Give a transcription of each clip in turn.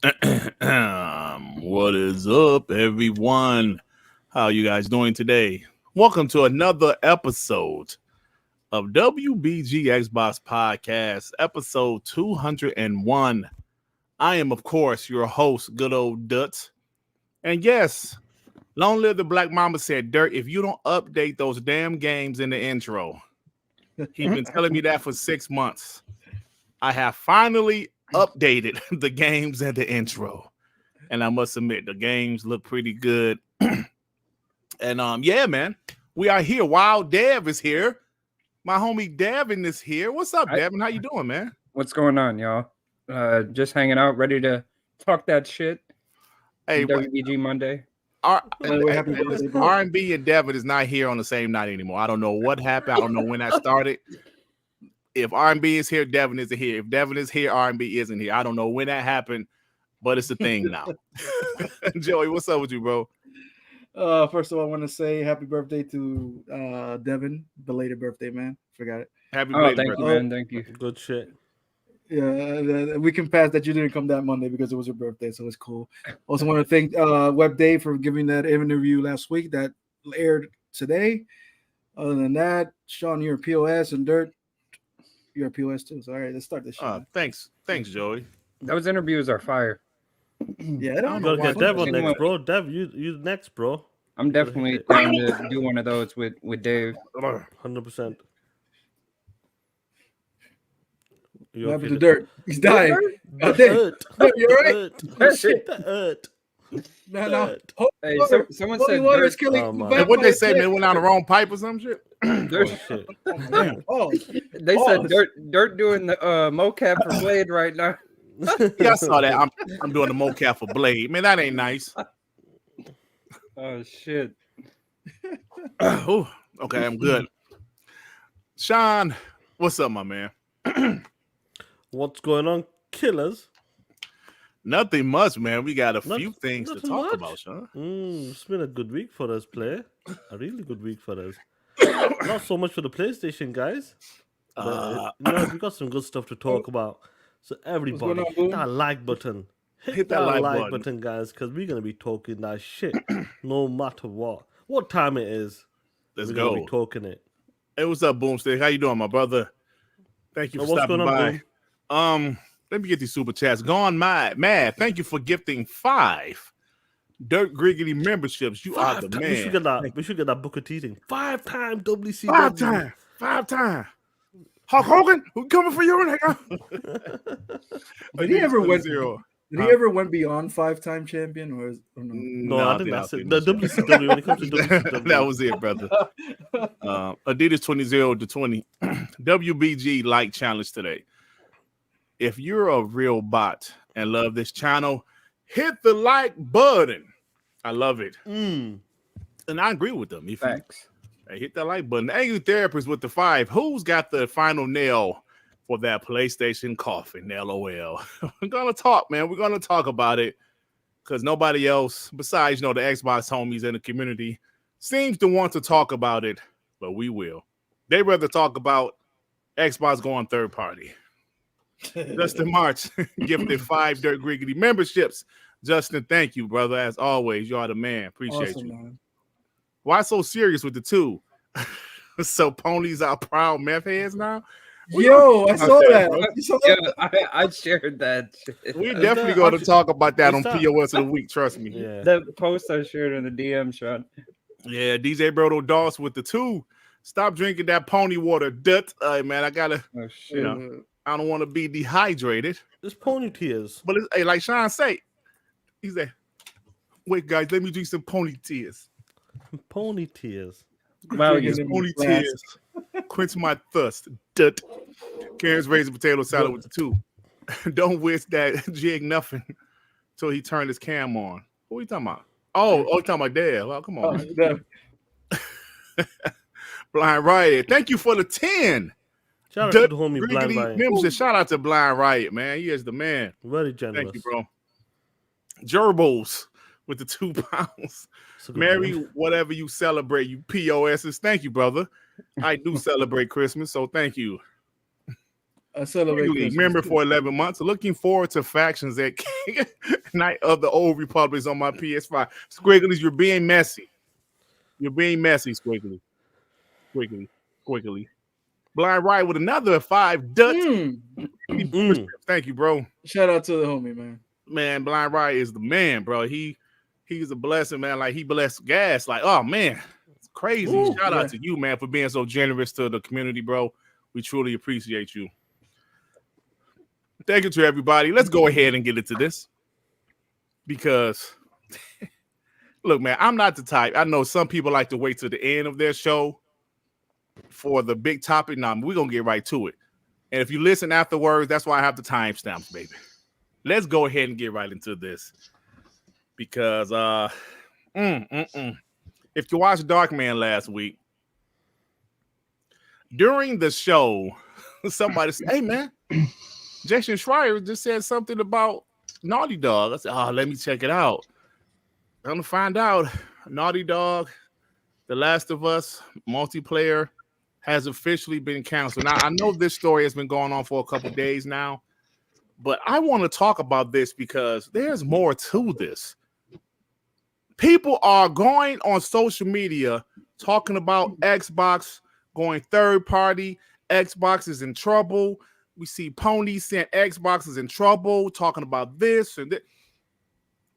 What is up, everyone? How you guys doing today? Welcome to another episode of WBG Xbox Podcast, episode 201. I am, of course, your host, good old Dutz. And yes, long live the Black Mama said, Dirt, if you don't update those damn games in the intro, he's been telling me that for 6 months. I have finally updated the games and the intro. And I must admit, the games look pretty good. And yeah, man, we are here. Wild Dev is here. My homie Devin is here. What's up, Devin? How you doing, man? What's going on, y'all? Just hanging out, ready to talk that shit. Hey, WBG Monday. R&B and Devin is not here on the same night anymore. I don't know what happened. I don't know when that started. If R&B is here, Devin isn't here. If Devin is here, R&B isn't here. I don't know when that happened. But it's a thing now. Joey, what's up with you, bro? First of all, I want to say happy birthday to Devin. Belated birthday, man. Forgot it. Happy birthday, thank you, man. Thank you. Good shit. Yeah, we can pass that you didn't come that Monday because it was your birthday, so it's cool. Also want to thank Web Dave for giving that interview last week that aired today. Other than that, Sean, you're a POS, and Dirt, you're a POS too. So all right, let's start this shit. Thanks, Joey. Those interviews are fire. Yeah, I don't You know gotta get Dev on next, bro. Dev, you next, bro. I'm definitely down to do one of those with Dave. 100%. What happened to Dirt? He's dying. That Dirt, you all right? That hurt. No. Hey, someone said water Dirt. is killing. And what they say, man, went down the wrong pipe or some shit? Dirt. Shit. They said Dirt doing the mocap for Blade right now. Yeah, I saw that. I'm doing the mocap for Blade. Man, that ain't nice. Oh shit. Ooh, okay, I'm good. Sean, what's up, my man? What's going on, killers? Nothing much, man. We got a few things to talk about, Sean. It's been a good week for us, player. A really good week for us. Not so much for the PlayStation guys. We got some good stuff to talk about. So everybody, hit that like button. Hit that like button, guys, because we're gonna be talking that shit, no matter what time it is. Let's we're go. Gonna be talking it. Hey, what's up, Boomstick? How you doing, my brother? Thank you for stopping by. Let me get these super chats. Gone mad. Thank you for gifting 5 Dirt Griggity memberships. You are the man. We should get that Booker T thing. 5-time WCW. 5 times. Hulk Hogan, who coming for you, nigga? Did he ever win 0? Did he ever went beyond 5-time champion, or no? No, I think that's it. The WCW, when it comes to WCW. That was it, brother. Adidas 20-20. WBG like challenge today. If you're a real bot and love this channel, hit the like button. I love it. And I agree with them. Facts. Hey, hit that like button. Angry Therapist with the 5. Who's got the final nail for that PlayStation coffin? LOL. We're going to talk, man. We're going to talk about it because nobody else besides, the Xbox homies in the community seems to want to talk about it, but we will. They'd rather talk about Xbox going third party. Justin March gifted 5 Dirt Griggity memberships. Justin, thank you, brother. As always, you are the man. Appreciate you. Man. Why so serious with the 2? So ponies are proud meth heads now? Yo, I saw that. You saw that? Yeah, I shared that. We're definitely going to talk about that on POS of the week. Trust me. Yeah. The post I shared in the DM, Sean. Yeah, DJ Berto Doss with the 2. Stop drinking that pony water. Man, I got to, I don't want to be dehydrated. It's pony tears. But it's, like Sean say, he said, wait, guys, let me drink some pony tears. Pony tears. Wow, pony tears. Quench my thirst. Karen's raised potato salad with the 2. Don't wish that jig nothing till he turned his cam on. What are you talking about? Oh, you talking about Dad. Well, come on. Blind Riot. Thank you for the 10. Shout out to the homie Blind Riot. Shout out to Blind Riot, man. He is the man. Very generous. Thank you, bro. Gerbils with the 2 pounds. Merry whatever you celebrate, you POSs. Thank you, brother. I do celebrate Christmas, so thank you. I celebrate Christmas. Member for 11 months. Looking forward to Factions at Night of the Old Republics on my PS5. Squigglies, you're being messy. You're being messy, Squiggly. Squiggly. Blind Riot with another 5 Dutch. Thank you, bro. Shout out to the homie, man. Man, Blind Riot is the man, bro. He's a blessing, man. Like, he blessed Gas. Like, oh, man. It's crazy. Shout out to you, man, for being so generous to the community, bro. We truly appreciate you. Thank you to everybody. Let's go ahead and get into this. Because, look, man, I'm not the type. I know some people like to wait to the end of their show for the big topic. Now, we're going to get right to it. And if you listen afterwards, that's why I have the timestamps, baby. Let's go ahead and get right into this. Because if you watched Darkman last week, during the show, somebody said, hey, man, Jason Schreier just said something about Naughty Dog. I said, oh, let me check it out. I'm going to find out Naughty Dog, The Last of Us multiplayer has officially been canceled. Now, I know this story has been going on for a couple days now, but I want to talk about this because there's more to this. People are going on social media talking about Xbox going third party. Xbox is in trouble. We see Pony saying Xbox is in trouble, talking about this and that.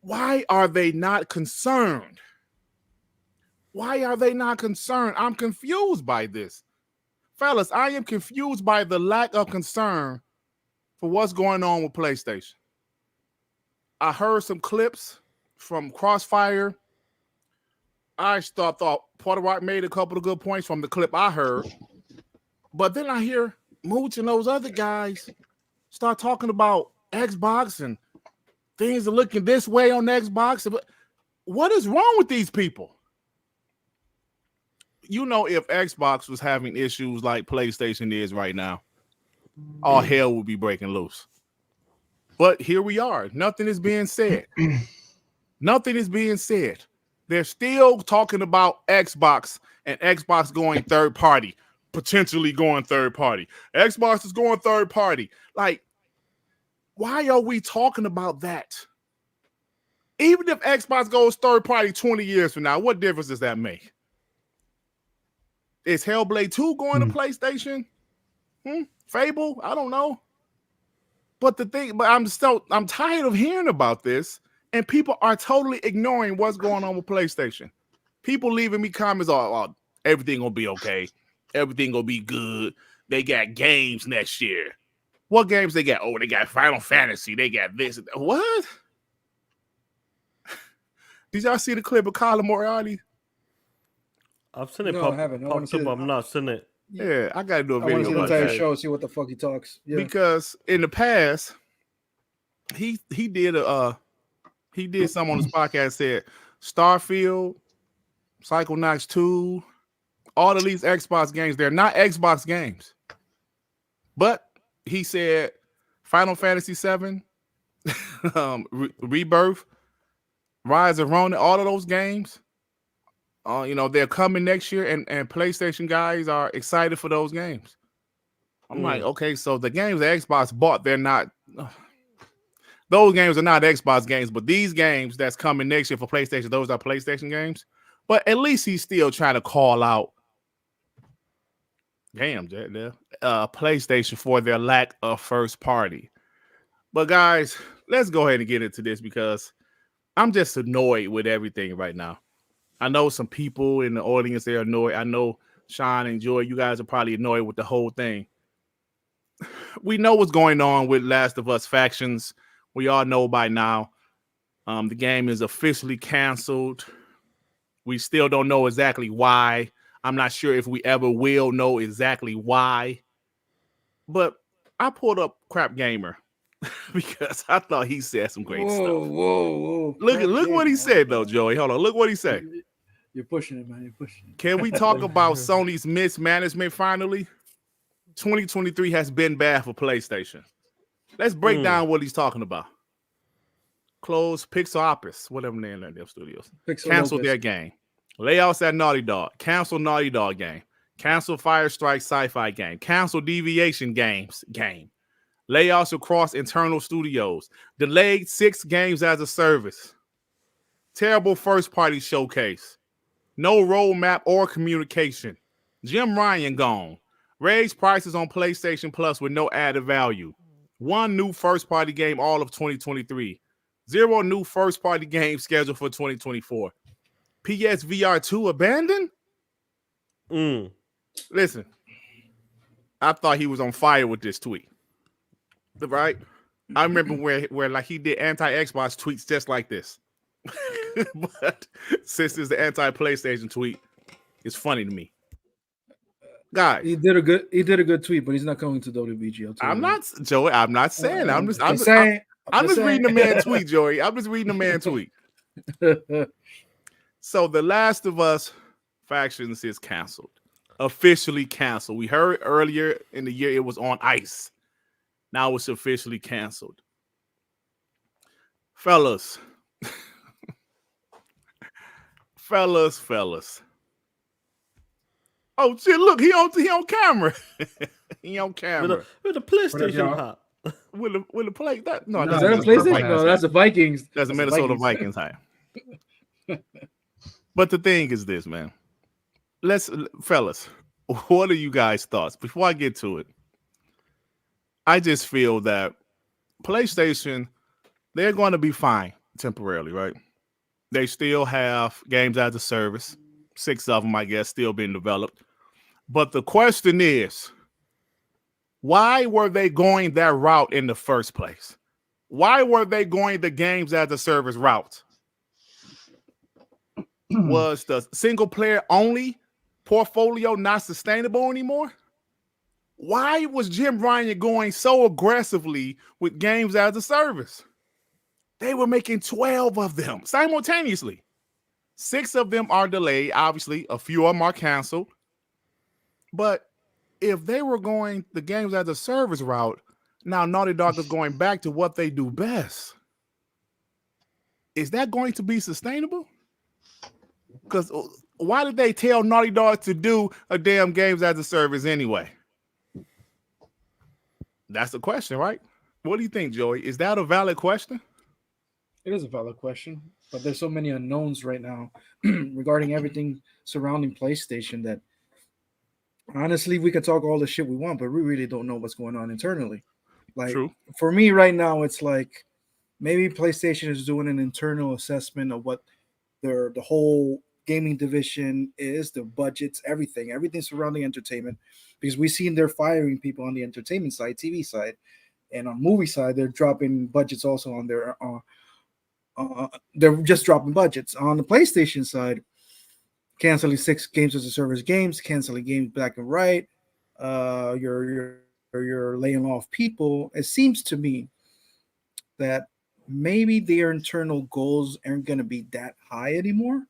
Why are they not concerned? Why are they not concerned? I'm confused by this. Fellas, I am confused by the lack of concern for what's going on with PlayStation. I heard some clips from Crossfire. I thought Porter Rock made a couple of good points from the clip I heard. But then I hear Mooch and those other guys start talking about Xbox and things are looking this way on Xbox. What is wrong with these people? You know, if Xbox was having issues like PlayStation is right now, all hell would be breaking loose. But here we are. Nothing is being said. Nothing is being said. They're still talking about Xbox and Xbox going third party, potentially going third party. Xbox is going third party. Like, why are we talking about that? Even if Xbox goes third party 20 years from now, what difference does that make? Is Hellblade 2 going to PlayStation? Fable? I don't know. But I'm tired of hearing about this, and people are totally ignoring what's going on with PlayStation. People leaving me comments, oh, everything gonna be okay. Everything gonna be good. They got games next year. What games they got? Oh, they got Final Fantasy. They got this. What? Did y'all see the clip of Colin Moriarty? I've seen it No, I haven't. I popped up. I've not seen it. Yeah, I got to do a I want video to see the about entire that. show, see what the fuck he talks. Yeah. Because in the past, he did something on his podcast, said Starfield, Psychonauts 2, all of these Xbox games, they're not Xbox games. But he said Final Fantasy 7, Rebirth, Rise of Ronin, all of those games, they're coming next year, and PlayStation guys are excited for those games. I'm like, okay, so the games that Xbox bought, they're not. Those games are not Xbox games, but these games that's coming next year for PlayStation, those are PlayStation games. But at least he's still trying to call out, PlayStation for their lack of first party. But guys, let's go ahead and get into this because I'm just annoyed with everything right now. I know some people in the audience, they're annoyed. I know Sean and Joy, you guys are probably annoyed with the whole thing. We know what's going on with Last of Us Factions. We all know by now. The game is officially canceled. We still don't know exactly why. I'm not sure if we ever will know exactly why. But I pulled up Crap Gamer because I thought he said some great stuff. Whoa. Look what he said, though, Joey. Hold on. Look what he said. You're pushing it, man. You're pushing it. Can we talk about Sony's mismanagement finally? 2023 has been bad for PlayStation. Let's break down what he's talking about. Close Pixel Opus, whatever name that their studios. Cancel their game. Layoffs at Naughty Dog. Cancel Naughty Dog game. Cancel Fire Strike Sci-Fi game. Cancel Deviation games game. layoffs across internal studios, delayed 6 games as a service, terrible first-party showcase, no roadmap or communication, Jim Ryan gone, raised prices on PlayStation Plus with no added value, 1 new first-party game all of 2023, 0 new first-party games scheduled for 2024, PSVR 2 abandoned? Listen, I thought he was on fire with this tweet. Right? I remember where like he did anti-Xbox tweets just like this. But since it's the anti-PlayStation tweet, it's funny to me. Guys, he did a good tweet, but he's not coming to WBG. I'm not Joey. I'm not saying. I'm just reading the man tweet, Joey. I'm just reading the man tweet. So The Last of Us Factions is canceled. Officially canceled. We heard earlier in the year it was on ice. Now it's officially canceled. Fellas. Fellas. Oh shit! Look, he on camera. He on camera with a PlayStation hat. With a play that no, that's a PlayStation. No, that's the Vikings. That's the Minnesota Vikings hat. But the thing is this, man. Fellas, what are you guys' thoughts? Before I get to it, I just feel that PlayStation, they're going to be fine temporarily, right? They still have games as a service. 6 of them, I guess, still being developed. But the question is, why were they going that route in the first place? Why were they going the games as a service route? Was the single player only portfolio not sustainable anymore? Why was Jim Ryan going so aggressively with games as a service? They were making 12 of them simultaneously. 6 of them are delayed. Obviously, a few of them are canceled. But if they were going the games as a service route, now Naughty Dog is going back to what they do best. Is that going to be sustainable? Because why did they tell Naughty Dog to do a damn games as a service anyway? That's the question, right? What do you think, Joey? Is that a valid question? It is a valid question, but there's so many unknowns right now regarding everything surrounding PlayStation that honestly, we can talk all the shit we want, but we really don't know what's going on internally. Like, True. For me right now, it's like maybe PlayStation is doing an internal assessment of what the whole gaming division is, the budgets, everything surrounding entertainment, because we've seen they're firing people on the entertainment side, TV side, and on movie side, they're dropping budgets also on their they're just dropping budgets. On the PlayStation side, canceling 6 games as a service games, canceling games back and right. You're laying off people. It seems to me that maybe their internal goals aren't going to be that high anymore,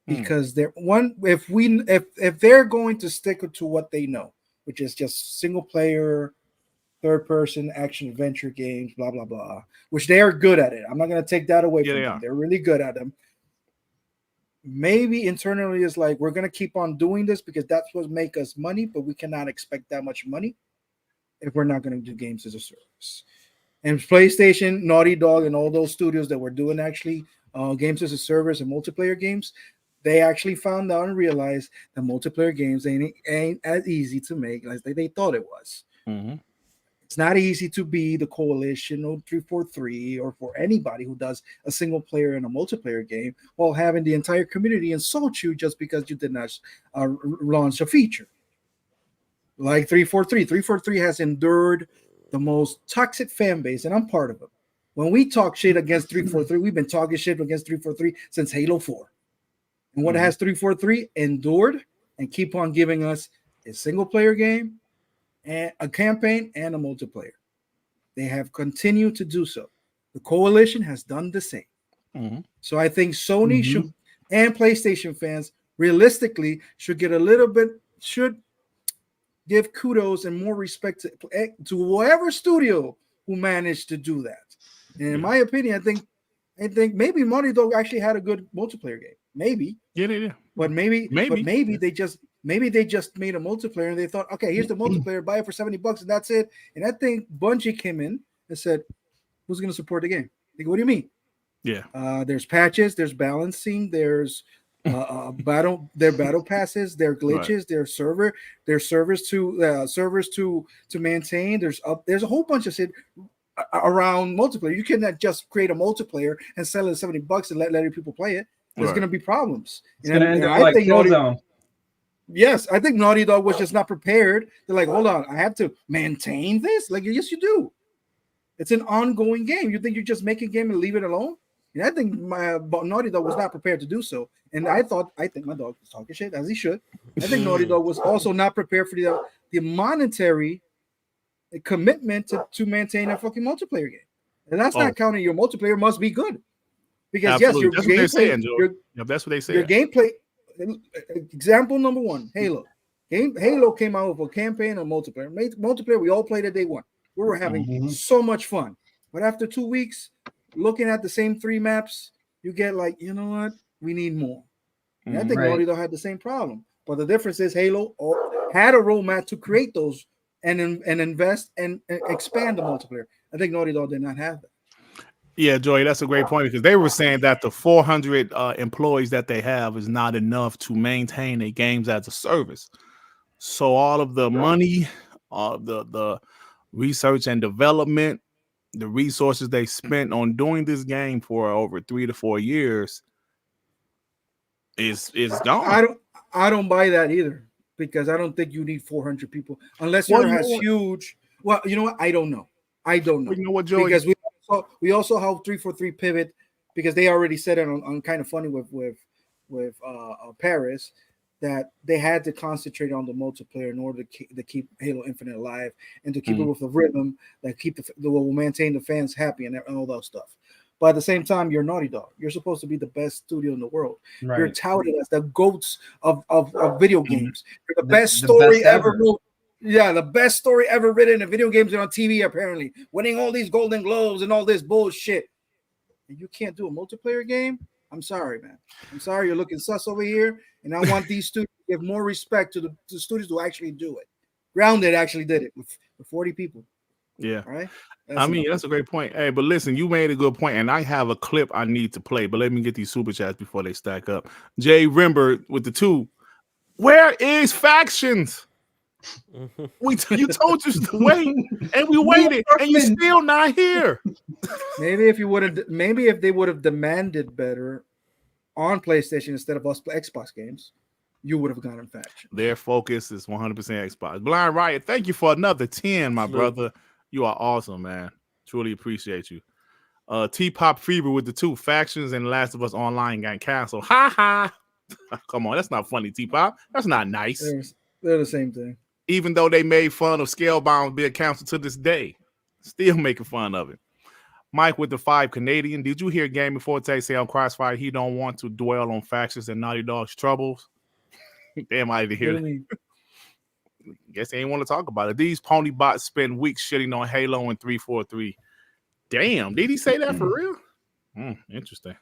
because they're if they're going to stick to what they know, which is just single player, third person action adventure games, blah blah blah, which they are good at it. I'm not going to take that away from them. They're really good at them. Maybe internally is like, we're going to keep on doing this because that's what make us money, but we cannot expect that much money if we're not going to do games as a service. And PlayStation, Naughty Dog, and all those studios that were doing actually games as a service and multiplayer games, they actually found out and realized that multiplayer games ain't as easy to make as they thought it was. Mm-hmm. It's not easy to be the Coalition or 343 or for anybody who does a single player and a multiplayer game while having the entire community insult you just because you did not launch a feature. Like 343. 343 has endured the most toxic fan base, and I'm part of it. When we talk shit against 343, we've been talking shit against 343 since Halo 4. And what has 343 endured and keep on giving us a single player game, and a campaign, and a multiplayer. They have continued to do so. The Coalition has done the same. Mm-hmm. So I think Sony should, and PlayStation fans realistically should give kudos and more respect to whatever studio who managed to do that. And in my opinion, I think maybe Naughty Dog actually had a good multiplayer game. maybe. Yeah. But maybe they just made a multiplayer and they thought, okay, here's the multiplayer, buy it for $70 and that's it. And I think Bungie came in and said, who's going to support the game? They go, what do you mean? Yeah. There's patches, there's balancing, there's battle passes, there are glitches, right. There's servers to maintain. There's a whole bunch of shit around multiplayer. You cannot just create a multiplayer and sell it at $70 and let people play it. There's going to be problems. It's going to end up like Killzone. Yes, I think Naughty Dog was just not prepared. They're like, hold on, I have to maintain this? Like, yes, you do. It's an ongoing game. You think you just make a game and leave it alone? And I think Naughty Dog was not prepared to do so. And I think my dog was talking shit, as he should. I think Naughty Dog was also not prepared for the monetary commitment to maintain a fucking multiplayer game. And that's not counting your multiplayer must be good. Because absolutely. Yes, your gameplay, that's what they say. Your gameplay. Example number one: Halo. Halo came out with a campaign and multiplayer. Multiplayer, we all played it day one. We were having so much fun. But after 2 weeks, looking at the same 3 maps, you get like, you know what? We need more. And I think Naughty Dog had the same problem. But the difference is Halo had a roadmap to create those and invest and expand the multiplayer. I think Naughty Dog did not have that. Yeah, Joey, that's a great point because they were saying that the 400 employees that they have is not enough to maintain a games as a service. So all of the money, the research and development, the resources they spent on doing this game for over 3 to 4 years is gone. I don't buy that either because I don't think you need 400 people unless you're huge. Well, you know what? I don't know. You know what, Joey? Because we also have 343 pivot because they already said it on kind of funny with Paris that they had to concentrate on the multiplayer in order to keep Halo Infinite alive and to keep it with the rhythm that will maintain the fans happy and all that stuff. But at the same time, you're Naughty Dog. You're supposed to be the best studio in the world. Right. You're touted as the goats of video games. You're the best story ever wrote. Yeah, the best story ever written in video games and on TV, apparently. Winning all these Golden Globes and all this bullshit. And you can't do a multiplayer game? I'm sorry, man. I'm sorry you're looking sus over here. And I want these studios to give more respect to the studios who actually do it. Grounded actually did it with 40 people. Yeah. All right. That's a great point. Hey, but listen, you made a good point, and I have a clip I need to play, but let me get these super chats before they stack up. Jay Rimber with the 2. Where is Factions? You told us to wait, and we waited, and you're still not here. Maybe if they would have demanded better on PlayStation instead of us Xbox games, you would have gotten Faction. Their focus is 100% Xbox. Blind Riot, thank you for another 10, my brother. You are awesome, man. Truly appreciate you. T-Pop Fever with the 2 Factions and Last of Us Online got canceled. Ha ha. Come on, that's not funny, T-Pop. That's not nice. They're the same thing. Even though they made fun of Scalebound being canceled to this day, still making fun of it. Mike with the 5 Canadian. Did you hear Gaming Forte say on Crossfire he don't want to dwell on Factions and Naughty Dog's troubles? Damn, I didn't hear that. Guess they ain't want to talk about it. These pony bots spend weeks shitting on Halo and 343. Damn, did he say that for real? Interesting.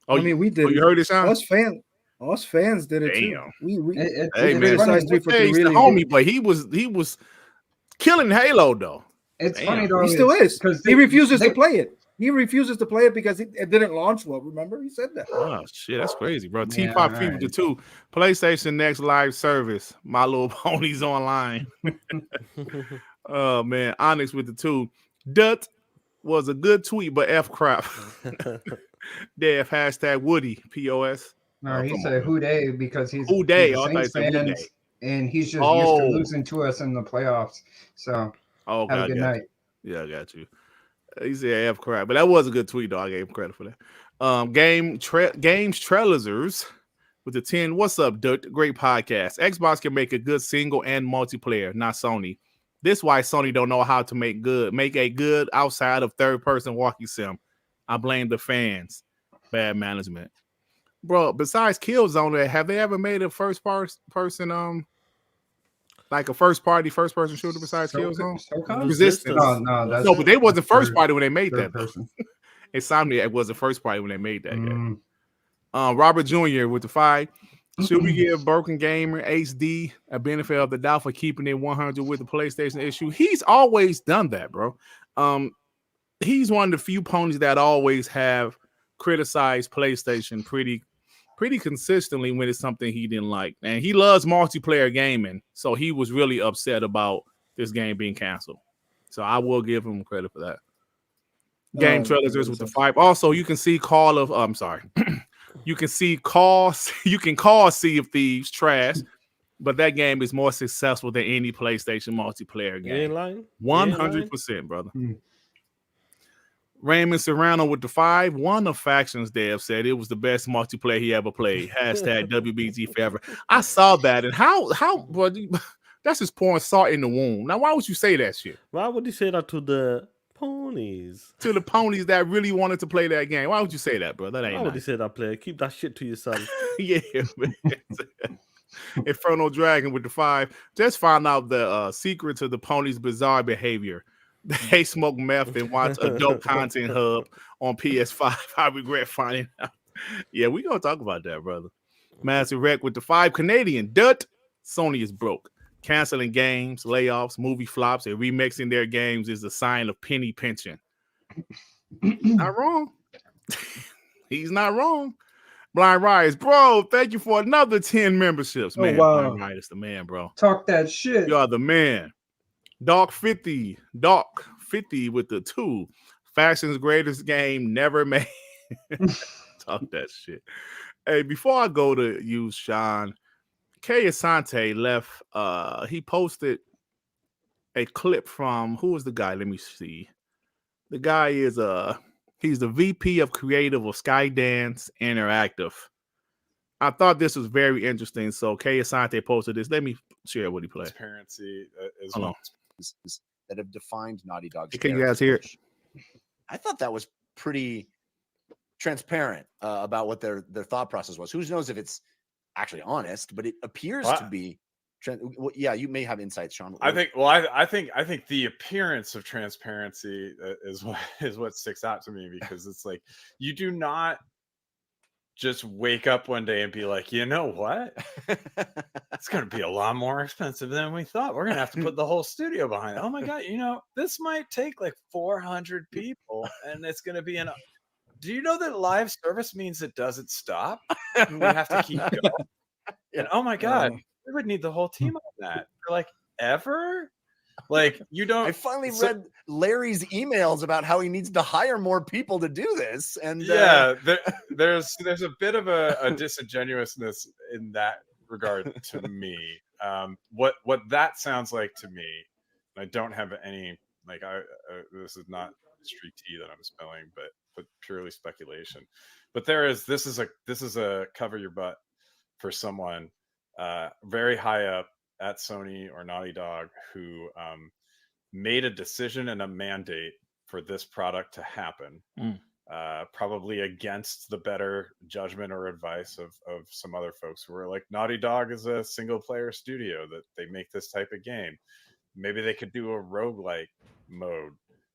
Oh, I mean, we did. You heard it, Sean? Us fans did it too. Hey man, he's the homie, but he was killing Halo though. It's funny though. He still is because he refuses to play it. He refuses to play it because it didn't launch well. Remember, he said that. Oh shit, that's crazy, bro. T-Pop Fever the 2 PlayStation Next live service. My Little Ponies online. Oh man, Onyx with the 2. Dut was a good tweet, but F crap. Dev hashtag Woody POS. No, he said who they because he's who they and he's just used to losing to us in the playoffs. So have a good night. Yeah, I got you. He said F crap, but that was a good tweet though. I gave him credit for that. Games Trailers with the 10. What's up, Dirt? Great podcast. Xbox can make a good single and multiplayer, not Sony. This is why Sony don't know how to make a good outside of third person walking sim. I blame the fans. Bad management. Bro, besides Killzone, have they ever made a first person like a first person shooter besides Killzone? Resistance. No, but they wasn't first party when they made that. Insomniac was the first party when they made that game. Robert Jr. with the 5. Should we give Broken Gamer HD a benefit of the doubt for keeping it 100 with the PlayStation issue? He's always done that, bro. He's one of the few ponies that always have criticized PlayStation pretty consistently when it's something he didn't like. And he loves multiplayer gaming, so he was really upset about this game being canceled. So I will give him credit for that. Game trailers with the 5. Also, you can see Call of I'm sorry. You can call Sea of Thieves trash, but that game is more successful than any PlayStation multiplayer game. 100%, brother. Raymond Serrano with the 5. One of Factions dev said it was the best multiplayer he ever played. Hashtag WBG forever. I saw that, and how bro, that's just pouring salt in the wound. Now, why would you say that shit? Why would you say that to the ponies? To the ponies that really wanted to play that game. Why would you say that, bro? That ain't. Why would you say that, player? Keep that shit to yourself. Yeah, man. Inferno Dragon with the 5. Just found out the secret to the ponies' bizarre behavior. They smoke meth and watch adult content hub on PS5. I regret finding out. Yeah, we gonna talk about that, brother. Massive Wreck with the 5. Canadian Dirt. Sony is broke. Canceling games, layoffs, movie flops, and remixing their games is a sign of penny pinching. Not wrong. He's not wrong. Blind Riot, bro, thank you for another 10 memberships, man. Wow. Blind Riot is the man, bro. Talk that shit. You are the man. Dark 50 with the 2. Faction's greatest game never made. Talk that shit. Hey, before I go to you, Sean, Kay Asante left. He posted a clip from who was the guy? Let me see. The guy is he's the VP of Creative of Skydance Interactive. I thought this was very interesting. So Kay Asante posted this. Let me share what he played. Transparency as well that have defined Naughty Dog's. Can you guys hear it? I thought that was pretty transparent about what their thought process was. Who knows if it's actually honest, but it appears to be. Yeah, you may have insights, Sean. I think the appearance of transparency is what sticks out to me, because it's like you do not just wake up one day and be like, you know what? It's going to be a lot more expensive than we thought. We're going to have to put the whole studio behind it. Oh my God, this might take like 400 people, and it's going to be do you know that live service means it doesn't stop? We have to keep going. And oh my God, we would need the whole team on that. You're like, ever? Like, you don't. I finally read Larry's emails about how he needs to hire more people to do this, and there's a bit of a disingenuousness in that regard to me. What that sounds like to me, I don't have any this is not street tea that I'm spilling, but purely speculation. But this is a cover your butt for someone very high up at Sony or Naughty Dog who made a decision and a mandate for this product to happen, probably against the better judgment or advice of some other folks who were like, Naughty Dog is a single player studio that they make this type of game. Maybe they could do a roguelike mode.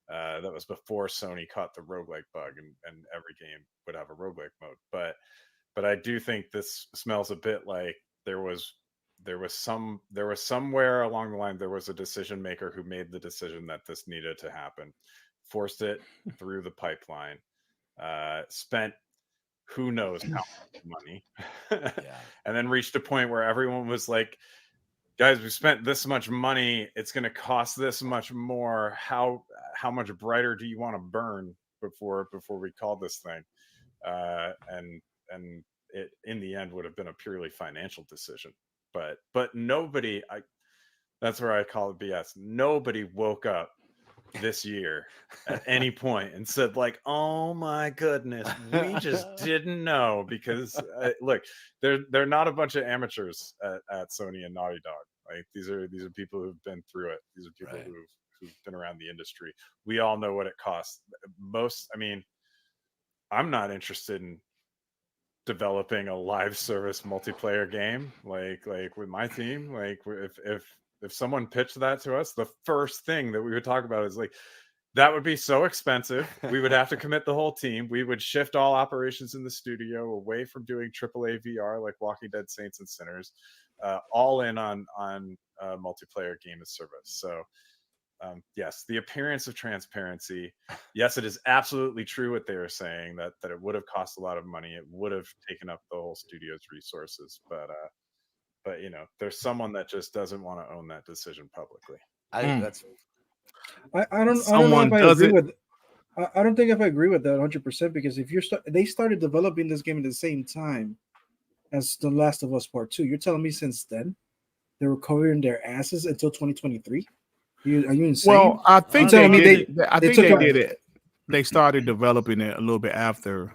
That was before Sony caught the roguelike bug, and every game would have a roguelike mode. But I do think this smells a bit like there was somewhere along the line there was a decision maker who made the decision that this needed to happen, forced it through the pipeline, spent who knows how much money, and then reached a point where everyone was like, guys, we spent this much money, it's going to cost this much more. How much brighter do you want to burn before we call this thing? And it in the end would have been a purely financial decision. But nobody, that's where I call it BS. Nobody woke up this year at any point and said like, oh my goodness, we just didn't know, because look, they're not a bunch of amateurs at Sony and Naughty Dog. Like these are people who've been through it. These are people who've been around the industry. We all know what it costs. I'm not interested in developing a live service multiplayer game like with my team. Like if someone pitched that to us, the first thing that we would talk about is like, That would be so expensive. We would have to commit the whole team. We would shift all operations in the studio away from doing AAA VR like Walking Dead Saints and Sinners, all in on multiplayer game as service. So yes, the appearance of transparency. Yes, it is absolutely true what they were saying, that it would have cost a lot of money. It would have taken up the whole studio's resources. But there's someone that just doesn't want to own that decision publicly. I don't know if I agree with. I don't think if I agree with that 100%, because if they started developing this game at the same time as The Last of Us Part 2. You're telling me since then they were covering their asses until 2023? Are you insane? Well, I think they did it. They started developing it a little bit after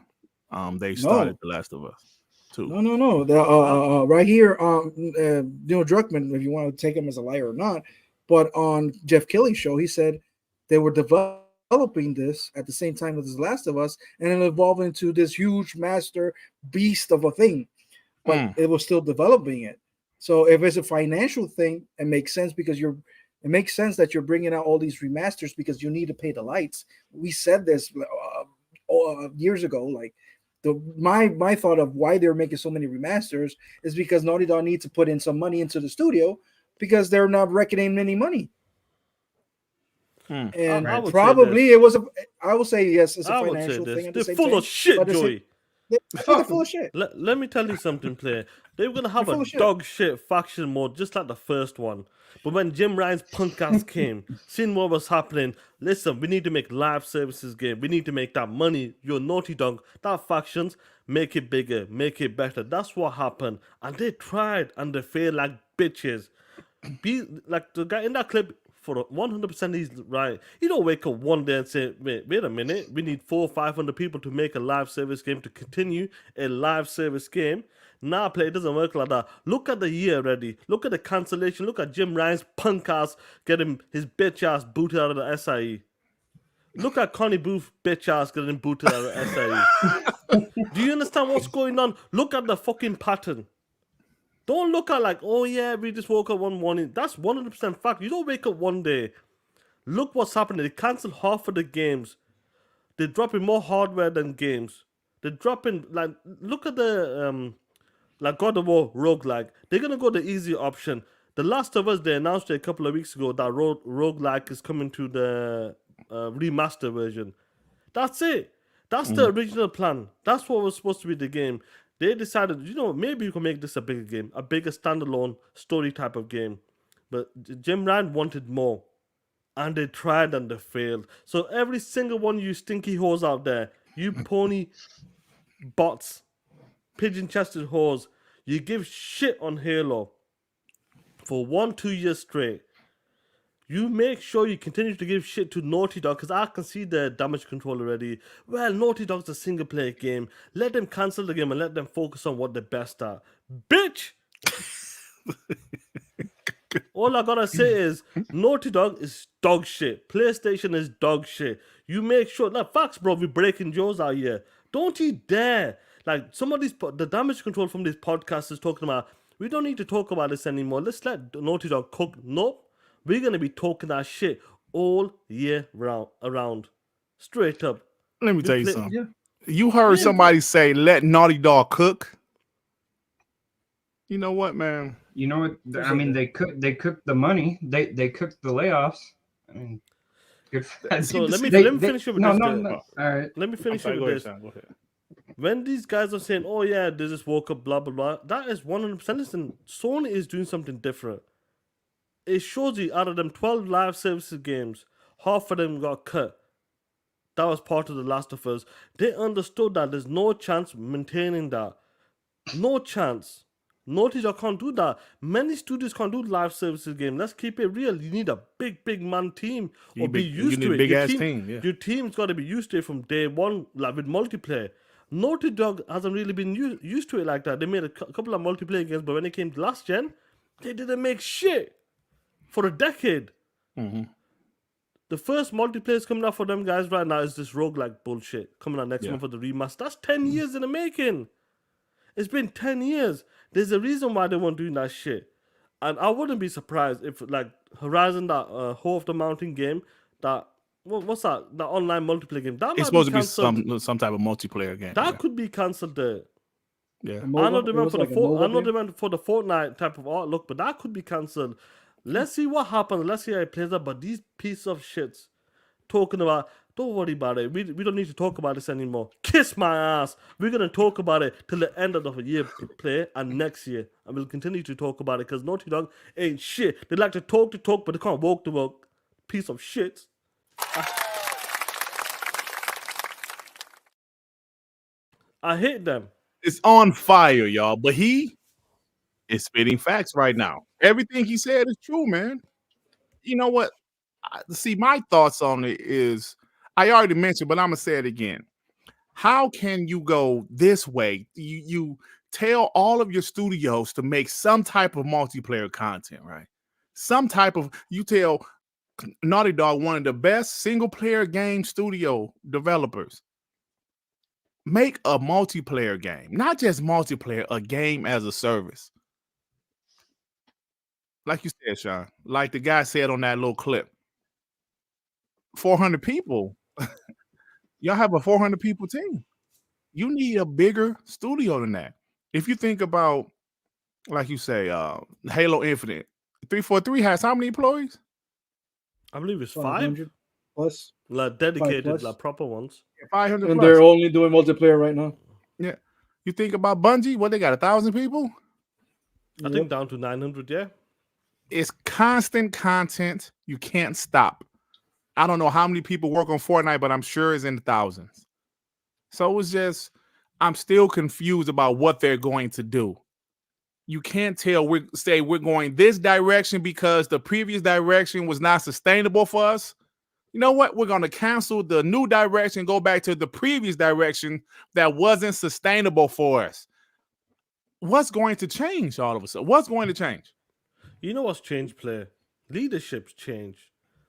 they started The Last of Us too. No. Right here, Neil Druckmann, if you want to take him as a liar or not, but on Jeff Kelly's show, he said they were developing this at the same time as The Last of Us, and it evolved into this huge master beast of a thing. But it was still developing it. So if it's a financial thing, it makes sense, because it makes sense that you're bringing out all these remasters because you need to pay the lights. We said this years ago. Like my thought of why they're making so many remasters is because Naughty Dog needs to put in some money into the studio because they're not reckoning any money. And probably it was I will say yes, it's a financial thing. They're full of shit, Joey. They're full of shit. Let me tell you something, player. They were gonna have a dog shit faction mode just like the first one. But when Jim Ryan's punk ass came, seeing what was happening, listen, we need to make live services game. We need to make that money. You're Naughty Dog. That factions, make it bigger, make it better. That's what happened. And they tried and they failed like bitches. Be like the guy in that clip. For 100%, he's right. You don't wake up one day and say, wait a minute, we need 400 or 500 people to make a live service game to continue a live service game. Nah, play, it doesn't work like that. Look at the year already. Look at the cancellation. Look at Jim Ryan's punk ass getting his bitch ass booted out of the SIE. Look at Connie Booth bitch ass getting booted out of the SIE. Do you understand what's going on? Look at the fucking pattern. Don't look at like, oh yeah, we just woke up one morning. That's 100% fact. You don't wake up one day. Look what's happening. They cancel half of the games. They're dropping more hardware than games. They're dropping, like, look at the, like God of War roguelike. They're going to go the easy option. The Last of Us, they announced it a couple of weeks ago that roguelike is coming to the remaster version. That's it. That's the original plan. That's what was supposed to be the game. They decided, maybe you can make this a bigger game, a bigger standalone story type of game. But Jim Ryan wanted more. And they tried and they failed. So every single one of you stinky whores out there, you pony bots, pigeon-chested whores, you give shit on Halo for 1-2 years straight. You make sure you continue to give shit to Naughty Dog, because I can see the damage control already. Well, Naughty Dog's a single-player game. Let them cancel the game and let them focus on what they're best at. Bitch! All I gotta say is, Naughty Dog is dog shit. PlayStation is dog shit. You make sure... Like, facts, bro, we're breaking jaws out here. Don't you dare. Like, some of these... The damage control from these podcasts is talking about, we don't need to talk about this anymore. Let's let Naughty Dog cook. Nope. We're going to be talking that shit all year around. Straight up. Let me tell you something. Yeah. You heard somebody say, let Naughty Dog cook. You know what, man? You know what? I mean, they cooked the money. They cooked the layoffs. I mean, good. So let me finish with this. No. All right. Let me finish with this. Go ahead. When these guys are saying, oh yeah, they just woke up, blah, blah, blah, that is 100%. Listen, Sony is doing something different. It shows you out of them 12 live services games, half of them got cut. That was part of The Last of Us. They understood that there's no chance maintaining that. No chance. Naughty Dog can't do that. Many studios can't do live services game. Let's keep it real. You need a big man team or be used to it. Big ass team. Yeah. Your team's got to be used to it from day one, like with multiplayer. Naughty Dog hasn't really been used to it like that. They made a couple of multiplayer games, but when it came to last gen, they didn't make shit. For a decade. Mm-hmm. The first multiplayer is coming out for them guys right now is this roguelike bullshit. Coming out next month for the remaster. That's 10 years in the making. It's been 10 years. There's a reason why they weren't doing that shit. And I wouldn't be surprised if, like, Horizon, that Hoe of the Mountain game, that what's that? The online multiplayer game. That It's might supposed be to be some type of multiplayer game. That could be cancelled there. Yeah. I know they went for the Fortnite type of outlook, but that could be cancelled. Let's see what happens. Let's see how it plays out. But these pieces of shits talking about, don't worry about it. We don't need to talk about this anymore. Kiss my ass. We're gonna talk about it till the end of the year play and next year, and we'll continue to talk about it because Naughty Dog ain't shit. They like to talk, but they can't walk the walk. Piece of shit. I hate them. It's on fire, y'all. But he is spitting facts right now. Everything he said is true, man. You know what? See, my thoughts on it is, I already mentioned, but I'm gonna say it again. How can you go this way? You tell all of your studios to make some type of multiplayer content, right? Some type of, you tell Naughty Dog, one of the best single player game studio developers, make a multiplayer game, not just multiplayer, a game as a service. Like you said, Sean, like the guy said on that little clip, 400 people. Y'all have a 400 people team. You need a bigger studio than that. If you think about, like you say, Halo Infinite, 343 has how many employees? I believe it's 5 plus, like dedicated, like proper ones. 500 and plus. they're only doing multiplayer right now. Yeah. You think about Bungie, what they got, 1,000 people? I think down to 900, yeah. It's constant content. You can't stop. I don't know how many people work on Fortnite, but I'm sure it's in the thousands. So it's just, I'm still confused about what they're going to do. You can't tell we're going this direction because the previous direction was not sustainable for us. You know what? We're going to cancel the new direction, go back to the previous direction that wasn't sustainable for us. What's going to change all of a sudden? What's going to change? You know what's changed, player? Leadership's changed.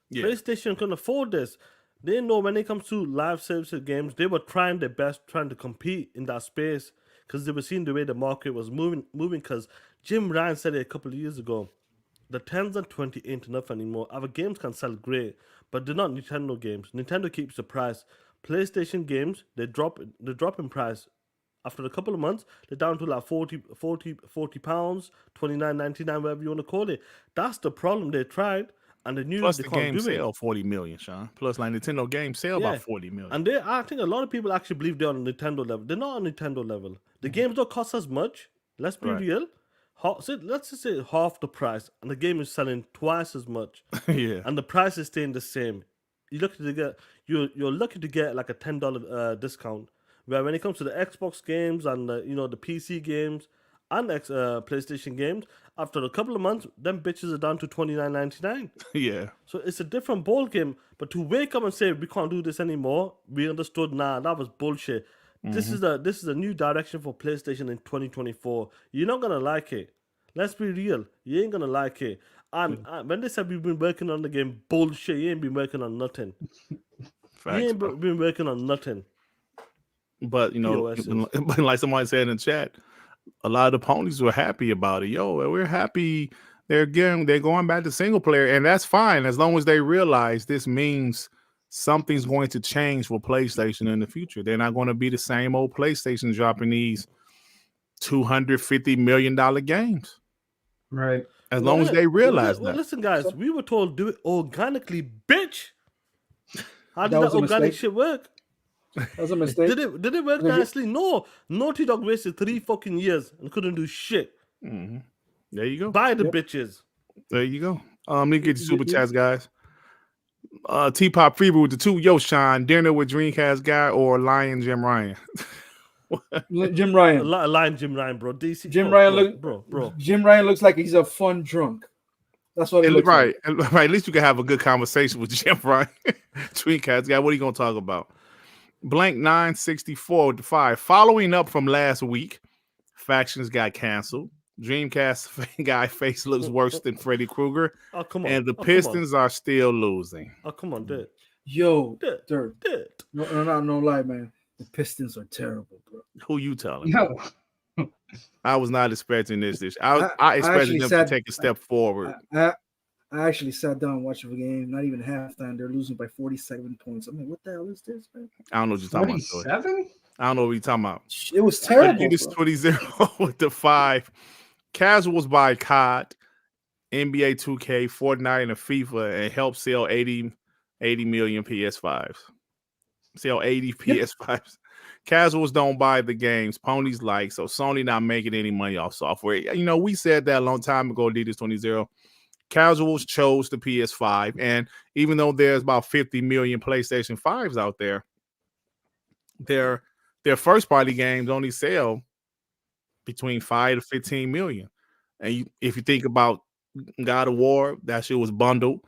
Yeah. PlayStation can afford this. They know when it comes to live services games, they were trying their best, trying to compete in that space because they were seeing the way the market was moving. Because Jim Ryan said it a couple of years ago, the 10s and 20 ain't enough anymore. Our games can sell great, but they're not Nintendo games. Nintendo keeps the price. PlayStation games, they drop in price. After a couple of months, they're down to like 40 pounds, $29.99, whatever you want to call it. That's the problem. They tried, and they knew Plus they the can't game do sell it. 40 million, Sean. Plus, like Nintendo games sell about 40 million. And I think a lot of people actually believe they're on Nintendo level. They're not on Nintendo level. The games don't cost as much. Let's be real. Let's just say half the price, and the game is selling twice as much. Yeah. And the price is staying the same. You're lucky to get like a $10 discount. Where when it comes to the Xbox games and the PC games and PlayStation games, after a couple of months, them bitches are down to $29.99. Yeah. So it's a different ball game. But to wake up and say we can't do this anymore, we understood. Nah, that was bullshit. This is a new direction for PlayStation in 2024. You're not gonna like it. Let's be real. You ain't gonna like it. And when they said we've been working on the game, bullshit. You ain't been working on nothing. Facts, you ain't been working on nothing. But like somebody said in the chat, a lot of the ponies were happy about it. Yo, we're happy they're going back to single player, and that's fine as long as they realize this means something's going to change for PlayStation in the future. They're not going to be the same old PlayStation dropping these $250 million games. Right. As long as they realize that. Well, listen, guys, we were told do it organically, bitch. How did That was that a organic mistake. shit work? That was a mistake. Did it work nicely? No. Naughty Dog wasted 3 fucking years and couldn't do shit. Mm-hmm. There you go. Buy the bitches. There you go. Let me get your super chats, guys. T-Pop Fever with the 2. Yo, Sean, dinner with Dreamcast guy or Lion Jim Ryan? Jim Ryan. Lion Jim Ryan, bro. DC. Jim Ryan bro. Jim Ryan looks like he's a fun drunk. That's what he looks like. Right. At least you can have a good conversation with Jim Ryan. Dreamcast guy, what are you going to talk about? Blank 964 with the 5. Following up from last week, Factions got canceled. Dreamcast guy face looks worse than Freddy Krueger. Oh, come on. And the Pistons are still losing. Oh, come on, Dirt. Yo, Dirt. No lie, man. The Pistons are terrible, bro. Who you telling? No. I was not expecting this. I expected them to take a step forward. I actually sat down and watched the game. Not even halftime. They're losing by 47 points. I'm like, what the hell is this, man? I don't know what you're talking about. 47? I don't know what you're talking about. It was terrible. It is 20-0 with the 5. Casuals buy COD, NBA 2K, Fortnite, and FIFA, and help sell 80 million PS5s. Sell 80 PS5s. Casuals don't buy the games. Ponies like, so Sony not making any money off software. You know, we said that a long time ago, Adidas 20-0. Casuals chose the PS5, and even though there's about 50 million PlayStation 5s out there, their first party games only sell between 5 to 15 million. And if you think about God of War, that shit was bundled,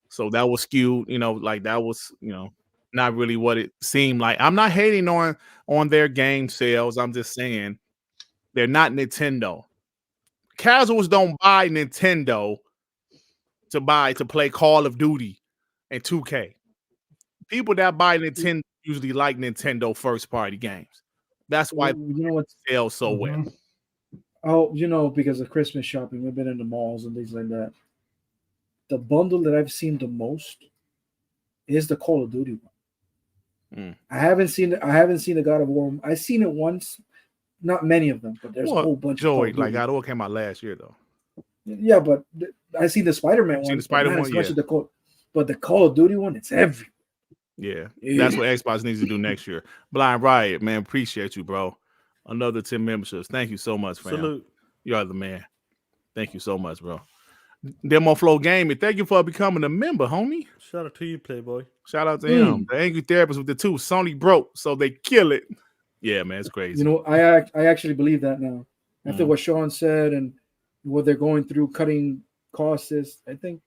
so that was skewed. You know, like that was, you know, not really what it seemed like. I'm not hating on their game sales. I'm just saying they're not Nintendo. Casuals don't buy Nintendo to play Call of Duty and 2K. People that buy Nintendo usually like Nintendo first party games. That's why what sell so well. Oh, because of Christmas shopping, we've been in the malls and things like that. The bundle that I've seen the most is the Call of Duty one. I haven't seen the God of War. I've seen it once, not many of them, but there's a whole bunch. Joey, like God of War came out last year though. Yeah, but I seen the Spider-Man one. Seen the Spider-Man one, yeah. But the Call of Duty one, it's everywhere. Yeah, that's what Xbox needs to do next year. Blind Riot, man, appreciate you, bro. Another 10 memberships. Thank you so much, fam. Salute. You are the man. Thank you so much, bro. Demo Flow Gaming, thank you for becoming a member, homie. Shout out to you, Playboy. Shout out to him. The Angry Therapist with the 2. Sony broke, so they kill it. Yeah, man, it's crazy. I actually believe that now. After what Sean said and what they're going through, cutting costs, I think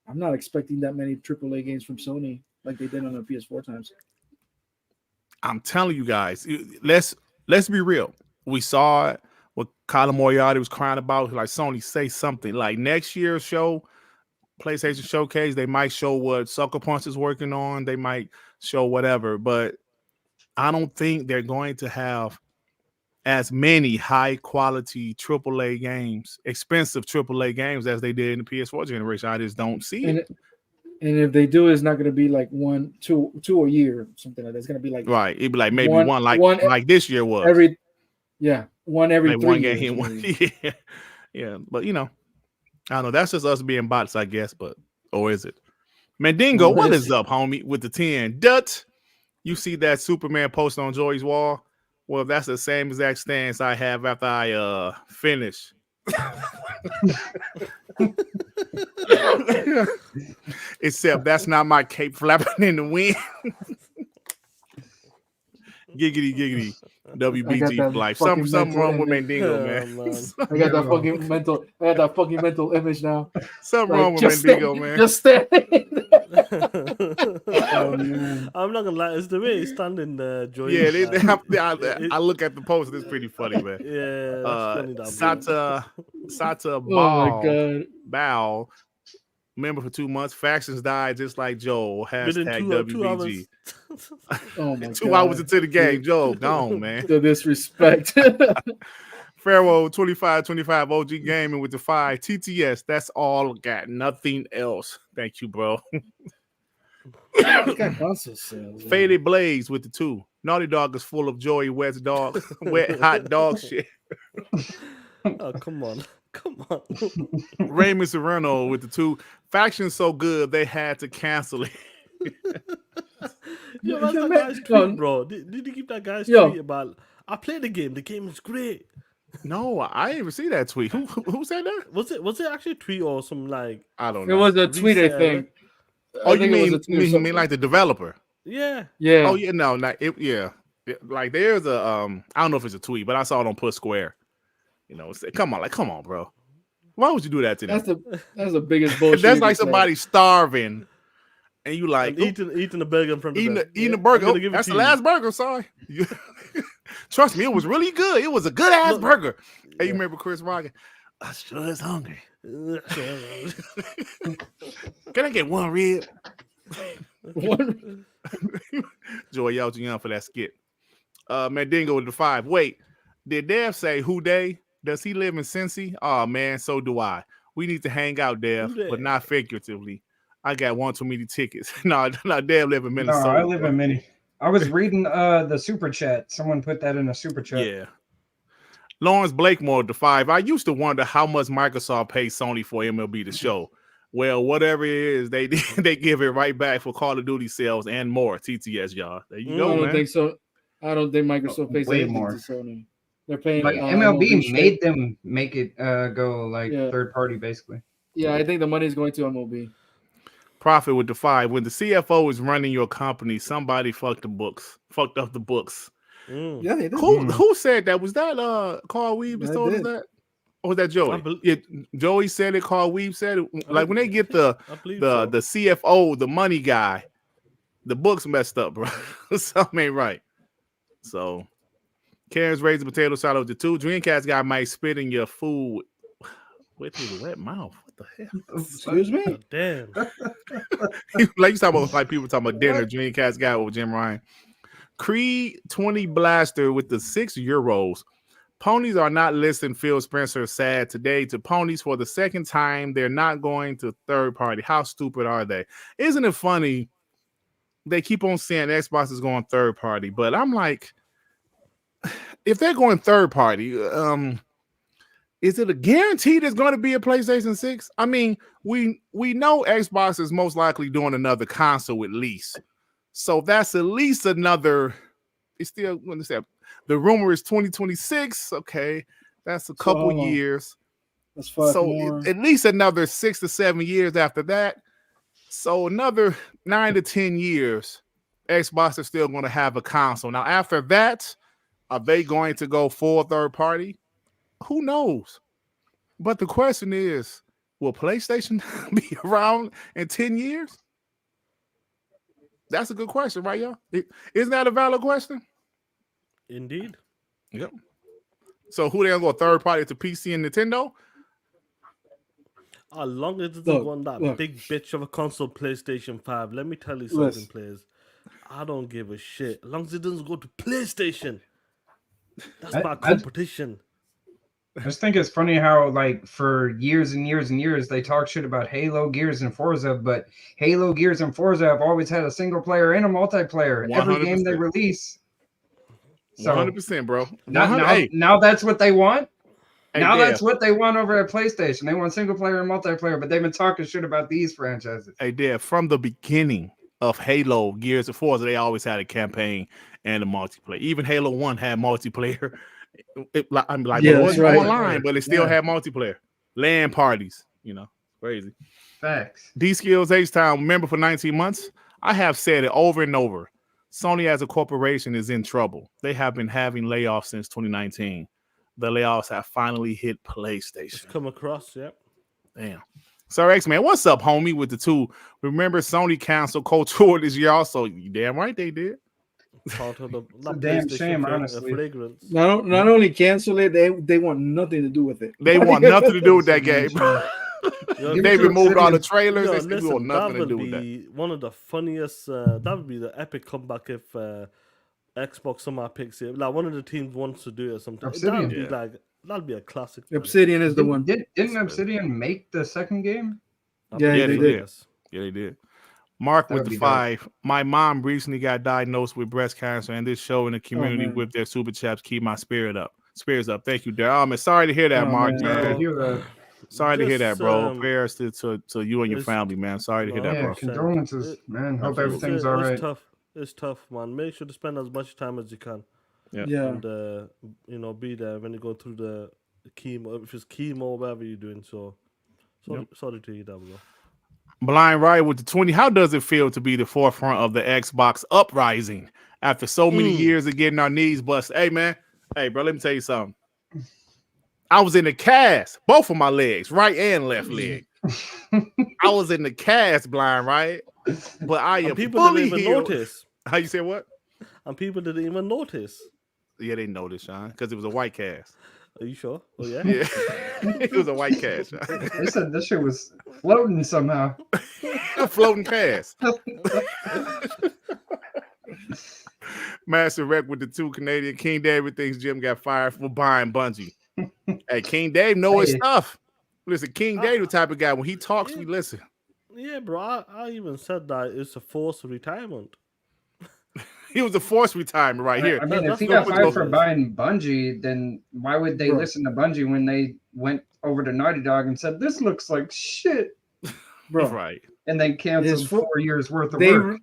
I'm not expecting that many AAA games from Sony like they did on the PS4 times. I'm telling you guys, let's be real. We saw it. What Colin Moriarty was crying about, like Sony, say something. Like next year's show, PlayStation Showcase, they might show what Sucker Punch is working on. They might show whatever, but I don't think they're going to have as many high quality AAA games, expensive AAA games as they did in the PS4 generation. I just don't see it. And if they do, it's not going to be like two a year, something like that. It's going to be like right. It'd be like maybe one like this year was one every like 3 one years. game. Yeah. But I don't know. That's just us being bots, I guess. But or is it? Mandingo, what is up, homie? With the 10. Dut, you see that Superman post on Joey's wall? Well, that's the same exact stance I have after I finish. Except that's not my cape flapping in the wind. Giggity. WBG life. Something wrong with Mandingo, man. I got that fucking mental image now. Something wrong with Mandingo, man. Just standing. I'm not gonna lie, it's the way he's standing there, Joey. Yeah, I look at the post. It's pretty funny, man. Yeah, that's funny. Sata Oh my god. Bow. Member for 2 months. Factions died just like Joel. Hashtag WBG. Oh my 2 hours into the game, Joel gone, man. The disrespect. Pharaoh 25 OG Gaming with the 5 TTS. That's all. Got nothing else. Thank you, bro. Faded Blaze with the 2. Naughty Dog is full of Joey wet hot dog shit. Oh, come on. Raymond Serrano with the 2. Faction so good they had to cancel it. Yo, that's that guy's tweet, bro. Did you keep that guy's tweet about? I played the game. The game is great. No, I didn't even see that tweet. Who said that? Was it actually a tweet or some like? I don't know. It was a tweet, I think. Oh, you mean like the developer? Yeah. Oh yeah, no, not it. Yeah, like there's a I don't know if it's a tweet, but I saw it on Push Square. Come on, bro. Why would you do that to them? That's the biggest bullshit. That's like somebody starving, and you like eating a burger in front of them. Eating a burger. That's the last burger. Sorry. Trust me, it was really good. It was a good ass burger. Hey, you remember Chris Rock? I sure is hungry. Can I get one rib? Joy, y'all too young for that skit. Mandingo with the 5. Wait, did Dev say who they? Does he live in Cincy? Oh man, so do I. We need to hang out, Dev, Who but that? not figuratively. I got one too many tickets. No, Dev live in No, Minnesota. I live in Mini. I was reading the super chat. Someone put that in a super chat. Yeah. Lawrence Blakemore, the 5. I used to wonder how much Microsoft pays Sony for MLB The Show. Well, whatever it is, they give it right back for Call of Duty sales and more. TTS, y'all. There you go, I don't man. think so. I don't think Microsoft pays Way anything more. to Sony. They're paying Like MLB made them make it go like third party, basically. Yeah, I think the money is going to MLB. Profit with the 5. When the CFO is running your company, somebody fucked up the books. Yeah, they did. Who said that? Was that Carl Weaves told us that? Or was that Joey? Joey said it, Carl Weaves said it. Like when they get the CFO, the money guy, the books messed up, bro. Something ain't right. So Karen's raised the potato salad with the 2. Dreamcast guy might spit in your food with his wet mouth. What the hell? Excuse me? Oh, damn. Like you talking about like people talking about dinner. Dreamcast guy with Jim Ryan. Creed 20 blaster with the 6 euros. Ponies are not listing Phil Spencer sad today to ponies for the second time. They're not going to third party. How stupid are they? Isn't it funny? They keep on saying Xbox is going third party, but I'm like, if they're going third party, is it a guarantee there's going to be a PlayStation 6? I mean, we know Xbox is most likely doing another console at least. So that's at least another. It's still the rumor is 2026. Okay, that's a couple years. That's 5 so more. At least another 6 to 7 years after that. So another 9 to 10 years, Xbox is still going to have a console. Now after that, are they going to go full third party? Who knows? But the question is, will PlayStation be around in 10 years? That's a good question, right, y'all? Isn't that a valid question? Indeed. Yep. So who they gonna go third party to PC and Nintendo? As long as it doesn't go on that big bitch of a console, PlayStation 5. Let me tell you something, players. I don't give a shit. As long as it doesn't go to PlayStation. That's my competition. I just think it's funny how, like, for years and years and years, they talk shit about Halo, Gears, and Forza, but Halo, Gears, and Forza have always had a single player and a multiplayer. 100%. Every game they release. So 100%, bro. Now that's what they want? Hey, that's what they want over at PlayStation. They want single player and multiplayer, but they've been talking shit about these franchises. Hey, Dad, from the beginning of Halo, Gears, and Forza, they always had a campaign and a multiplayer. Even Halo 1 had multiplayer. It wasn't online, but it still had multiplayer. LAN parties, crazy. Facts. D-Skills H-Town, remember for 19 months? I have said it over and over. Sony as a corporation is in trouble. They have been having layoffs since 2019. The layoffs have finally hit PlayStation. It's come across, yep. Damn. Sir X-Man, what's up, homie, with the 2? Remember Sony canceled Cold Tour this year also. You damn right they did. It's a damn shame, honestly. Not only cancel it, they want nothing to do with it. They want nothing to do with that game. They removed all the trailers. They want nothing to do with that. One of the funniest. That would be the epic comeback if Xbox somehow picks it. Like one of the teams wants to do it sometimes. That'd be a classic. Obsidian is the one. Didn't Obsidian make the second game? Yeah, they did. Yeah, they did. Mark with the 5. Dope. My mom recently got diagnosed with breast cancer, and this show in the community with their super chats keep my spirits up. Thank you, Darryl. Man, sorry to hear that, Mark. Man. Sorry to hear that, bro. Prayers to you and your family, man. Sorry to hear that, bro. Condolences, man. Hope everything's all right. It's tough, man. Make sure to spend as much time as you can. Yeah. And be there when you go through the chemo, if it's chemo, whatever you're doing. So sorry to hear that, bro. Blind Riot with the 20. How does it feel to be the forefront of the Xbox uprising after so many years of getting our knees busted? Hey, man. Hey, bro, let me tell you something. I was in the cast, both of my legs, right and left leg. I was in the cast, Blind Riot. But I am people fully didn't even healed. notice. How you say what? And people didn't even notice. Yeah, they noticed, Sean, because it was a white cast. Are you sure? Oh, yeah? Yeah. It was a white cast. They said this shit was floating somehow. A floating cast. Master Rec with the 2 Canadian. King David thinks Jim got fired for buying Bungie. Hey, King Dave know his stuff. Listen, King Day, the type of guy when he talks, we listen. Yeah, bro. I even said that it's a forced retirement. He was a forced retirement right here. I mean, if he That's got what fired it for is. buying Bungie, then why would they listen to Bungie when they went over to Naughty Dog and said, this looks like shit? Bro. Right. And then canceled 4 years worth of work.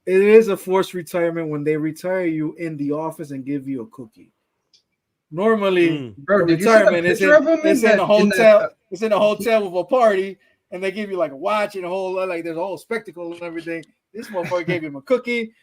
It is a forced retirement when they retire you in the office and give you a cookie. Normally, bro, did retirement is in a hotel. It's in a hotel with a party, and they give you like a watch and a whole like there's a whole spectacle and everything. This motherfucker gave him a cookie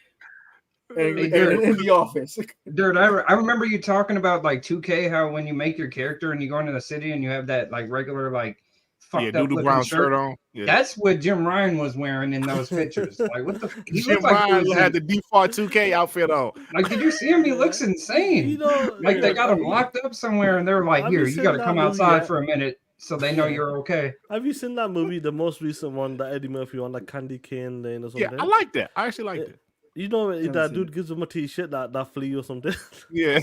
and in the office. Dude, I remember you talking about like 2K, how when you make your character and you go into the city and you have that like regular like fucked up looking brown shirt on. Yeah. That's what Jim Ryan was wearing in those pictures. Like what the Jim Ryan had the default 2K outfit on. Like, did you see him? He looks insane. You know, like they got him locked up somewhere and they're like, here, you got to come outside for a minute so they know you're okay. Have you seen that movie, the most recent one, that Eddie Murphy on, like Candy Cane Lane or something? Yeah, I like that. I actually liked it. You know, that dude gives him a t-shirt, that flea or something. Yeah.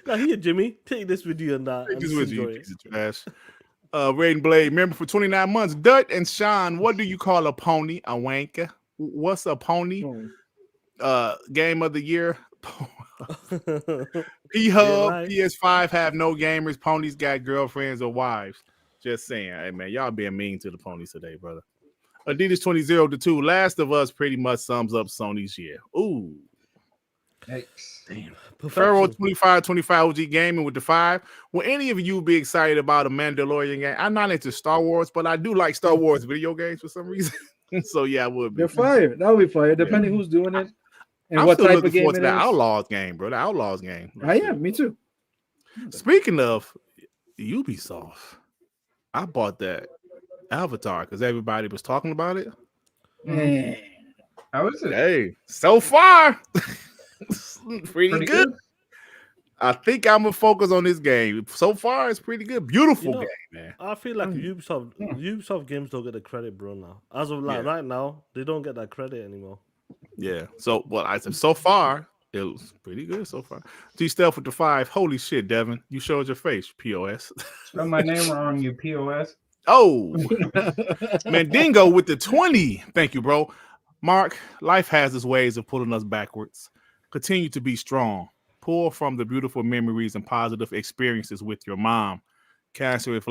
Now, here, Jimmy, take this with you and that. Take this with you, piece of trash. Raiden Blade, member for 29 months. Dirt and Sean, what do you call a pony? A wanker? What's a pony? Game of the year? P-Hub, PS5 have no gamers. Ponies got girlfriends or wives. Just saying. Hey, man, y'all being mean to the ponies today, brother. Adidas 20-2. Last of Us pretty much sums up Sony's year. Ooh. Yikes. Damn. Pharaoh 25 OG Gaming with the 5. Will any of you be excited about a Mandalorian game? I'm not into Star Wars, but I do like Star Wars video games for some reason. So yeah, I would be. They're fire. That would be fire, depending who's doing it and I'm what type of game it is. The Outlaws game, bro. The Outlaws game. Me too. Speaking of Ubisoft, I bought that Avatar because everybody was talking about it. How is it? Hey, so far. pretty good. I think I'm gonna focus on this game. So far, it's pretty good. Beautiful game, man. I feel like Ubisoft games don't get the credit, bro. Now, as of right now, they don't get that credit anymore. Yeah. So, I said so far, it was pretty good so far. T-Stealth with the 5. Holy shit, Devin, you showed your face. POS. Spell my name wrong, you POS. Oh, Mandingo with the 20. Thank you, bro. Mark, life has its ways of pulling us backwards. Continue to be strong. Pull from the beautiful memories and positive experiences with your mom. Cancer is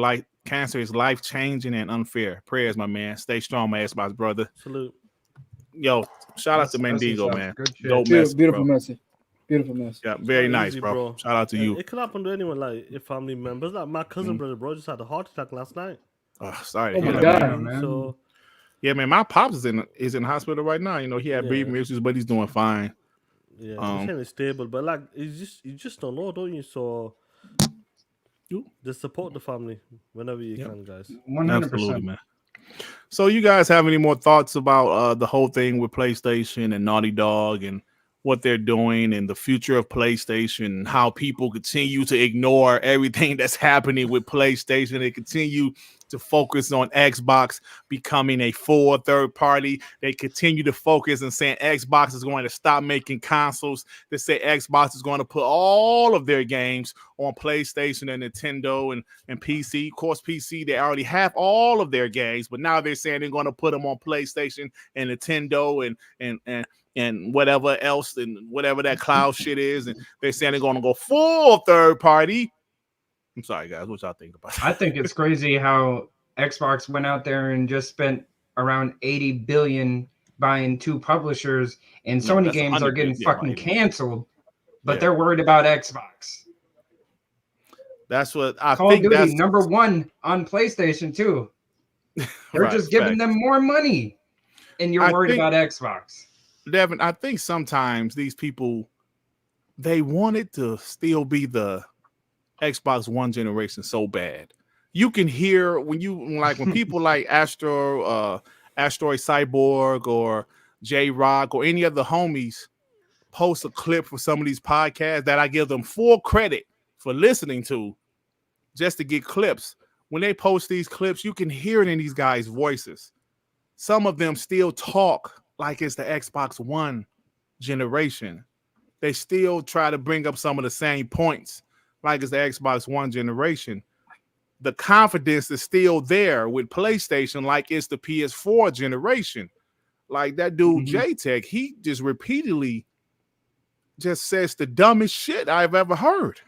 life-changing and unfair. Prayers, my man. Stay strong, my Xbox brother. Salute. Yo, shout out to Mandingo, man. Beautiful message. Beautiful message. Yeah, very nice, bro. Shout out to you. It could happen to anyone, like your family members. Like my cousin brother, bro, just had a heart attack last night. Oh, sorry. Oh my God, man. So, yeah, man, my pops is in the hospital right now. You know, he had breathing issues, but he's doing fine. Yeah, he's stable, but like you just don't know, don't you? So just support the family whenever you can, guys. 100%. Absolutely, man. So, you guys have any more thoughts about the whole thing with PlayStation and Naughty Dog and what they're doing and the future of PlayStation and how people continue to ignore everything that's happening with PlayStation? They continue to focus on Xbox becoming a full third party. They continue to focus and saying Xbox is going to stop making consoles. They say Xbox is going to put all of their games on PlayStation and Nintendo and PC. Of course, PC, they already have all of their games, but now they're saying they're going to put them on PlayStation and Nintendo and whatever else and whatever that cloud shit is. And they're saying they're going to go full third party. I'm sorry, guys. What y'all think about that? I think it's crazy how Xbox went out there and just spent around $80 billion buying 2 publishers, and Sony games are getting fucking canceled, but they're worried about Xbox. That's what I Call think. Duty, that's number 1 on PlayStation too. They're just giving them more money, and you're worried about Xbox. Devin, I think sometimes these people, they want it to still be the Xbox One generation so bad. You can hear when people like Asteroid Cyborg or J-Rock or any of the homies post a clip for some of these podcasts that I give them full credit for listening to just to get clips. When they post these clips, you can hear it in these guys' voices. Some of them still talk like it's the Xbox One generation. They still try to bring up some of the same points like it's the Xbox One generation. the confidence is still there with PlayStation, like it's the PS4 generation. Like that dude J-Tech, he just repeatedly just says the dumbest shit I've ever heard.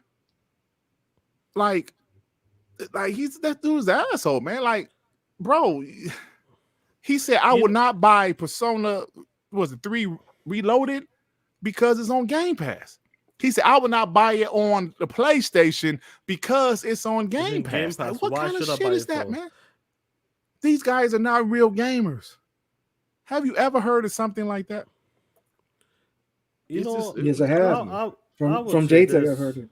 Like he's that dude's an asshole, man. Like, bro, he said I would not buy Persona, was it 3 Reloaded because it's on Game Pass. He said I would not buy it on the PlayStation because it's on Game Pass. Like, what kind of shit is that, man? These guys are not real gamers. Have you ever heard of something like that? You know, yes, I have. From J-Tech, I've heard it.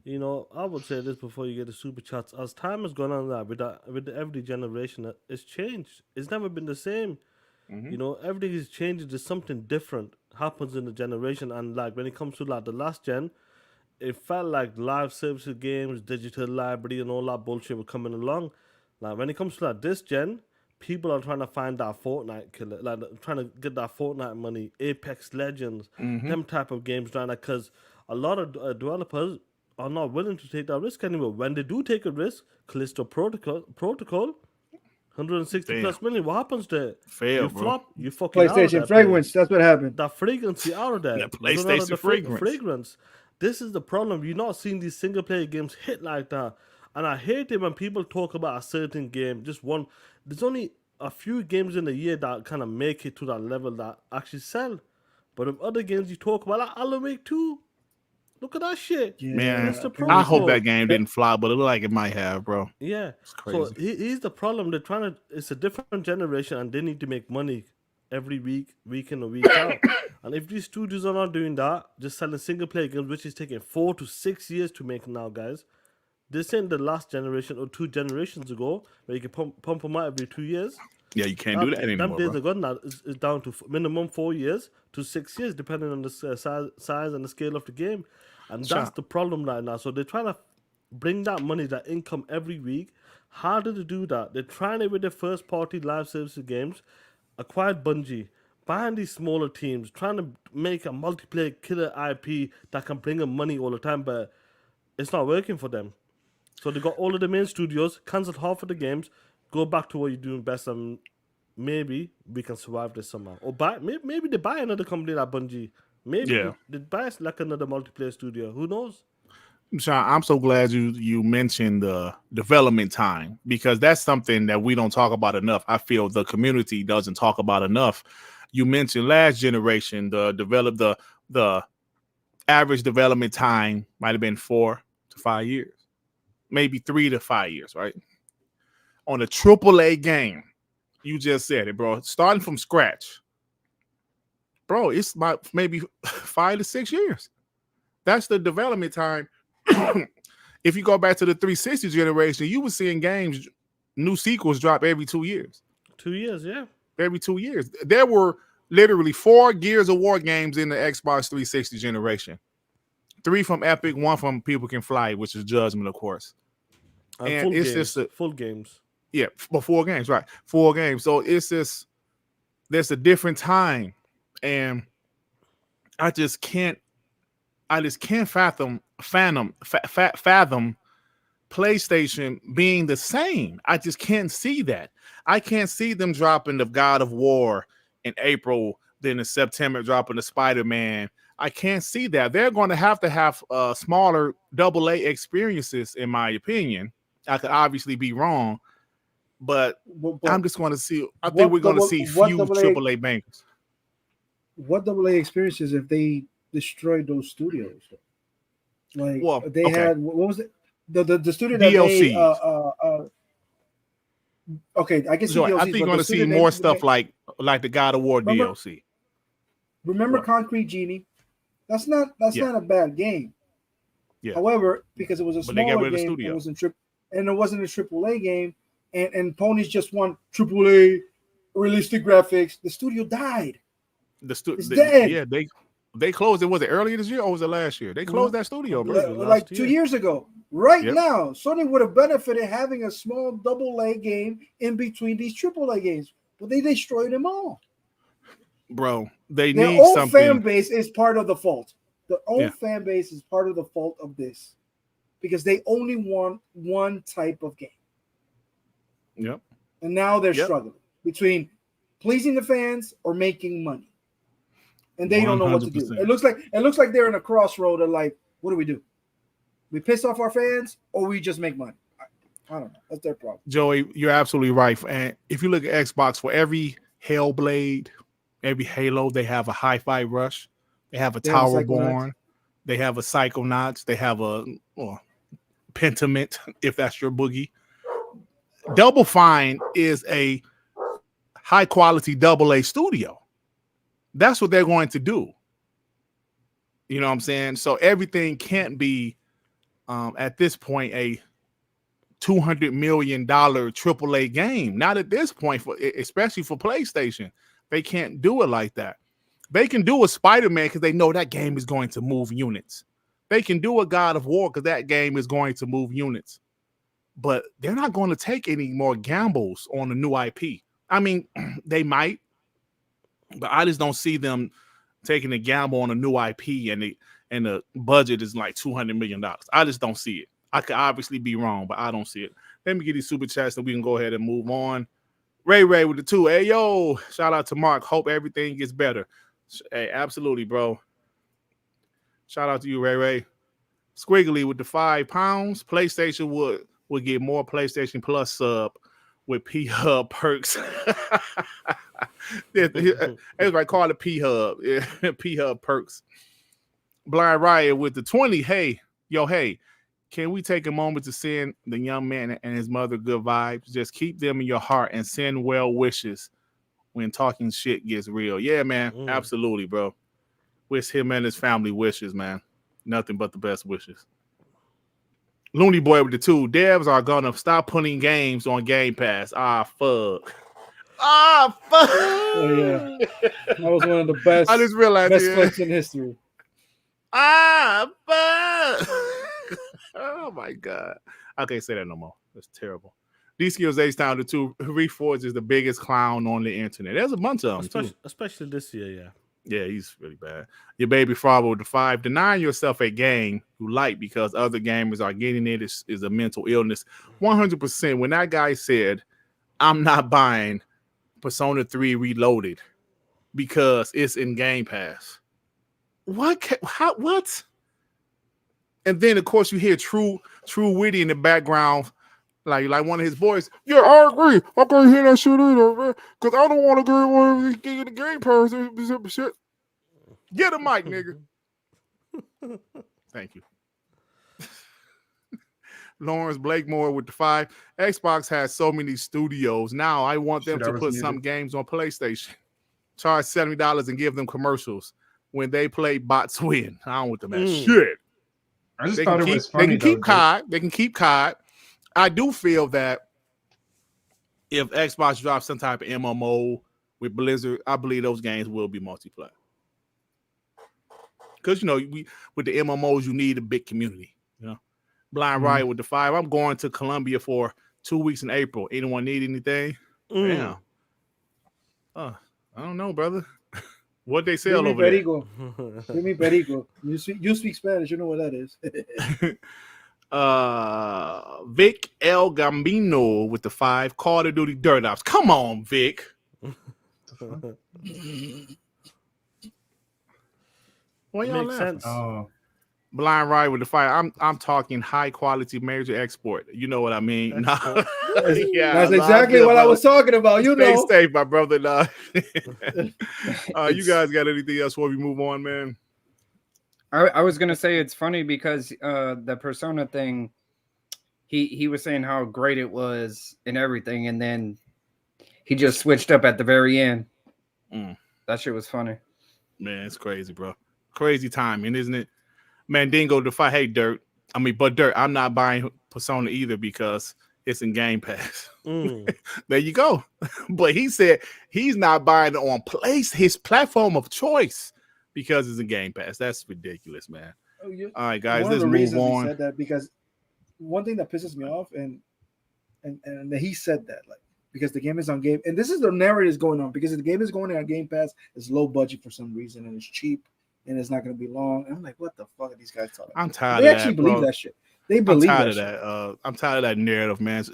You know, I would say this before you get the super chats. As time has gone on, with every generation, it's changed. It's never been the same. You know, everything is changing. There's something different happens in the generation, and like when it comes to like the last gen, it felt like live services games, digital library, and all that bullshit were coming along. Like when it comes to like this gen, people are trying to find that Fortnite killer, like trying to get that Fortnite money, Apex Legends, them type of games, trying to, because a lot of developers are not willing to take that risk anymore. When they do take a risk, Callisto Protocol, 160 plus million. What happens there? You flop. You fucking PlayStation fragrance. That's what happened. That fragrance out of there. PlayStation fragrance. This is the problem. You're not seeing these single player games hit like that. And I hate it when people talk about a certain game. Just one. There's only a few games in a year that kind of make it to that level that actually sell. But if other games you talk about, like Alan Wake 2, look at that shit. Yeah. Man, I hope that game didn't fly, but it looked like it might have, bro. Yeah. So here's the problem. They're trying to, it's a different generation and they need to make money every week in and week out. And if these studios are not doing that, just selling single player games, which is taking 4 to 6 years to make now, guys. This ain't the last generation or 2 generations ago where you can pump them out every 2 years. Yeah, you can't do that anymore. Them days are gone now. It's down to minimum 4 years to 6 years, depending on the size and the scale of the game. And that's the problem right now. So they're trying to bring that money, that income every week. How do they do that? They're trying it with their first party live services games, acquired Bungie, buying these smaller teams, trying to make a multiplayer killer IP that can bring them money all the time, but it's not working for them. So they got all of the main studios, cancelled half of the games, go back to what you're doing best, and maybe we can survive this somehow. Or maybe they buy another company like Bungie. Maybe they buy like another multiplayer studio. Who knows? Sean, I'm so glad you mentioned the development time, because that's something that we don't talk about enough. I feel the community doesn't talk about enough. You mentioned last generation, the average development time might have been 4 to 5 years, maybe 3 to 5 years, right? On a AAA game, you just said it, bro. Starting from scratch, bro, it's about maybe 5 to 6 years. That's the development time. If you go back to the 360 generation, you were seeing games, new sequels drop every 2 years. 2 years, yeah. Every 2 years. There were literally 4 Gears of War games in the Xbox 360 generation. 3 from Epic, 1 from People Can Fly, which is Judgment, of course. And it's games, just full games. Yeah, but 4 games, right? 4 games. So it's just, there's a different time. And I just can't fathom PlayStation being the same. I just can't see that. I can't see them dropping the God of War in April, then in September dropping the Spider-Man. I can't see that. They're going to have smaller AA experiences, in my opinion. I could obviously be wrong, but I'm just going to see. I think we're going to see few AAA bangers. What AA experiences if they destroyed those studios? Like, they had, what was it? The studio that DLC. Okay, I guess so I think you're going to see more stuff like the God of War DLC. Remember Concrete Genie? That's not a bad game. Yeah. However, because it was a smaller game, it wasn't and it wasn't a AAA game, and Ponies just want AAA realistic graphics. The studio died. It's dead. Yeah, they closed it. Was it earlier this year or was it last year? They closed that studio, bro. Like 2 years ago. Right now, Sony would have benefited having a small AA game in between these AAA games, but they destroyed them all. Bro, their need something. Their own fan base is part of the fault. The own fan base is part of the fault of this. because they only want one type of game. Yep. And now they're struggling between pleasing the fans or making money. And they don't know what to do. 100%. It looks like they're in a crossroad of like, what do? We piss off our fans or we just make money? I don't know. That's their problem. Joey, you're absolutely right. And if you look at Xbox, for every Hellblade, every Halo, they have a Hi-Fi Rush. They have a Towerborn. They have a Psychonauts. They have a Pentiment, if that's your boogie. Double Fine is a high-quality AA studio. That's what they're going to do. You know what I'm saying? So everything can't be, at this point, a $200 million AAA game. Not at this point, especially for PlayStation. They can't do it like that. They can do a Spider-Man because they know that game is going to move units. They can do a God of War because that game is going to move units. But they're not going to take any more gambles on a new IP. I mean, they might, but I just don't see them taking a gamble on a new IP and the budget is like $200 million. I just don't see it. I could obviously be wrong, but I don't see it. Let me get these super chats and we can go ahead and move on. Ray with the 2. Hey, yo, shout out to Mark. Hope everything gets better. Hey, absolutely, bro. Shout out to you, Ray. Squiggly with the £5. PlayStation would get more PlayStation Plus sub with P-Hub perks. It was right, call it P-Hub. Yeah, P-Hub perks. Blind Riot with the 20. Hey, can we take a moment to send the young man and his mother good vibes? Just keep them in your heart and send well wishes when talking shit gets real. Yeah, man. Absolutely, bro. Wish him and his family wishes, man. Nothing but the best wishes. Looney Boy with the 2. Devs are gonna stop putting games on Game Pass. Fuck. Oh, yeah. That was one of the best. I just realized best flicks in history. Fuck. Oh my god. I can't say that no more. That's terrible. D-Skills H-Town, the 2. Reforged is the biggest clown on the internet. There's a bunch of them, especially this year, yeah. Yeah, he's really bad. Your baby father with the 5. Denying yourself a game you like because other gamers are getting it is a mental illness. 100%. When that guy said, I'm not buying Persona 3 Reloaded because it's in Game Pass. What? What? And then, of course, you hear True Witty in the background, like one of his boys. Yeah, I agree. I can't hear that shit either, man, because I don't want to get the Game Pass. Shit. Get a mic, nigga. Thank you. Lawrence Blakemore with the 5. Xbox has so many studios. Now I want them to put some games on PlayStation. Charge $70 and give them commercials. When they play, bots win. I don't want them that shit. I just thought it was funny. They can keep COD. I do feel that if Xbox drops some type of MMO with Blizzard, I believe those games will be multiplayer. Because, with the MMOs, you need a big community. Blind Riot with the 5. I'm going to Colombia for 2 weeks in April. Anyone need anything? Yeah. I don't know, brother. What they sell over there? Give me Perico. You speak Spanish. You know what that is. Vic El Gambino with the 5. Call of Duty Dirt Ops. Come on, Vic. What y'all Makes sense. Blind Riot with the 5. I'm talking high quality major export. You know what I mean? Nah. Yeah, that's exactly what I was talking about. Stay safe, my brother. Nah. You guys got anything else before we move on, man? I was gonna say it's funny because the Persona thing, he was saying how great it was and everything, and then he just switched up at the very end. That shit was funny. Man, it's crazy, bro. Crazy timing, isn't it? Mandingo to fight. Hey, Dirt. I'm not buying Persona either because it's in Game Pass. There you go. But he said he's not buying it on his platform of choice because it's in Game Pass. That's ridiculous, man. All right, guys, let's move on. He said that because one thing that pisses me off, and he said that, like, because the game is on Game, and this is the narrative is going on because the game is going on Game Pass. It's low budget for some reason and it's cheap. And it's not going to be long. And I'm like, what the fuck are these guys talking about? I'm tired They of actually that, believe bro. that shit. They believe I'm tired of that. I'm tired of that narrative, man.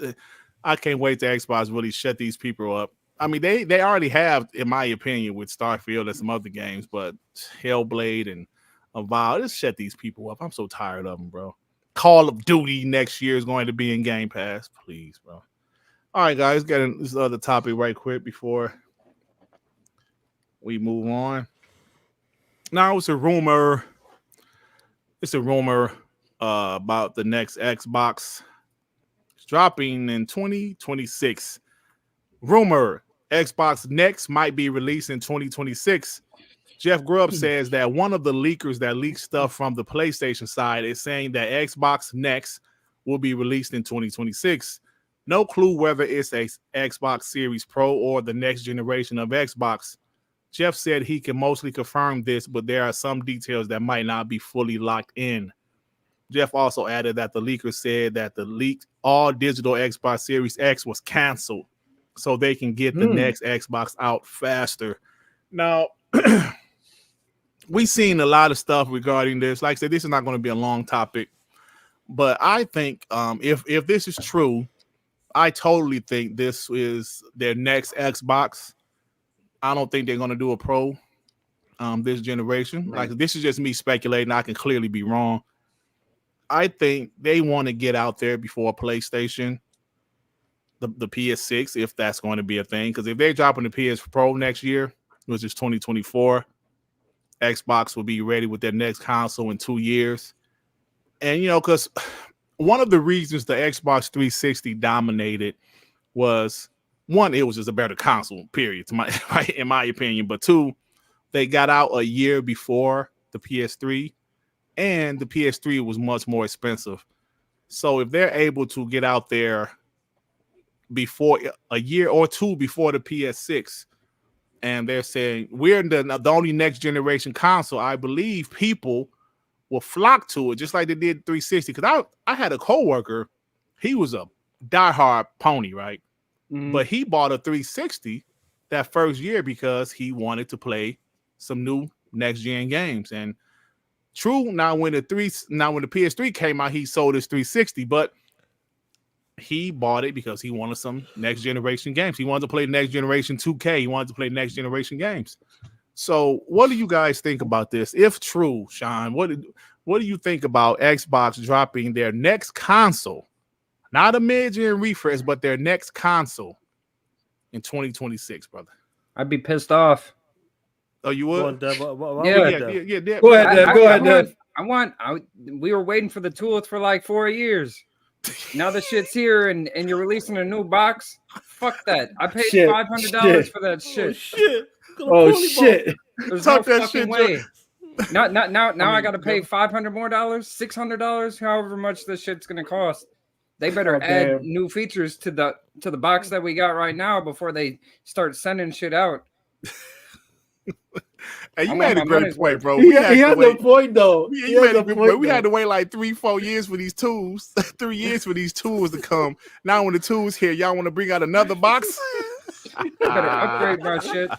I can't wait to Xbox really shut these people up. I mean, they already have, in my opinion, with Starfield and some other games, but Hellblade and Avowed, just shut these people up. I'm so tired of them, bro. Call of Duty next year is going to be in Game Pass, please, bro. All right, guys, get in this other topic right quick before we move on. Now it's a rumor. It's a rumor about the next Xbox. It's dropping in 2026. Rumor: Xbox Next might be released in 2026. Jeff Grubb says that one of the leakers that leaked stuff from the PlayStation side is saying that Xbox Next will be released in 2026. No clue whether it's a Xbox Series Pro or the next generation of Xbox. Jeff said he can mostly confirm this, but there are some details that might not be fully locked in. Jeff also added that the leaker said that the leaked all-digital Xbox Series X was canceled so they can get the next Xbox out faster. Now, we've seen a lot of stuff regarding this. Like I said, this is not going to be a long topic, but I think if this is true, I totally think this is their next Xbox. I don't think they're going to do a Pro this generation. Right. Like, this is just me speculating. I can clearly be wrong. I think they want to get out there before PlayStation, the PS6, if that's going to be a thing. Because if they're dropping the PS Pro next year, which is 2024, Xbox will be ready with their next console in 2 years. And, you know, because one of the reasons the Xbox 360 dominated was, one, it was just a better console, period, in my opinion. But two, they got out a year before the PS3, and the PS3 was much more expensive. So if they're able to get out there before a year or two before the PS6, and they're saying we're the only next generation console, I believe people will flock to it, just like they did 360. Because I had a coworker, he was a diehard pony, right? Mhm. But he bought a 360 that first year because he wanted to play some new next gen games. And true, now when the PS3 came out, he sold his 360, but he bought it because he wanted some next generation games. He wanted to play next generation 2K. He wanted to play next generation games. So what do you guys think about this? If true, Sean, what do you think about Xbox dropping their next console? Not a mid-gen refresh, but their next console in 2026, brother. I'd be pissed off. Oh, you Go on, would? Dev. Why Yeah. would you, Dev? Yeah. Go ahead, Dev. Go ahead, Dev. We were waiting for the tools for like 4 years. Now the shit's here and you're releasing a new box. Fuck that. I paid Shit. $500 for that Oh, shit. shit. Oh shit! There's Talk no that fucking shit, way. Now I mean, gotta pay $500 more, $600, however much this shit's gonna cost. They better add damn. new features to the box that we got right now before they start sending shit out. Hey, you I made want a my great money's point, worth. bro. He We has a point though. Yeah, He you has made a a good point, point. We had though. to wait like 3-4 years for these tools, 3 years for these tools to come. Now when the tools here, y'all want to bring out another box? I better upgrade my shit.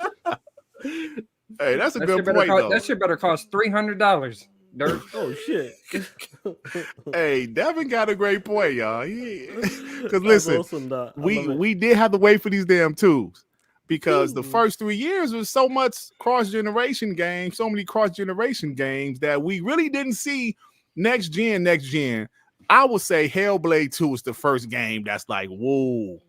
Hey, that's a That good shit better point, cost, though. that shit better cost $300. Dirt. Oh, shit. Hey, Devin got a great point, y'all. Because That's listen, awesome, that. I love it. we did have to wait for these damn tools because the Ooh. first 3 years was so much cross-generation games, so many cross-generation games that we really didn't see next gen. I would say Hellblade 2 is the first game that's like, whoa.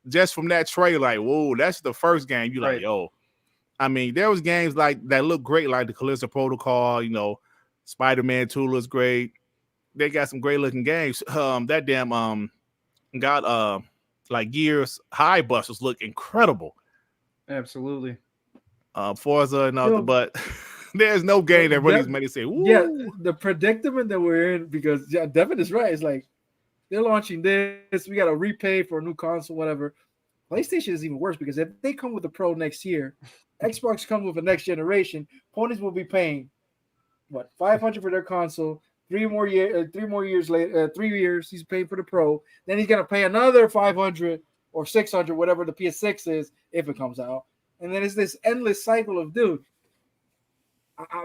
Just from that trailer, like, whoa, that's the first game. You're Right. like, yo. I mean, there was games like that look great, like the Callisto Protocol, you know, Spider-Man 2 looks great. They got some great looking games. That damn got like Gears High Busters look incredible. Absolutely. Forza and all, Yo, but there's no game that really made it say, "Woo." Yeah, the predicament that we're in, because Devin is right. It's like they're launching this, we got to repay for a new console, whatever. PlayStation is even worse because if they come with a Pro next year, Xbox comes with a next generation, ponies will be paying what $500 for their console. 3 more years later, 3 years he's paying for the Pro. Then he's gonna pay another $500 or $600, whatever the PS6 is, if it comes out. And then it's this endless cycle of, dude,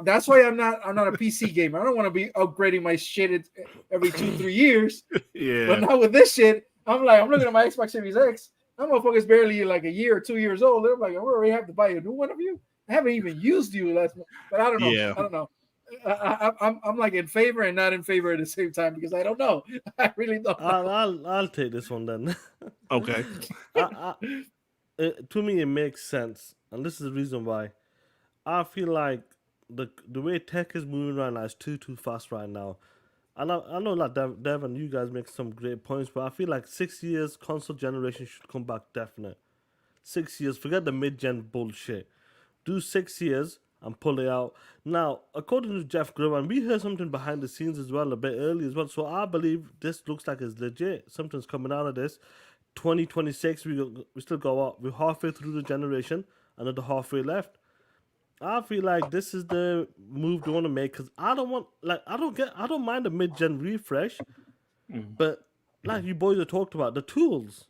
That's why I'm not a PC gamer. I don't want to be upgrading my shit every 2-3 years. Yeah. But now with this shit, I'm looking at my Xbox Series X. That motherfucker's barely like a year or 2 years old. I'm like, I already have to buy a new one of you. I haven't even used you last month. But I don't know. Yeah. I don't know. I'm like in favor and not in favor at the same time because I don't know. I really don't know. I'll take this one then. Okay. To me, it makes sense, and this is the reason why. I feel like the way tech is moving right now is too fast right now. And I know like Dev and you guys make some great points, but I feel like 6 years console generation should come back definite. 6 years, forget the mid-gen bullshit. Do 6 years and pull it out. Now, according to Jeff Grubb, and we heard something behind the scenes as well, a bit early as well, so I believe this looks like it's legit. Something's coming out of this. 2026, we still go up. We're halfway through the generation, another halfway left. I feel like this is the move they want to make because I don't mind a mid-gen refresh, but like you boys have talked about, the tools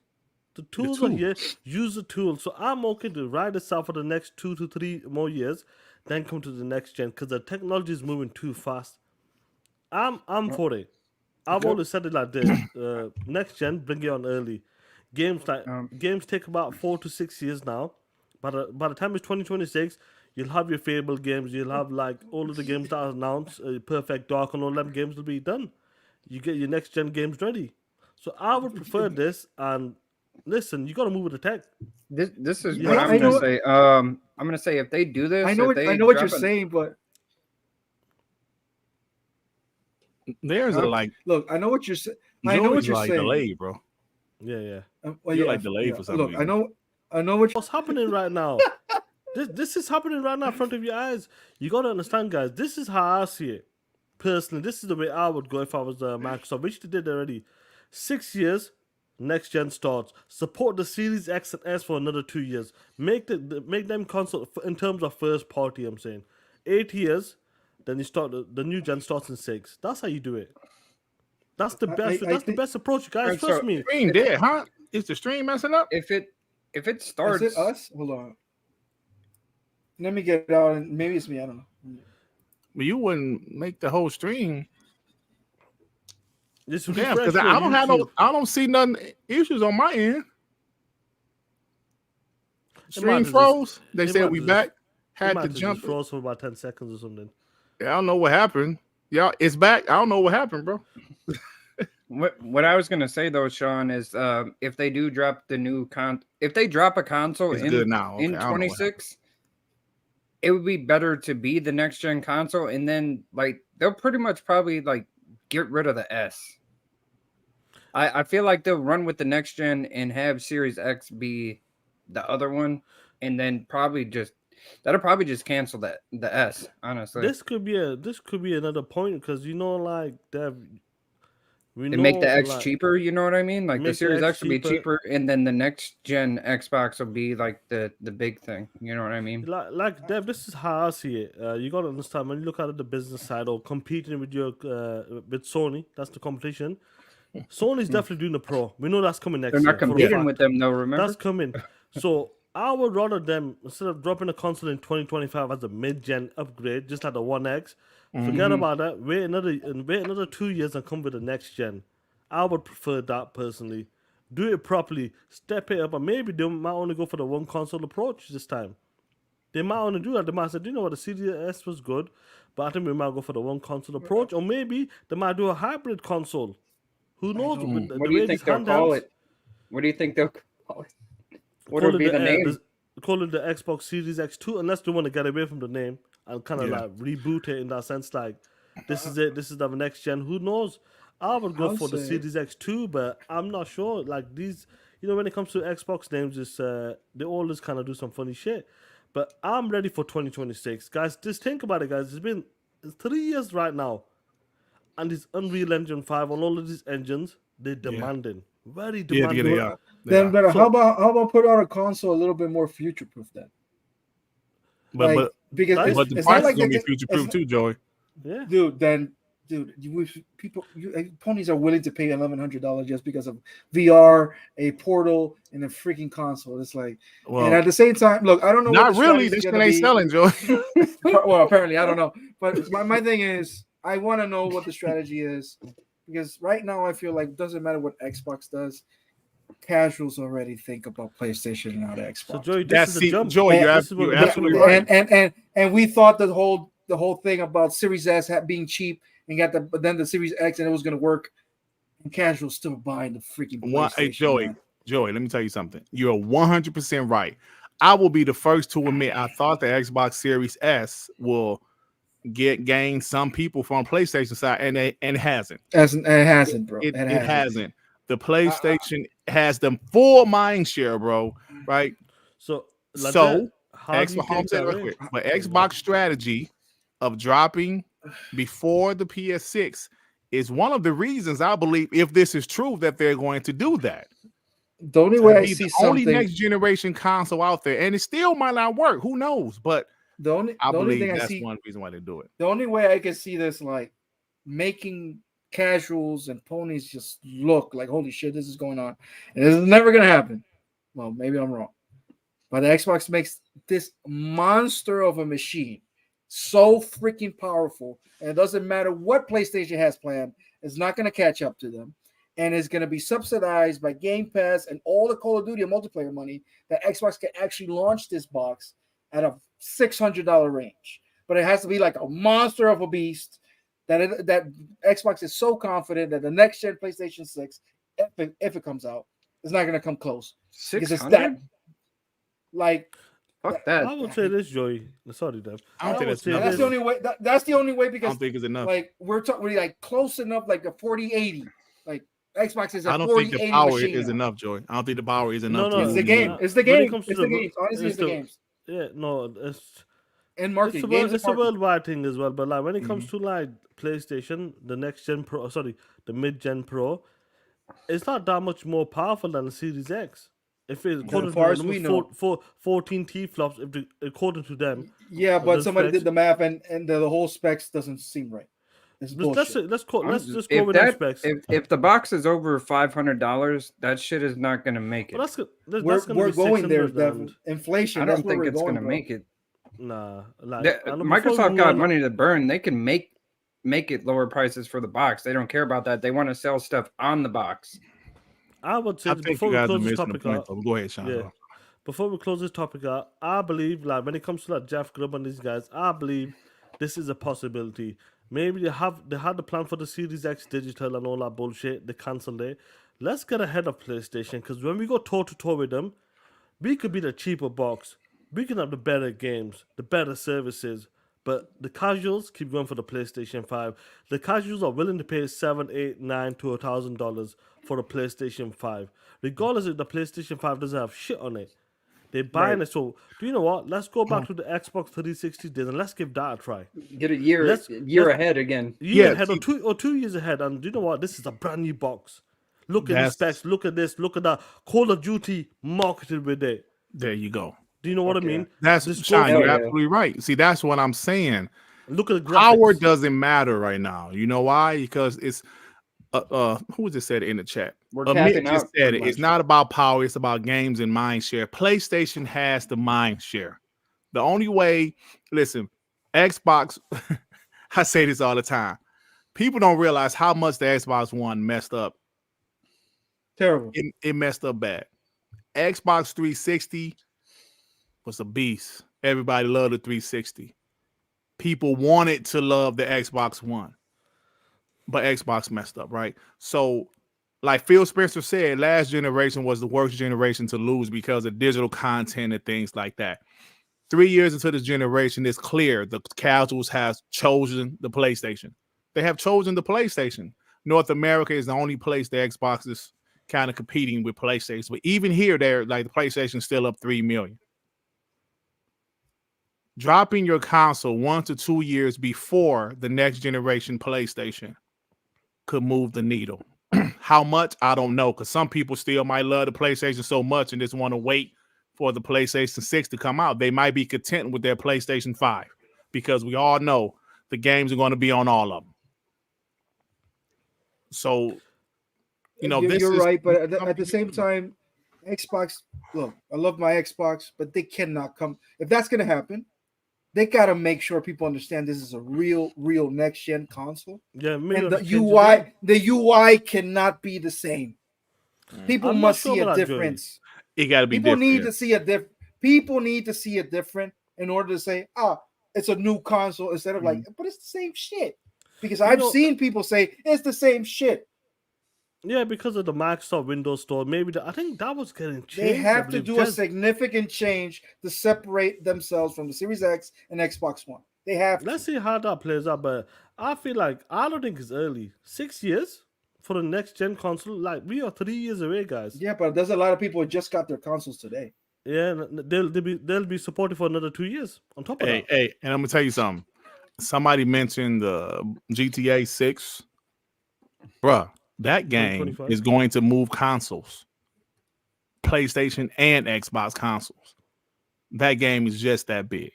are here. Use the tools. So I'm okay to ride this out for the next 2 to 3 more years, then come to the next gen because the technology is moving too fast. I'm for it. I've always said it like this: next gen, bring it on early. Games take about 4 to 6 years now. By the time it's 2026, you'll have your Fable games. You'll have like all of the games that are announced. Perfect Dark and all them games will be done. You get your next gen games ready. So I would prefer this. And listen, you got to move with the tech. This is what I'm going to say. I'm going to say if they do this, I know what you're saying, but there's a like. Look, I know what you're saying. I know what you're saying. Delayed, bro. Yeah. You're like delayed for something. Look, I know what's happening right now. This is happening right now in front of your eyes. You got to understand, guys. This is how I see it. Personally, this is the way I would go if I was Microsoft, which they did already. 6 years, next gen starts. Support the Series X and S for another 2 years. Make them console in terms of first party. I'm saying 8 years, then you start the new gen starts in 6. That's how you do it. That's the best. That's the best approach, guys. Trust me. Stream dead, huh? Is the stream messing up? If it starts, is it us? Hold on. Let me get it out. And maybe it's me. I don't know. But you wouldn't make the whole stream. This because I don't see none issues on my end. Stream froze. They said we back. Had to jump. Froze for about 10 seconds or something. Yeah, I don't know what happened. Yeah, it's back. I don't know what happened, bro. What I was gonna say though, Sean, is if they do drop the new if they drop a console in 26, it would be better to be the next gen console, and then like they'll pretty much probably like get rid of the S. I feel like they'll run with the next gen and have Series X be the other one, and then that'll probably just cancel the S. Honestly, this could be another point because like they make the X cheaper. You know what I mean? Like the Series X will be cheaper, and then the next gen Xbox will be like the big thing. You know what I mean? Like Dev, this is how I see it. You got to understand when you look at the business side or competing with with Sony. That's the competition. Sony's definitely doing the Pro. We know that's coming next year. They're not competing with them though. Remember, that's coming. So I would rather them, instead of dropping a console in 2025 as a mid-gen upgrade, just like the One X, forget about that. Wait another 2 years and come with the next gen. I would prefer that personally. Do it properly, step it up, and maybe they might only go for the one console approach this time. They might only do that. They might say, do you know what, the Series S was good, but I think we might go for the one console approach, or maybe they might do a hybrid console. Who knows? What do you think they'll call it? What do you think they'll call it? What would be the name? Call it the Xbox Series X2, unless they want to get away from the name and kind of like reboot it in that sense. Like, this is it. This is the next gen. Who knows? I would go for the Series X2, but I'm not sure. Like these, when it comes to Xbox names, it's they always kind of do some funny shit. But I'm ready for 2026, guys. Just think about it, guys. It's been 3 years right now, and this Unreal Engine 5 on all of these engines, they're demanding. Very demanding. Yeah, they are. Then better. How about put out a console a little bit more future proof then? But the price is gonna be future proof too, Joey. Yeah, dude. Then dude, ponies are willing to pay $1,100 just because of VR, a portal, and a freaking console. It's like, and at the same time, look, I don't know. Not what the really. This thing ain't selling, Joey. Well, apparently, I don't know. But my thing is, I want to know what the strategy is, because right now I feel like it doesn't matter what Xbox does. Casuals already think about PlayStation and not Xbox. So Joey, this is a jump. Joey, you're absolutely right. And we thought the whole thing about Series S being cheap and but then the Series X and it was going to work. And casuals still buying the freaking PlayStation. Hey, Joey, let me tell you something. You're 100% right. I will be the first to admit I thought the Xbox Series S will gain some people from PlayStation side, and it hasn't. It hasn't, bro. It hasn't. The PlayStation has them full mind share, bro. Right? So Xbox strategy of dropping before the PS6 is one of the reasons I believe, if this is true, that they're going to do that. The only way I see only next generation console out there, and it still might not work. Who knows? But I believe that's one reason why they do it. The only way I can see this, like, making casuals and ponies just look like, holy shit, this is going on, and this is never gonna happen. Well, maybe I'm wrong, but the Xbox makes this monster of a machine so freaking powerful, and it doesn't matter what PlayStation has planned, it's not gonna catch up to them, and it's gonna be subsidized by Gamepass and all the Call of Duty and multiplayer money. That Xbox can actually launch this box at a $600 range, but it has to be like a monster of a beast. That Xbox is so confident that the next gen PlayStation 6, if it comes out, is not going to come close. 600? Like, fuck that. I would say this, Joey. Sorry, Dev. I don't think that's the only way. That's the only way, because I don't think it's enough. Like, we're like close enough, like a 4080. Like, Xbox is a 4080. I don't think the power is enough, Joey. I don't think the power is enough. It's the game. It's the game. It's the games. Honestly, it's the games. Yeah, no, it's and marketing. It's a worldwide thing as well. But like when it comes to like PlayStation, the next gen Pro, the mid gen Pro, it's not that much more powerful than the Series X. If it's according to the 14 T-flops, according to them. Yeah, but somebody did the math, and the whole specs doesn't seem right. Let's just go with the specs. If the box is over $500, that shit is not going to make it. We're going there. Inflation. I don't think it's going to make it. Nah, Microsoft got money to burn. They can make it lower prices for the box. They don't care about that. They want to sell stuff on the box. I would say before we close this topic out. Go ahead, Sean. Yeah. Before we close this topic out, I believe, like when it comes to like Jeff Grubb and these guys, I believe this is a possibility. Maybe they had the plan for the Series X digital and all that bullshit. They cancelled it. Let's get ahead of PlayStation, because when we go toe to toe with them, we could be the cheaper box. We can have the better games, the better services. But the casuals keep going for the PlayStation 5. The casuals are willing to pay $700, $800, $900 to $1,000 for a PlayStation 5, regardless if the PlayStation 5 doesn't have shit on it. They're buying it. So, do you know what? Let's go back to the Xbox 360 days and let's give that a try. Get a year ahead again. Ahead or 2 years ahead. And do you know what? This is a brand new box. Look at the specs. Look at this. Look at that. Call of Duty marketed with it. There you go. Do you know what I mean? That's Sean, you're absolutely right. See, that's what I'm saying. Look at the graphics. Power doesn't matter right now. You know why? Because it's who just said it in the chat? Just said it. It's not about power, it's about games and mind share. PlayStation has the mind share. The only way, listen, Xbox, I say this all the time. People don't realize how much the Xbox One messed up. Terrible. It messed up bad. Xbox 360 was a beast. Everybody loved the 360. People wanted to love the Xbox One, but Xbox messed up, right? So, like Phil Spencer said, last generation was the worst generation to lose because of digital content and things like that. 3 years into this generation, it's clear the casuals have chosen the PlayStation. They have chosen the PlayStation. North America is the only place the Xbox is kind of competing with PlayStation. But even here, they're like the PlayStation still up 3 million. Dropping your console 1 to 2 years before the next generation PlayStation could move the needle. How much? I don't know, because some people still might love the PlayStation so much and just want to wait for the PlayStation 6 to come out. They might be content with their PlayStation 5 because we all know the games are going to be on all of them. So you're right, but at the same time, Xbox. Look, I love my Xbox, but they cannot come. If that's gonna happen, they gotta make sure people understand this is a real next gen console. Yeah, and the UI cannot be the same. People must see a difference. It got to be different. People need to see a different. People need to see it different in order to say, it's a new console instead of like, but it's the same shit. Because I've seen people say it's the same shit. Yeah, because of the Microsoft Windows Store, maybe I think that was getting changed. They have to do a significant change to separate themselves from the Series X and Xbox One. They have. Let's see how that plays out, but I feel like I don't think it's early. 6 years for the next gen console, like we are 3 years away, guys. Yeah, but there's a lot of people who just got their consoles today. Yeah, they'll be supported for another 2 years on top of that. Hey, and I'm gonna tell you something. Somebody mentioned the GTA 6, bruh. That game is going to move consoles, PlayStation and Xbox consoles. That game is just that big.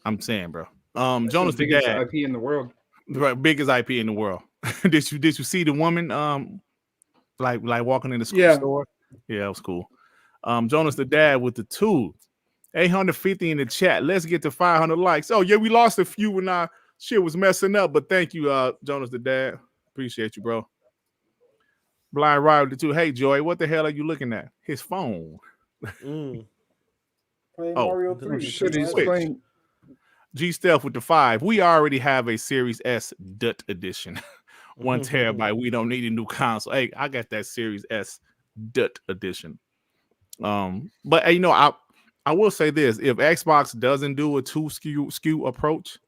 I'm saying, bro. Jonas, the biggest IP in the world, right? Biggest IP in the world. did you see the woman like walking in the store? Yeah, it was cool. Jonas, the dad with the 850 in the chat. Let's get to 500 likes. Oh yeah, we lost a few when our shit was messing up, but thank you, Jonas, the dad. Appreciate you, bro. Blind Rider too. Hey, Joy, what the hell are you looking at? His phone. Playing Mario 3. G Stealth with the 5. We already have a Series S Dut edition. 1 terabyte. We don't need a new console. Hey, I got that Series S Dut edition. But I will say this: if Xbox doesn't do a 2 SKU approach,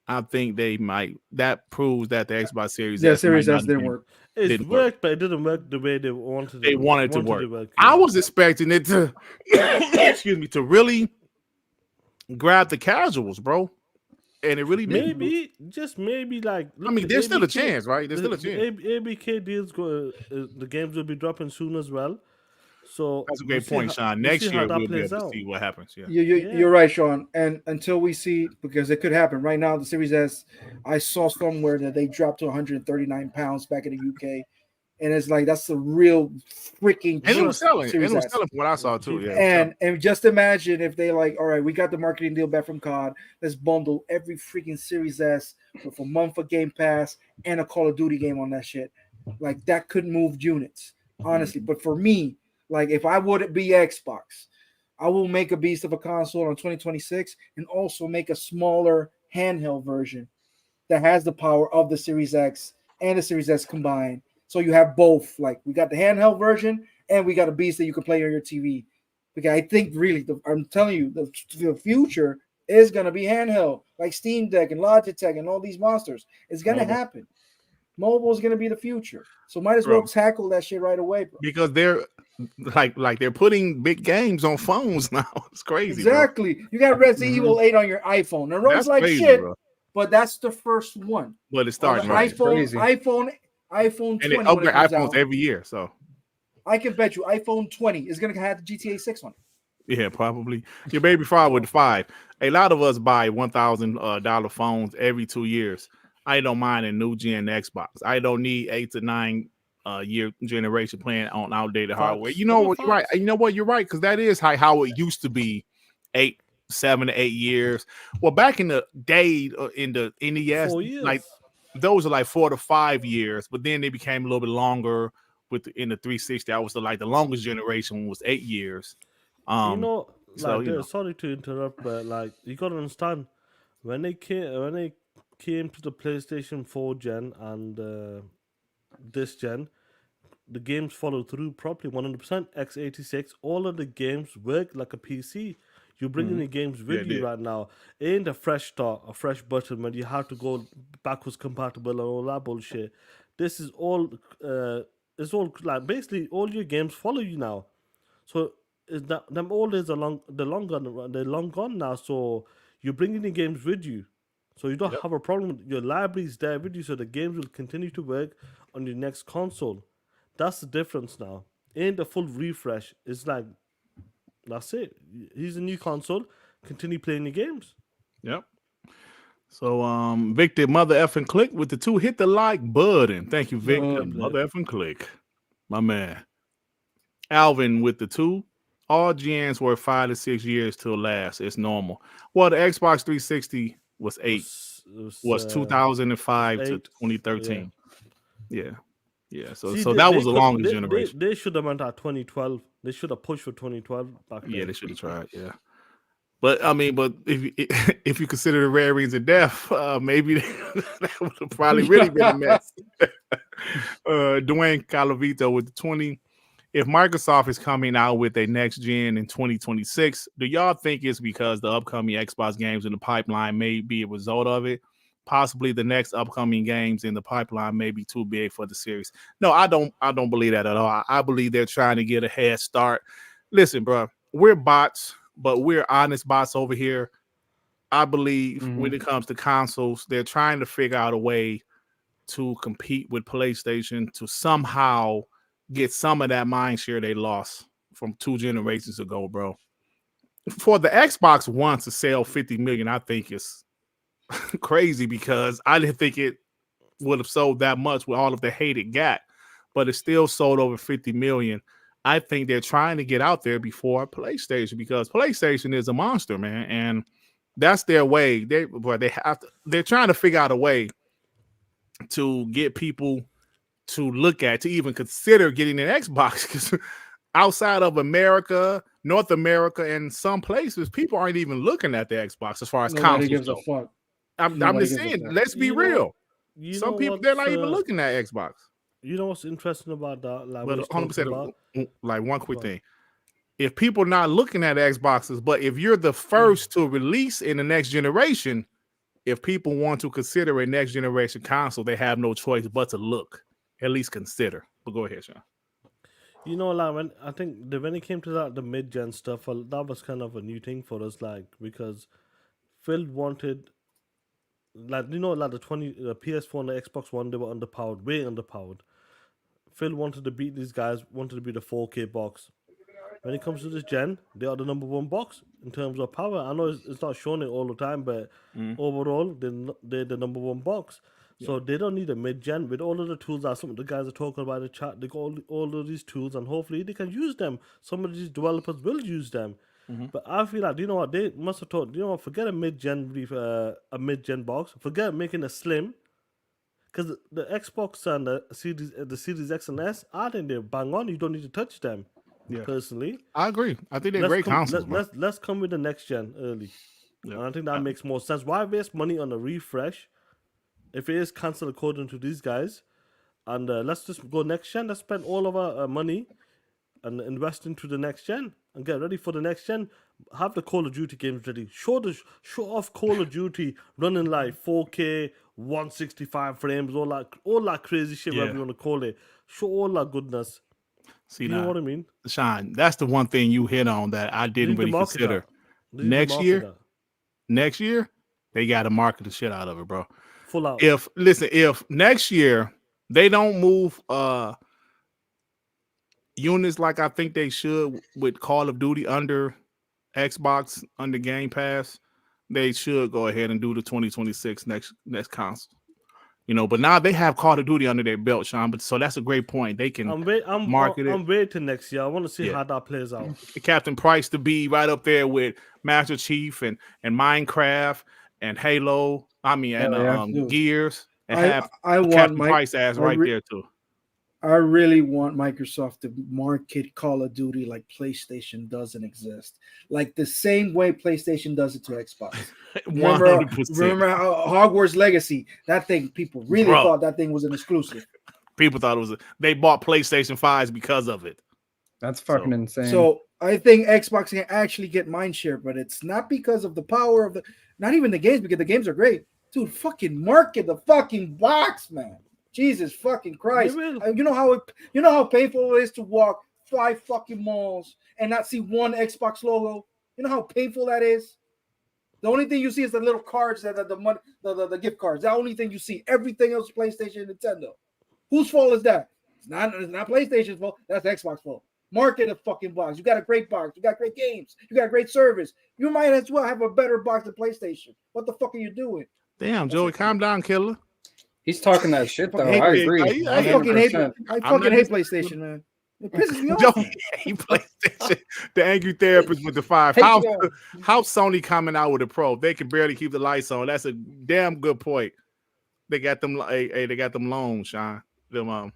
I think they might. That proves that the Xbox Series S didn't work. It worked, but it didn't work the way they wanted. They wanted to work. I was expecting it to, excuse me, to really grab the casuals, bro, and it really didn't. Maybe like. I mean, there's still a chance, right? There's still a chance. ABK deals the games will be dropping soon as well. So that's a great point, Sean. Next year we'll be able to see what happens. Yeah. You're right, Sean. And until we see, because it could happen right now, the Series S, I saw somewhere that they dropped to 139 pounds back in the UK, and it's like that's the real freaking. And it was selling. And it was selling from what I saw too. Yeah. And just imagine if they like, all right, we got the marketing deal back from COD. Let's bundle every freaking Series S with a month of Game Pass and a Call of Duty game on that shit. Like that could move units, honestly. But for me. Like, if I wouldn't be Xbox, I will make a beast of a console on 2026 and also make a smaller handheld version that has the power of the Series X and the Series S combined. So you have both. Like, we got the handheld version and we got a beast that you can play on your TV. Because I think, really, I'm telling you, the future is going to be handheld, like Steam Deck and Logitech and all these monsters. It's going to happen. Mobile is going to be the future. So might as well tackle that shit right away, bro. Because they're like they're putting big games on phones now. It's crazy. Exactly. Bro. You got Resident Evil 8 on your iPhone. It runs like crazy, shit, bro. But that's the first one. But it's starting right. iPhone 20. And they upgrade iPhones every year. So I can bet you iPhone 20 is going to have the GTA 6 on it. Yeah, probably. Your baby father with the 5. A lot of us buy $1,000 phones every 2 years. I don't mind a new gen Xbox. I don't need 8 to 9 year generation playing on outdated hardware. You know what? You're right. You know what? You're right, because that is how it used to be 7 to 8 years. Well, back in the day in the NES, like those are like 4 to 5 years, but then they became a little bit longer in the 360. I was the longest generation was 8 years. Sorry to interrupt, but like you gotta understand when they came to the PlayStation 4 gen and this gen, the games follow through properly 100%. x86, all of the games work like a PC. You bring in the games with you right now. It ain't a fresh start, a fresh button when you have to go backwards compatible and all that bullshit. This is all it's all like basically all your games follow you now. So is that them old days are long gone now. So you're bringing the games with you. So you don't have a problem. Your library is there with you, so the games will continue to work on your next console. That's the difference now. Ain't a full refresh. It's like, that's it. Here's a new console. Continue playing the games. Yep. So Victor Mother effing Click with the 2, hit the like button. Thank you, Victor. Mother effing Click. My man. Alvin with the 2. All GNs were 5 to 6 years till last. It's normal. Well, the Xbox 360 was 8. Was 2005 to 2013. Yeah. So that was the longest generation. They should have went at 2012. They should have pushed for 2012 back then. Yeah, they should have tried. Yeah. But I mean, if you consider the rare rings of death, maybe that would have probably really been a mess. Dwayne Calavito with the 20. If Microsoft is coming out with a next gen in 2026, do y'all think it's because the upcoming Xbox games in the pipeline may be a result of it? Possibly the next upcoming games in the pipeline may be too big for the series. No, I don't believe that at all. I believe they're trying to get a head start. Listen, bro, we're bots, but we're honest bots over here. I believe when it comes to consoles, they're trying to figure out a way to compete with PlayStation to somehow get some of that mind share they lost from 2 generations ago, bro. For the Xbox One to sell 50 million, I think is crazy because I didn't think it would have sold that much with all of the hate it got, but it still sold over 50 million. I think they're trying to get out there before PlayStation because PlayStation is a monster, man, and that's their way. They're trying to figure out a way to get people to look at, to even consider getting an Xbox, because outside of America, North America, and some places, people aren't even looking at the Xbox as far as Nobody consoles gives a fuck. I'm just saying, let's be real. Some people, they're not even looking at Xbox. You know what's interesting about that? Like, but 100%, like one quick thing. If people are not looking at Xboxes, but if you're the first to release in the next generation, if people want to consider a next generation console, they have no choice but to look, at least consider. But go ahead, Sean. You know, like when it came to that, the mid-gen stuff, that was kind of a new thing for us, like, because Phil wanted, like, you know, like the PS4 and the Xbox One, they were underpowered, way underpowered. Phil wanted to beat these guys, wanted to be the 4K box. When it comes to this gen, they are the number 1 box in terms of power. I know it's not showing it all the time, but overall, they're the number 1 box. So they don't need a mid-gen. With all of the tools that some of the guys are talking about in the chat, they got all of these tools, and hopefully they can use them. Some of these developers will use them. But I feel like, you know what, they must have thought, you know what, forget a mid-gen box, forget making a slim, because the Xbox and the Series X and S, I think they're bang on. You don't need to touch them. Yeah. Personally, I agree. I think they're great consoles. Let's come with the next gen early. And I think that makes more sense. Why waste money on a refresh if it is cancelled according to these guys? And let's just go next gen. Let's spend all of our money and invest into the next gen and get ready for the next gen. Have the Call of Duty games ready. Show off Call of Duty running like 4K, 165 frames, all that crazy shit, whatever you want to call it. Show all that goodness. See, you know what I mean? Sean, that's the one thing you hit on that I didn't really consider. Next year, they got to market the shit out of it, bro. Full out. If next year they don't move units like I think they should with Call of Duty under Xbox, under Game Pass, they should go ahead and do the 2026 next console. You know, but now they have Call of Duty under their belt, Sean. But so that's a great point. They can market it. I'm waiting next year. I want to see how that plays out. Captain Price to be right up there with Master Chief and Minecraft and Halo. I mean, and Gears. And I want Captain Price ass right there too. I really want Microsoft to market Call of Duty like PlayStation doesn't exist, like the same way PlayStation does it to Xbox. Remember how Hogwarts Legacy? That thing, people really thought that thing was an exclusive. People thought it was. They bought PlayStation 5s because of it. That's fucking insane. So I think Xbox can actually get mindshare, but it's not because of the power of not even the games, because the games are great, dude. Fucking market the fucking box, man. Jesus fucking Christ. You know how painful it is to walk 5 fucking malls and not see one Xbox logo? You know how painful that is? The only thing you see is the little cards, the gift cards. The only thing you see. Everything else is PlayStation and Nintendo. Whose fault is that? It's not PlayStation's fault. That's Xbox fault. Market a fucking box. You got a great box. You got great games. You got great service. You might as well have a better box than PlayStation. What the fuck are you doing? Damn, Joey, calm down, killer. He's talking that shit though. Hey, I agree. I fucking hate 100%. PlayStation, man. It pisses me off. Joey, he PlayStation. The angry therapist with the 5. How Sony coming out with a Pro? They can barely keep the lights on. That's a damn good point. They got them. Hey, they got them loans, Sean. Them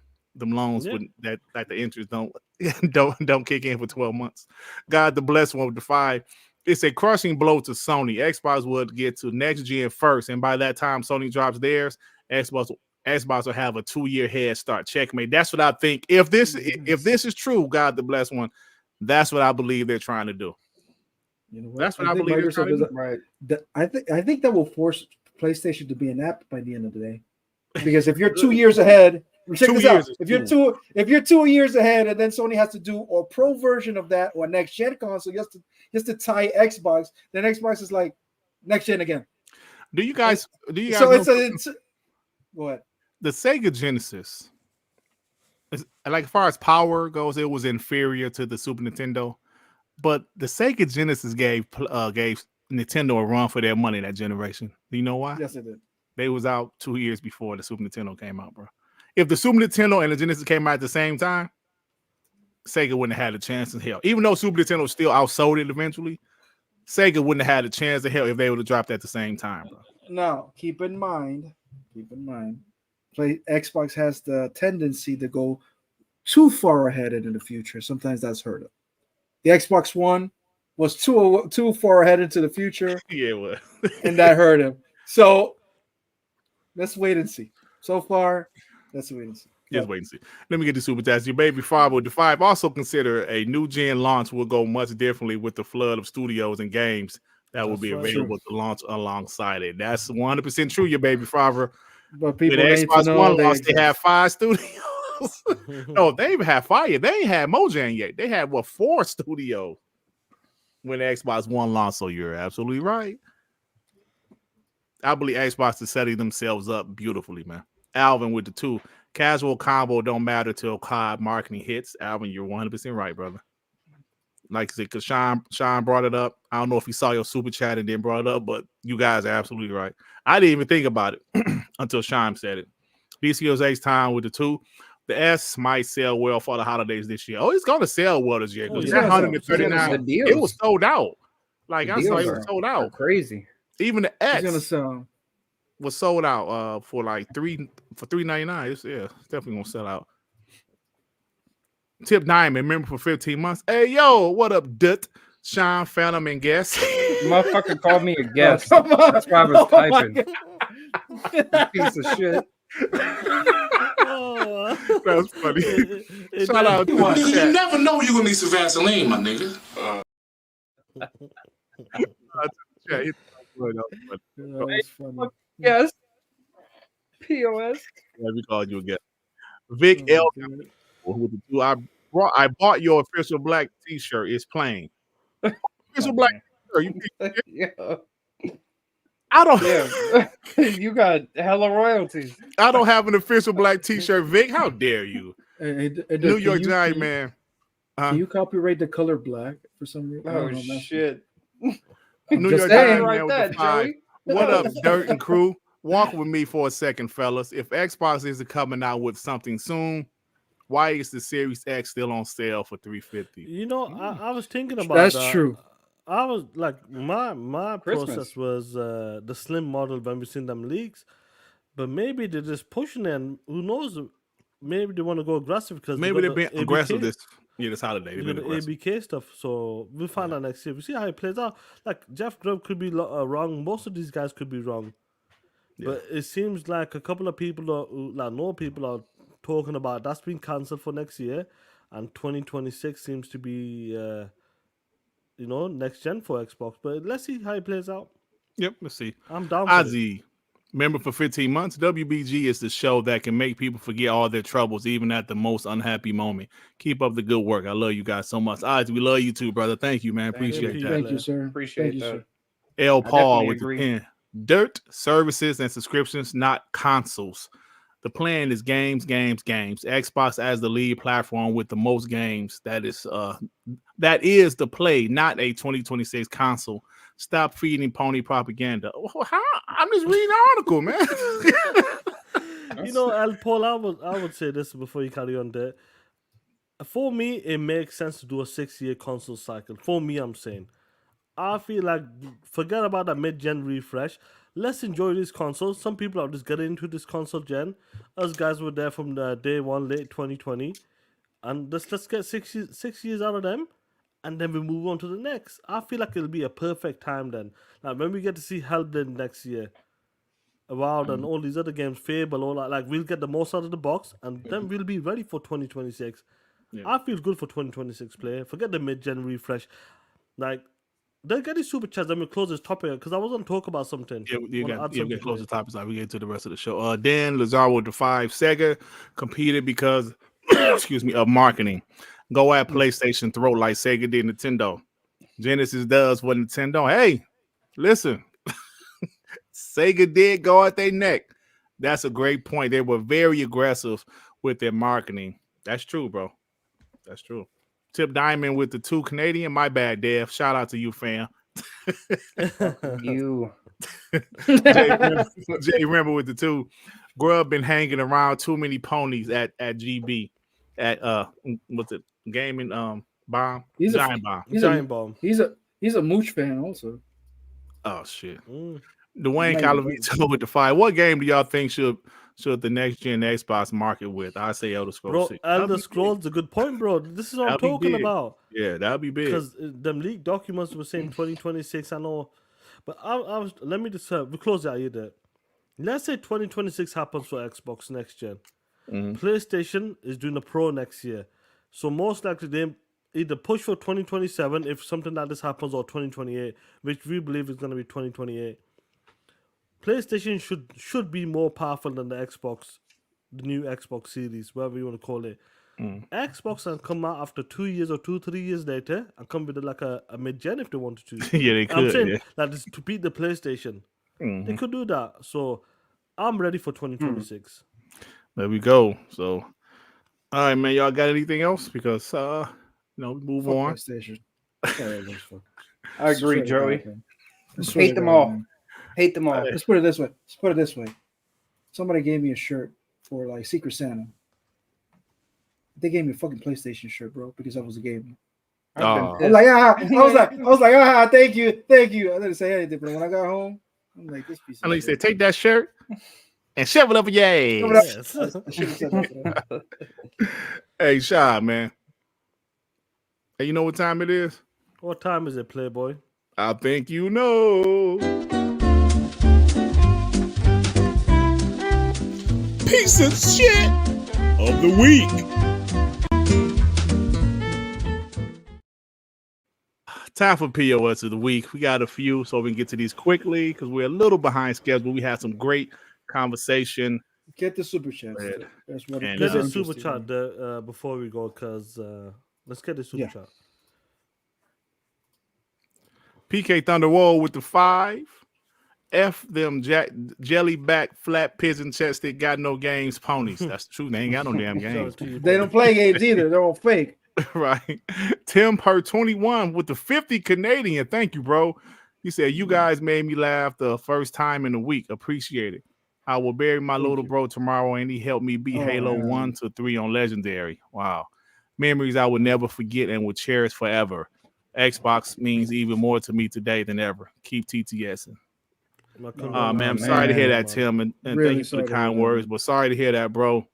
loans with that the interest don't kick in for 12 months. God the bless one with the 5. It's a crushing blow to Sony. Xbox would get to next gen first, and by that time Sony drops theirs, Xbox will have a 2-year head start. Checkmate. That's what I think. If this is true, God the bless one, that's what I believe they're trying to do. You know what? That's what I believe they're trying to do. Right. I think that will force PlayStation to be an app by the end of the day. Because if you're 2 years ahead, check this out. If you're 2 years ahead, and then Sony has to do a pro version of that or next gen console, just to tie Xbox, then Xbox is like next gen again. Do you guys? So it's what the Sega Genesis? Like as far as power goes, it was inferior to the Super Nintendo, but the Sega Genesis gave Nintendo a run for their money that generation. Do you know why? Yes, it did. They was out 2 years before the Super Nintendo came out, bro. If the Super Nintendo and the Genesis came out at the same time, Sega wouldn't have had a chance in hell. Even though Super Nintendo still outsold it eventually, Sega wouldn't have had a chance in hell if they would have dropped at the same time, bro. Now, keep in mind, Xbox has the tendency to go too far ahead into the future. Sometimes that's heard of. The Xbox One was too far ahead into the future. Yeah, it was. And that hurt him. So let's wait and see. So far, let's wait and see. Just wait and see. Let me get the super chats. Your baby Fable with the 5. Also consider a new gen launch will go much differently with the flood of studios and games that will be available to launch alongside it. That's 100% true, your baby Fable. But people with Xbox One launch, they have 5 studios. No, they even have 5. They ain't had Mojang yet. They had 4 studios when the Xbox One launched. So you're absolutely right. I believe Xbox is setting themselves up beautifully, man. Alvin with the 2. Casual combo don't matter till COD marketing hits. Alvin, you're 100% right, brother. Like I said, because Sean brought it up. I don't know if he saw your super chat and then brought it up, but you guys are absolutely right. I didn't even think about it until Sean said it. DCO's X time with the 2. The S might sell well for the holidays this year. Oh, it's going to sell well this year. That 139, it was sold out. Like I saw, it was sold out. Crazy. Even the X was sold out for like $3.99. It's definitely gonna sell out. Tip Diamond, remember for 15 months. Hey yo, what up, Dut? Sean, Phantom, and Guest. Motherfucker called me a guest. That's why I was typing. Piece of shit. That was funny. Shout out to you never know you're gonna need some Vaseline, my nigga. Yes. POS. Yeah, we called you again. Vic L. With the 2. I bought your official black t-shirt. It's plain. Official black t-shirt. Yeah. I don't. Yeah. You got hella royalties. I don't have an official black t-shirt, Vic. How dare you? New York Giant man. Can you copyright the color black for some reason? Oh shit. New York Giant man with the 5. What up, Dirt and crew? Walk with me for a second, fellas. If Xbox isn't coming out with something soon, why is the Series X still on sale for $350? You know, I was thinking about that's true. I was like, my process was the slim model when we seen them leaks, but maybe they're just pushing it. And who knows? Maybe they want to go aggressive because maybe they've been aggressive this holiday. They've been aggressive. ABK stuff. So we'll find out next year. We see how it plays out. Like Jeff Grubb could be wrong. Most of these guys could be wrong. Yeah. But it seems like a couple of people are talking about that's been cancelled for next year, and 2026 seems to be next gen for Xbox. But let's see how it plays out. Yep, let's see. I'm down. Ozzy, member for 15 months. WBG is the show that can make people forget all their troubles, even at the most unhappy moment. Keep up the good work. I love you guys so much. Ozzy, we love you too, brother. Thank you, man. Appreciate that. Thank you, sir. Appreciate that. Sir. L. Paul with the 10. Dirt, services, and subscriptions, not consoles. The plan is games. Xbox as the lead platform with the most games. That is the play, not a 2026 console. Stop feeding pony propaganda. How? I'm just reading the article, man. Paul, I would say this before you carry on there. For me, it makes sense to do a 6-year console cycle. For me, I'm saying. I feel like forget about that mid-gen refresh. Let's enjoy these consoles. Some people are just getting into this console gen. Us guys were there from the day one, late 2020. And let's get 6 years out of them. And then we move on to the next. I feel like it'll be a perfect time then. Like when we get to see Hellblade next year, Avowed and all these other games, Fable, all that, like we'll get the most out of the box, and then we'll be ready for 2026. Yeah. I feel good for 2026 play. Forget the mid-gen refresh. Like, they'll get these super chats. Then we'll close this topic because I was going to talk about something. Yeah, we get close to the topics. We get to the rest of the show. Dan Lazaro with the 5. Sega competed because, excuse me, of marketing. Go at PlayStation, throw like Sega did Nintendo. Genesis does what Nintendo. Hey, listen, Sega did go at their neck. That's a great point. They were very aggressive with their marketing. That's true, bro. That's true. Tip Diamond with the 2 Canadian. My bad, Dev. Shout out to you, fam. You. Jay remember with the 2. Grub been hanging around too many ponies at GB. At what's it? Gaming bomb. He's Giant bomb. Bomb. He's a Mooch fan also. Oh shit. Mm. Dwayne Calavito with the 5. What game do y'all think should the next gen Xbox market with? I say Elder Scrolls. Bro, 6. Elder Scrolls is a good point, bro. This is what I'm talking about. Yeah, that'd be big. Because them leaked documents were saying 2026. I know, but I was. Let me just we close that either. Let's say 2026 happens for Xbox next gen. PlayStation is doing a Pro next year, so most likely they either push for 2027 if something like this happens, or 2028, which we believe is going to be 2028. PlayStation should be more powerful than the Xbox, the new Xbox series, whatever you want to call it. Xbox can come out after 2 years or 3 years later and come with like a mid-gen if they wanted to. Yeah, they could. I'm saying that is to beat the PlayStation. They could do that. So I'm ready for 2026. There we go. So, all right, man. Y'all got anything else? Because move Fuck on. PlayStation. I agree, Joey. Swear Hate to them God, all. man. Hate them all. Let's put it this way. Somebody gave me a shirt for like Secret Santa. They gave me a fucking PlayStation shirt, bro, because I was a gamer. Oh. I was like, thank you. I didn't say anything, but when I got home, I'm like, this piece. I know you said, take that shirt and shove it up your ass. Yes. I should have said that. Hey, Shy, man. Hey, you know what time it is? What time is it, Playboy? I think you know. Piece of shit of the week. Time for POS of the week. We got a few, so we can get to these quickly because we're a little behind schedule. We had some great conversation. Get the super chat. That's what And, Get uh, the super chat before we go, because let's get the super chat. PK Thunderwall with the 5. F them jellyback flat pigeon chested got no games ponies. That's the truth. They ain't got no damn games. They don't play games either. They're all fake. Right. Tim Per 21 with the 50 Canadian. Thank you, bro. He said, you guys made me laugh the first time in a week. Appreciate it. I will bury my little bro tomorrow, and he helped me beat Halo 1 to 3 on Legendary. Wow. Memories I will never forget and will cherish forever. Xbox means even more to me today than ever. Keep TTSing. Man, I'm sorry to hear that, Tim, and Really thank you for the sorry to kind hear words, but sorry to hear that, bro.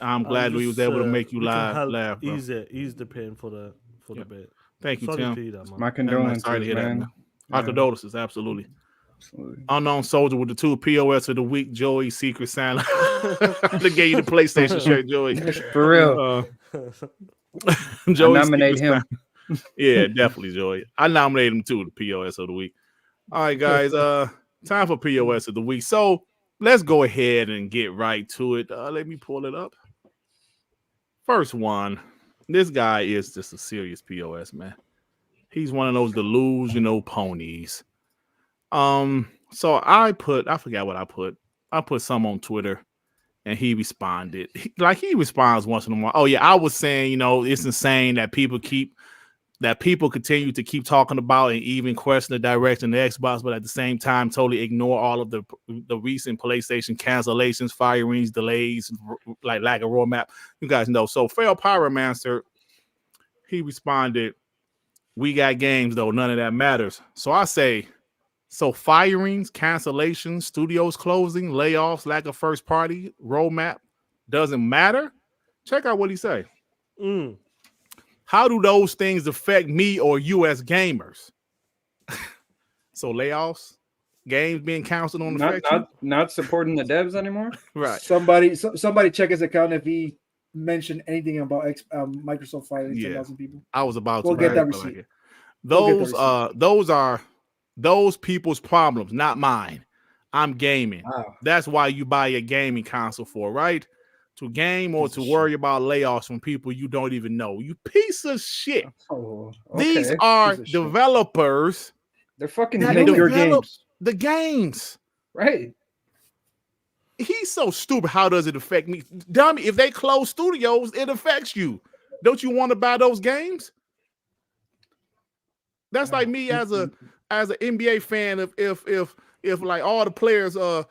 I'm glad we was able to make you laugh, bro. Ease the pain for the bit. Thank you, Sorry Tim. to hear that, man. My condolences, Sorry to hear man. that, man. My condolences, absolutely. Unknown Soldier with the 2 POS of the week, Joey Secret Santa. They gave you the PlayStation shirt, Joey. For real. Joey nominate Secret him. Santa. Yeah, definitely, Joey. I nominated him too, the POS of the week. All right, guys. Time for POS of the week. So let's go ahead and get right to it. Let me pull it up. First one. This guy is just a serious POS, man. He's one of those delusional ponies. So I forgot what I put. I put some on Twitter and he responded. He responds once in a while. Oh, yeah, I was saying, it's insane that people keep that people continue to keep talking about and even question the direction of the Xbox, but at the same time totally ignore all of the recent PlayStation cancellations, firings, delays, like lack of roadmap. You guys know. So Fail Pyromancer, he responded, "We got games though, none of that matters." So I say, so firings, cancellations, studios closing, layoffs, lack of first party roadmap doesn't matter? Check out what he say. How do those things affect me or you as gamers? So layoffs, games being canceled on the not supporting the devs anymore. Right. Somebody check his account if he mentioned anything about Microsoft firing 10,000 people. I was about to get that receipt. Those are those people's problems, not mine. I'm gaming. Wow. That's why you buy a gaming console for, right? To game or to worry about layoffs from people you don't even know. You piece of shit. Oh, okay. These are developers. They're fucking making your games. The games. Right. He's so stupid. How does it affect me? Dummy, if they close studios, it affects you. Don't you want to buy those games? That's like me as an NBA fan. If like all the players got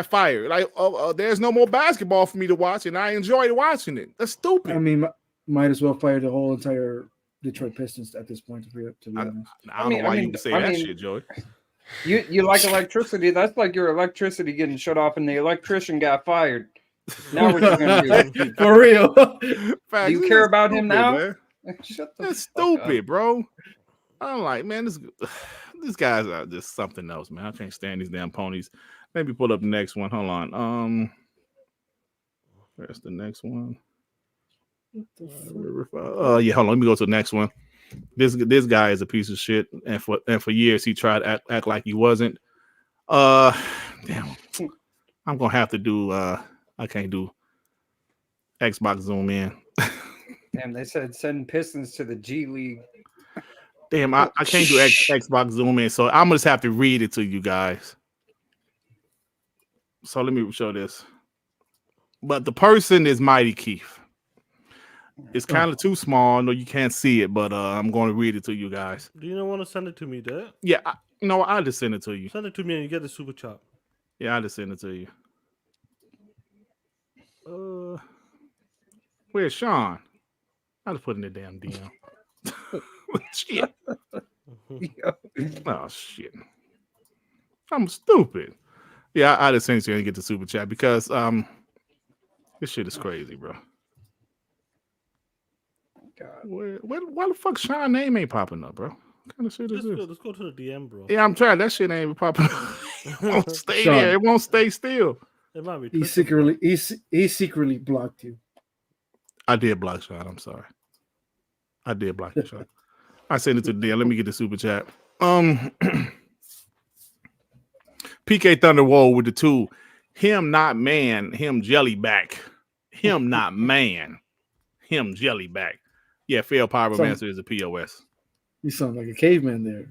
fired, like there's no more basketball for me to watch, and I enjoyed watching it. That's stupid. I mean, might as well fire the whole entire Detroit Pistons at this point. To be honest, I don't know why you say that shit, Joey. You like electricity? That's like your electricity getting shut off, and the electrician got fired. Now what you gonna do? For real? Do you care about him now? Man. That's stupid, bro. I'm like, man, these guys are just something else, man. I can't stand these damn ponies. Maybe pull up the next one. Hold on. Where's the next one? Yeah, hold on. Let me go to the next one. This guy is a piece of shit, and for years he tried to act like he wasn't. Damn. I'm gonna have to do. I can't do Xbox zoom in. Damn, they said send Pistons to the G League. Damn, I can't do Xbox zoom in, so I'm gonna just have to read it to you guys. So let me show this. But the person is Mighty Keef. It's kind of too small. No, you can't see it, but I'm going to read it to you guys. Do you not want to send it to me, Dad? Yeah, I'll just send it to you. Send it to me and you get the super chat. Yeah, I'll just send it to you. Where's Sean? I'll just put in the damn DM. Shit. Oh, shit. I'm stupid. Yeah, I just sent it to you and get the super chat because this shit is crazy, bro. God. Why the fuck Sean name ain't popping up, bro? What kind of shit is this? Let's go to the DM, bro. Yeah, I'm trying. That shit ain't even popping up. It won't stay Sean, there. It won't stay still. It might be he secretly blocked you. I did block Sean. I'm sorry. I did block you, Sean. I sent it to the DM. Let me get the super chat. PK Thunderwall with the 2. Him not man. Him jellyback. Him not man. Him jellyback. Yeah, Fail Pyromancer is a POS. You sound like a caveman there.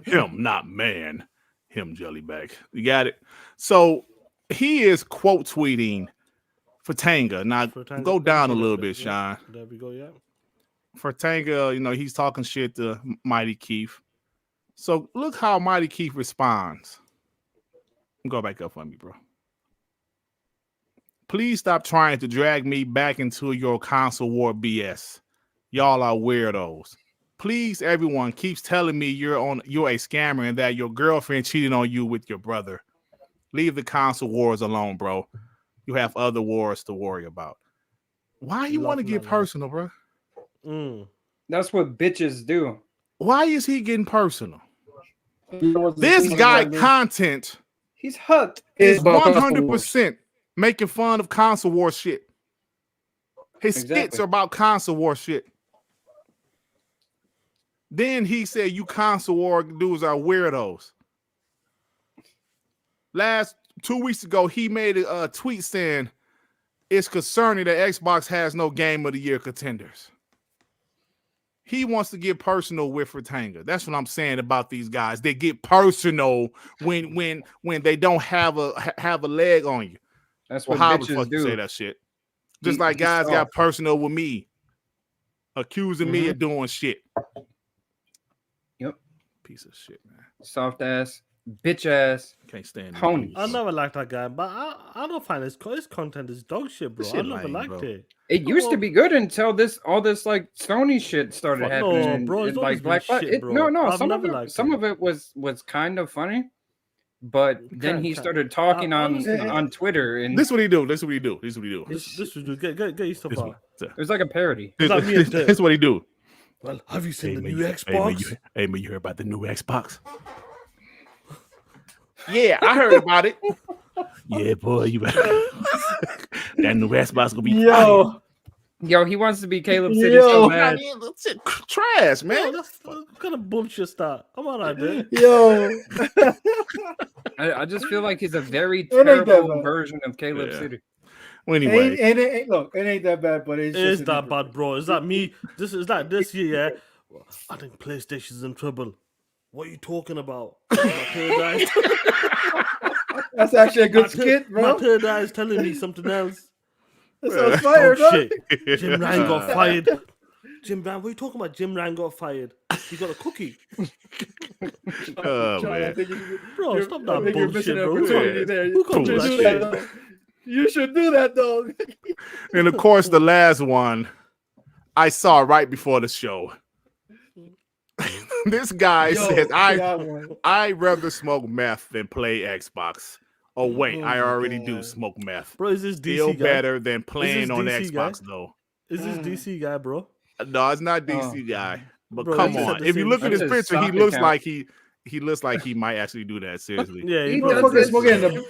Him not man. Him jellyback. You got it? So he is quote tweeting Fatanga. Now go down a little bit, Sean. There we go, yeah. Fatanga, he's talking shit to Mighty Keef. So look how Mighty Keef responds. Go back up for me, bro. Please stop trying to drag me back into your console war BS. Y'all are weirdos. Please, everyone keeps telling me you're a scammer and that your girlfriend cheated on you with your brother. Leave the console wars alone, bro. You have other wars to worry about. Why you want to get personal, bro? That's what bitches do. Why is he getting personal? This guy content. He's hooked. Is 100% making fun of console war shit. His skits are about console war shit. Then he said, you console war dudes are weirdos. Last 2 weeks ago, he made a tweet saying it's concerning that Xbox has no Game of the Year contenders. He wants to get personal with Ratanga. That's what I'm saying about these guys. They get personal when they don't have a leg on you. That's what how bitches the fuck do. You say that shit? Just like guys got personal with me. accusing me of doing shit. Yep. Piece of shit, man. Soft ass, bitch ass. Can't stand these Pony. dudes, I bro. never liked that guy, but I don't find his content is dog shit, bro. This shit I never lame, liked bro. it. It used to be good until all this like Sony shit started Fuck happening. no, and- bro, and, it's always like been Black Friday. shit, bro. No, I've some never of liked some it. of it was kind of funny, but then he Can't- started talking honestly, on Twitter, and This what he do. This what he do. This what he do. This was good. Get your stuff This out. what, it was like a parody. It's like me and Dirt. this what he do. Well, have you seen the man, new Xbox? Hey, man, you heard about the new Xbox? Yeah, I heard about it. Yeah, boy, you better. That new Xbox gonna be fire. Yo, he wants to be Caleb City Yo. so I bad. mean, that's it. Trash, man. Man, that's what kind of bullshit start. I'm all right, dude. Yo. I just feel like he's a very It ain't that terrible bad. version of Caleb Yeah. City. Well, anyway, Look, it ain't that bad, but it's It is just that bad, bro. Is that me? This is like this year, yeah? Well, I think PlayStation's in trouble. What are you talking about? My third eye, That's actually a my good third- skit, My bro. third eye is telling me something else. That sounds fire, Oh bro. shit! Jim Ryan got fired. Jim Ryan, what are you talking about? Jim Ryan got fired. He got a cookie. oh, John, I man. think you- Bro, you're- stop I that think you're missing bullshit, an bro. opportunity there. Who can do You that should shit? do that. You should do that, though. And of course, the last one I saw right before the show. This guy Yo, says, that one. I'd rather smoke meth than play Xbox. Oh, wait, Oh I my already God. do smoke meth. Bro, is this Still DC guy? better than playing this on DC Xbox, guy? though. Is this DC guy, bro? No, it's not DC guy. But Bro, come he said on. the If you same look at shit. his That's his picture, he stock looks account. like he looks like he might actually do that, seriously. Yeah, He he does probably this. does.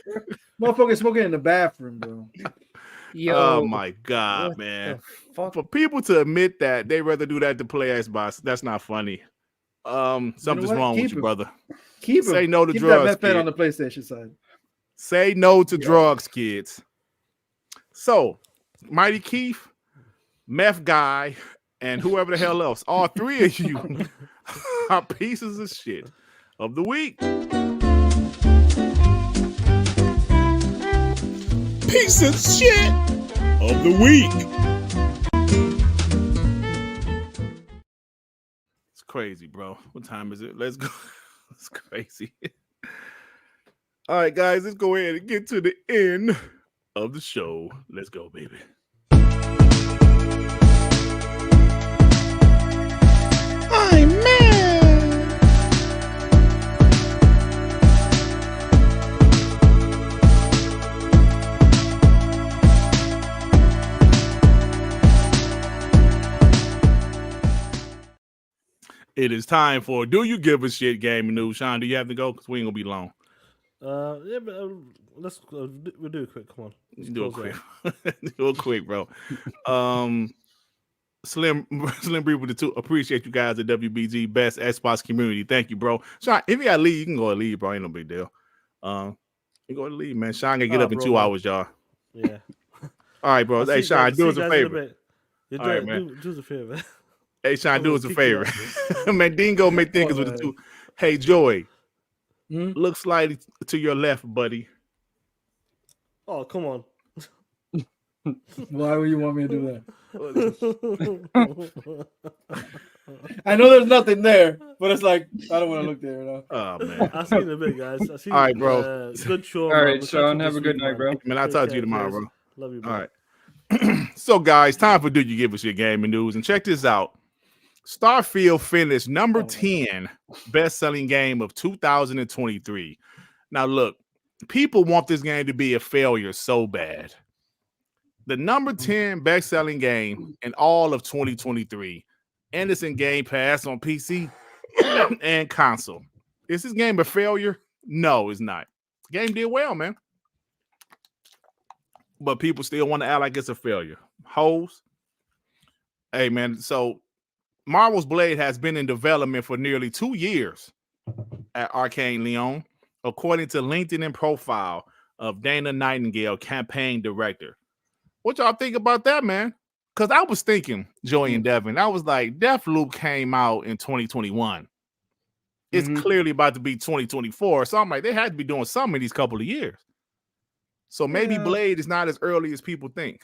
Motherfucker smoking in the bathroom, bro. Yo, Oh my God, man. For people to admit that they rather do that to play Xbox, that's not funny. Something's what? wrong with Keep you, it. brother. Keep Say him. no to Keep drugs, that meth kid. on the PlayStation side. Say no to drugs, kids. So, Mighty Keef, Meth Guy, and whoever the hell else, all three of you are pieces of shit of the week. Piece of shit of the week. It's crazy, bro. What time is it? Let's go. It's crazy. All right, guys, let's go ahead and get to the end of the show. Let's go, baby. I'm mad. It is time for Do You Give a Shit Gaming News. Sean, do you have to go? Because we ain't going to be long. Yeah, but let's we'll do it quick. Come on, let's Do it close quick. out. Do it quick, bro. Slim Bree with the two. Appreciate you guys at WBG Best Xbox Community. Thank you, bro. Sean, if you got to leave, you can go and leave, bro. Ain't no big deal. You go to leave, man. Sean gonna get up in bro, 2 man. hours, y'all. Yeah. All right, bro. I'll Hey, see Sean, guys- do see us a guys in favor. bit. Yeah, All right, man. do us a favor. Hey, Sean, I'm do gonna us a kick you favor. out, Man, Dingo may think us with the two. Hey, Joy, Hmm? look slightly to your left, buddy. Oh, come on. Why would you want me to do that? I know there's nothing there, but it's like I don't want to look there. You know? Oh, man. I'll see you in a bit, guys. I'll see you. All right, bro. Good show. all man. right, We'll catch Sean, you have this a good week, night, man. bro. Man, I'll Take talk to you care, tomorrow, guys. bro. Love you, bro. All right. So, guys, time for Do You Give Us Your Gaming News? And check this out. Starfield finished number 10 best-selling game of 2023. Now, look, people want this game to be a failure so bad. The number 10 best-selling game in all of 2023, and it's in Gamepass on PC and console. Is this game a failure? No, it's not. The game did well, man. But people still want to act like it's a failure. Hoes. Hey, man, so Marvel's Blade has been in development for nearly 2 years at Arcane Leon, according to LinkedIn profile of Dana Nightingale, campaign director. What y'all think about that, man? Because I was thinking, Joey and Devin, I was like, Deathloop came out in 2021. It's clearly about to be 2024. So I'm like, they had to be doing something in these couple of years. So maybe Blade is not as early as people think.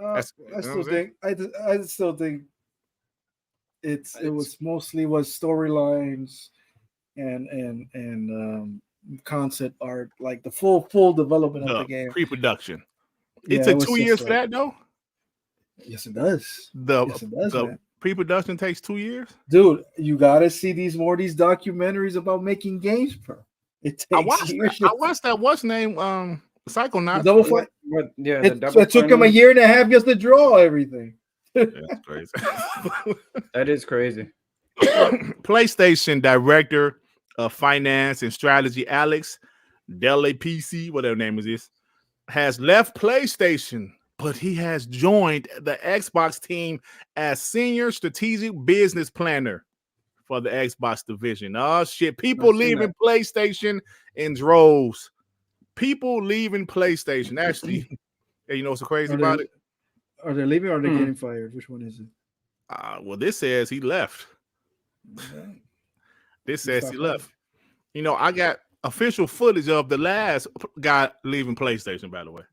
I still think it was mostly storylines and concept art, like the full development of the game. Pre-production. Yeah, it took 2 years for that though. Yes, it does. The pre-production takes 2 years. Dude, you gotta see these documentaries about making games, bro. It takes years. I watched that. What's name? Psychonauts. Double Fine. It took him a year and a half just to draw everything. That's crazy. That is crazy. PlayStation Director of Finance and Strategy Alex Delapc, whatever name is this, has left PlayStation, but he has joined the Xbox team as Senior Strategic Business Planner for the Xbox division. Oh, shit. People leaving PlayStation in droves. People leaving PlayStation. Actually, you know what's so crazy about it? Are they leaving or are they getting fired? Which one is it? Well, this says he left. This says he left. You know, I got official footage of the last guy leaving PlayStation, by the way.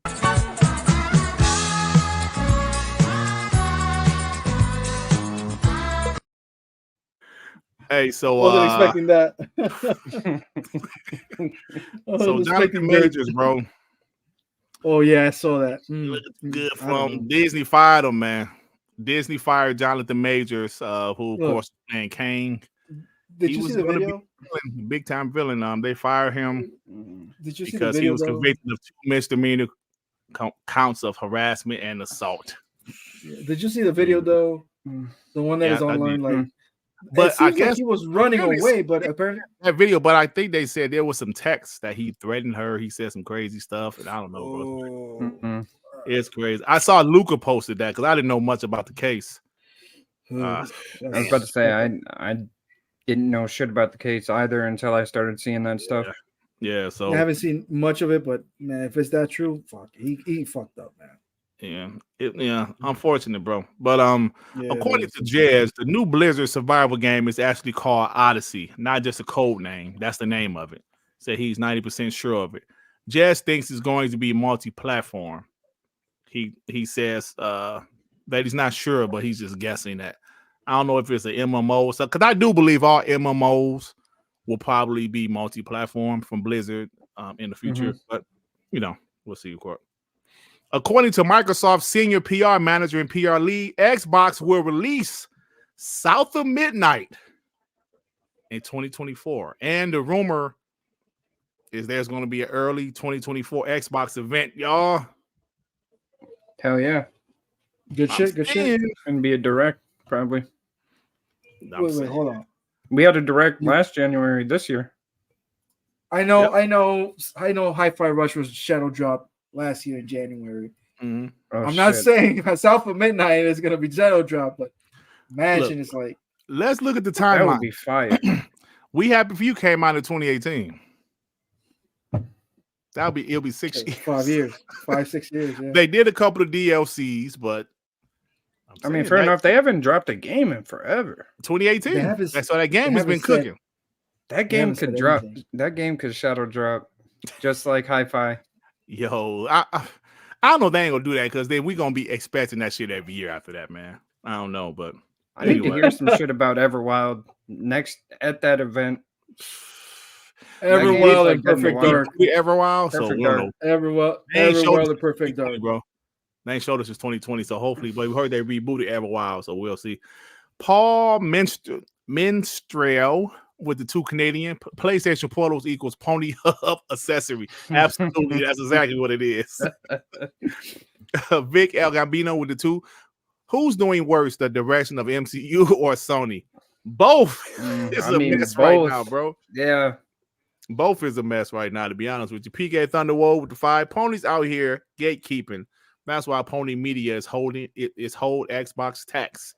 Hey, so wasn't expecting that. So Jonathan Majors, bro. Oh yeah, I saw that. Good from Disney fired him, man. Disney fired Jonathan Majors, who of course was playing Kane. Did you see the video? Big time villain. They fired him because he was convicted of 2 misdemeanor counts of harassment and assault. Did you see the video though? The one that is online, like. But I guess like he was running away, but apparently that video. But I think they said there was some text that he threatened her. He said some crazy stuff, and I don't know, bro. It's crazy. I saw Luca posted that because I didn't know much about the case. I was about to say I didn't know shit about the case either until I started seeing that stuff. Yeah, so I haven't seen much of it, but man, if it's that true, fuck, he fucked up, man. Yeah, unfortunate, bro. But according to Jez, the new Blizzard survival game is actually called Odyssey, not just a code name. That's the name of it. Said he's 90% sure of it. Jez thinks it's going to be multi-platform. He says that he's not sure, but he's just guessing that. I don't know if it's an MMO, so because I do believe all MMOs will probably be multi-platform from Blizzard in the future. But you know, we'll see, of course. According to Microsoft's senior PR manager and PR lead, Xbox will release South of Midnight in 2024. And the rumor is there's going to be an early 2024 Xbox event, y'all. Hell yeah. Good shit. And be a direct, probably. Wait, hold on. We had a direct last January this year. I know Hi-Fi Rush was shadow drop last year in January. Oh, I'm not saying South of Midnight is going to be shadow drop, but imagine it's like. Let's look at the timeline. That would be fire. We Happy For You came out in 2018. It'll be 6 years. 5 years. 6 years. Yeah. They did a couple of DLCs, but I mean, fair enough. They haven't dropped a game in forever. 2018. So that game has been cooking. That game could drop. That game could shadow drop, just like Hi-Fi. Yo, I don't know. They ain't gonna do that because then we're gonna be expecting that shit every year after that, man. I don't know, but I need to hear some shit about Everwild next at that event. Everwild and Perfect Dark. Everwild, Perfect Dark. Everwild and Perfect Dark, bro. They ain't showed us since 2020, so hopefully, but we heard they rebooted Everwild, so we'll see. Paul Minstrel with the 2 Canadian PlayStation Portals equals Pony Hub accessory. Absolutely, that's exactly what it is. Vic El Gambino with the 2. Who's doing worse, the direction of MCU or Sony? Both. It's a mess right now, bro. Yeah. Both is a mess right now, to be honest with you. PK Thunderwold with the 5. Pony's out here gatekeeping. That's why Pony Media is holding Xbox tax.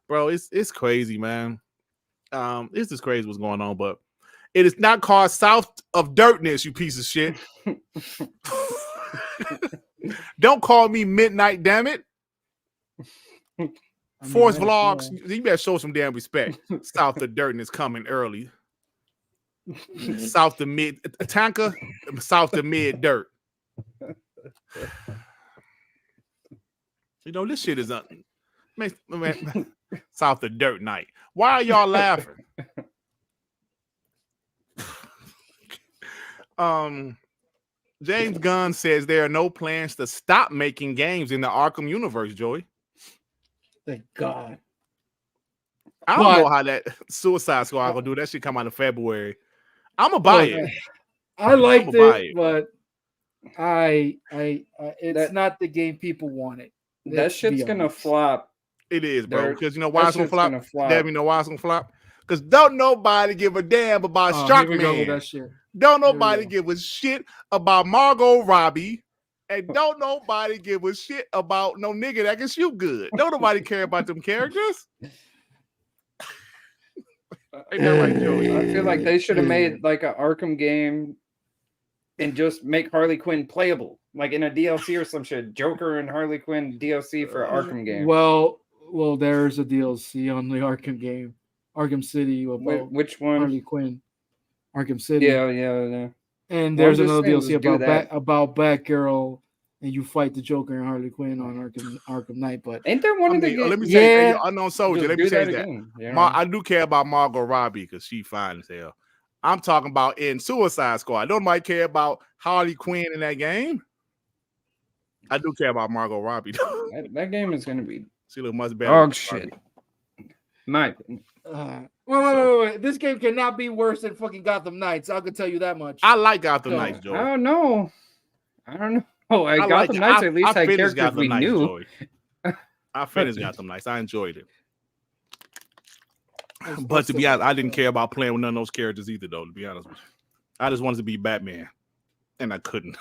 Bro, it's crazy, man. It's just crazy what's going on, but it is not called South of Dirtness, you piece of shit. Don't call me Midnight, damn it. Force Vlogs, you better show some damn respect. South of Dirtness coming early. South of Mid Tanker, South of Mid Dirt. You know, this shit is South of Dirt Night. Why are y'all laughing? James Gunn says there are no plans to stop making games in the Arkham universe, Joey. Thank God. I don't know how that Suicide Squad gonna do that. Shit come out in February. I'm gonna buy it. I liked it, but it's not the game people wanted. That shit's gonna flop. It is, bro. Because you know why it's gonna flop? Damn, you know why it's gonna flop? Because don't nobody give a damn about Sharkman. Don't nobody give a shit about Margot Robbie. And don't nobody give a shit about no nigga that can shoot good. Don't nobody care about them characters. Ain't that right, Joey? I feel like they should have made like an Arkham game and just make Harley Quinn playable, like in a DLC or some shit. Joker and Harley Quinn DLC for Arkham game. Well, there's a DLC on the Arkham game, Arkham City. Which one? Harley Quinn, Arkham City. Yeah. And there's another DLC about Batgirl, and you fight the Joker and Harley Quinn on Arkham Knight. But ain't there one of the games? Let me say, Unknown Soldier. Let me say that. You know? I do care about Margot Robbie because she fine as hell. I'm talking about in Suicide Squad. Don't nobody care about Harley Quinn in that game. I do care about Margot Robbie. that game is gonna be. She look much better. Oh shit. Mike. Wait. This game cannot be worse than fucking Gotham Knights. I can tell you that much. I like Gotham Knights, Joey. I don't know. Gotham Knights at least had characters we knew. I finished Gotham Knights. I enjoyed it. But to be honest, I didn't care about playing with none of those characters either, though, to be honest with you. I just wanted to be Batman, and I couldn't.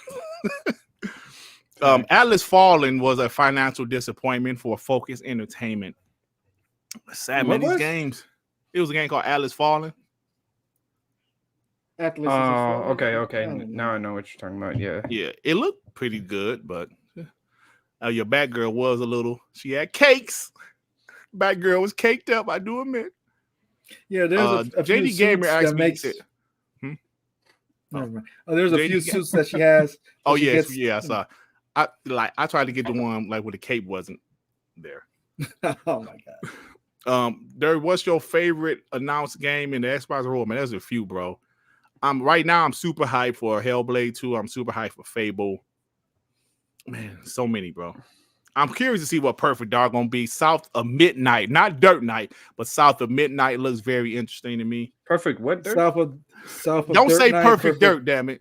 Atlas Fallen was a financial disappointment for Focus Entertainment. Sad, man, these games. It was a game called Atlas Fallen. Atlas. Oh, okay. Now I know what you're talking about. Yeah, it looked pretty good, but your Batgirl was a little. She had cakes. Batgirl was caked up. I do admit. Yeah, there's a few JD Gamer actually said. There's a few suits that she has. Oh yes, I saw. I tried to get the one like where the cape wasn't there. Oh my god. What's your favorite announced game in the Xbox world? Man, there's a few, bro. Right now I'm super hyped for Hellblade 2. I'm super hyped for Fable. Man, so many, bro. I'm curious to see what Perfect Dark gonna be. South of Midnight, not Dirt Night, but South of Midnight looks very interesting to me. Perfect what dirt? South of Don't Dirt say Night, perfect dirt, damn it.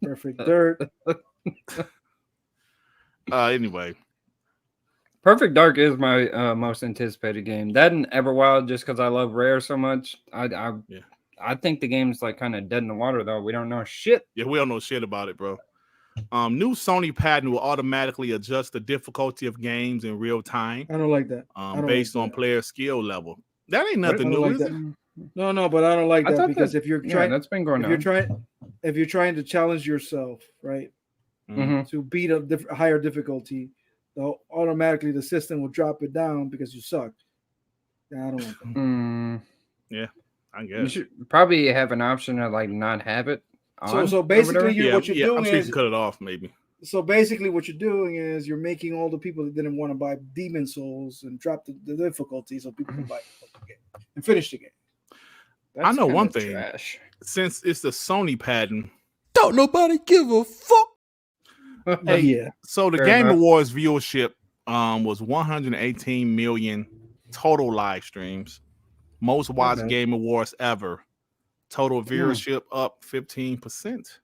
Perfect Dirt. Anyway. Perfect Dark is my most anticipated game. That and Everwild, just because I love Rare so much. I think the game's like kind of dead in the water though. We don't know shit. Yeah, we don't know shit about it, bro. New Sony patent will automatically adjust the difficulty of games in real time. I don't like that. Based on player skill level. That ain't nothing new, is it? No, but I don't like that because if you're trying, that's been going on. If you're trying to challenge yourself, right, to beat a higher difficulty, automatically the system will drop it down because you suck. Yeah, I don't want that. Yeah, I guess you should probably have an option to like not have it. So basically, what you're doing is cut it off, maybe. So basically, what you're doing is you're making all the people that didn't want to buy Demon Souls and drop the difficulty so people can buy the game and finish the game. I know one thing. Trash. Since it's the Sony patent, don't nobody give a fuck. So the Game Awards viewership was 118 million total live streams, most watched Game Awards ever. Total viewership up 15%.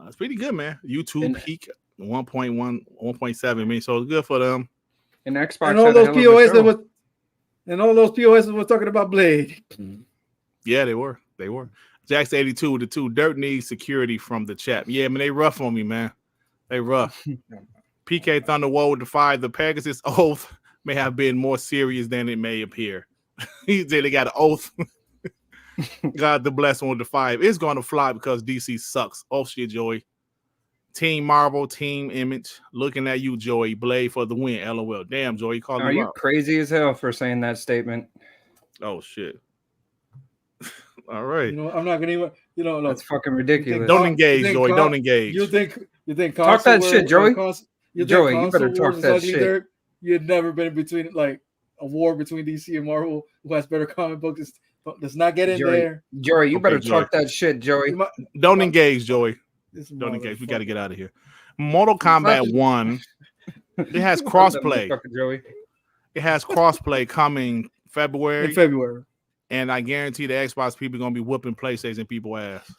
It's pretty good, man. YouTube peak 1.7 million, so it's good for them. And Xbox and all those POS was talking about Blade. Yeah, they were. Jax 82, the two Dirt needs security from the chat. Yeah, man, they rough on me, man. They rough. PK Thunderwall with the 5. The Pegasus oath may have been more serious than it may appear. He said they got an oath. God the bless one with the 5. It's going to fly because DC sucks. Oh shit, Joey. Team Marvel, Team Image. Looking at you, Joey. Blade for the win. LOL. Damn, Joey. Are you crazy as hell for saying that statement? Oh shit. All right. I'm not gonna even. That's fucking ridiculous. Don't engage, Joey. Don't engage. You think talk that shit, Joey? Joey, you better talk that shit. you had never been in between like a war between DC and Marvel. Who has better comic books? Does not get in there. Joey, you Okay, better Joey. talk that shit, Joey. Don't engage, Joey. Don't motherfucker. engage. We got to get out of here. Mortal Kombat 1. It has crossplay. Joey. It has crossplay coming February. In February. And I guarantee the Xbox people are going to be whooping PlayStation people ass.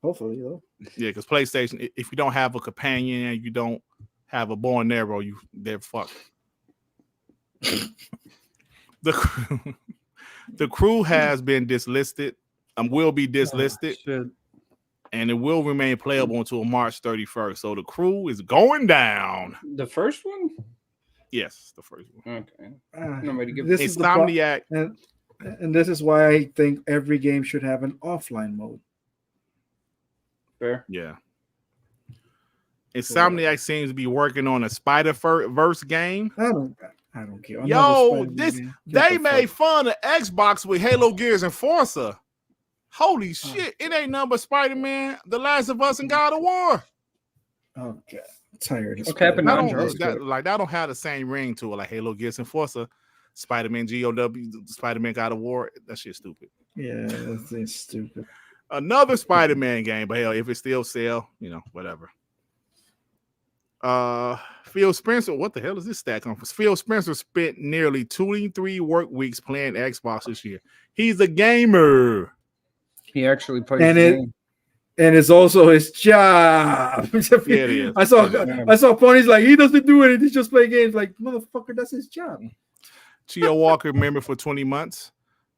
Hopefully, though. Yeah, because PlayStation, if you don't have a companion and you don't have a bow and arrow, they're fucked. The crew has been dislisted. Will be dislisted. And it will remain playable until March 31st. So the crew is going down. The first one? Yes, the first one. Okay. Nobody give This is Insomniac. And this is why I think every game should have an offline mode. Fair. Yeah. Insomniac seems to be working on a Spider-Verse game. I don't care. Yo, they made fun of Xbox with Halo, Gears, and Forza. Holy shit. It ain't nothing but Spider-Man, The Last of Us, and God of War. Okay. I'm tired of What's happening? That don't have the same ring to it like Halo, Gears, and Forza. Spider-Man, GOW, Spider-Man, God of War. That shit's stupid. Yeah, that's stupid. Another Spider-Man game, but hell, if it still sell, whatever. Phil Spencer, what the hell is this stat on? Phil Spencer spent nearly 23 work weeks playing Xbox this year. He's a gamer. He actually plays the game. And it's also his job. Yeah, it is. I saw Pony's like, he doesn't do it. He's just playing games. Like, motherfucker, that's his job. Chia Walker, member for 20 months.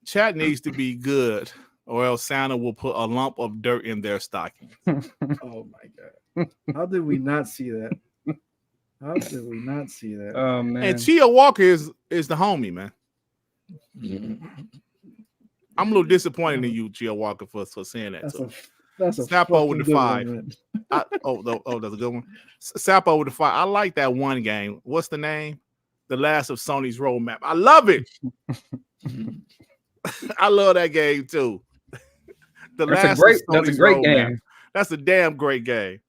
Chat needs to be good, or else Santa will put a lump of dirt in their stocking. Oh my god! How did we not see that? How did we not see that? Oh man! And Chia Walker is the homie, man. I'm a little disappointed in you, Chia Walker, for saying that. That's a Sapo with the 5. One, that's a good one. Sapo with the 5. I like that one game. What's the name? The Last of Sony's Roadmap. I love it. I love that game too. That's a great game. That's a damn great game.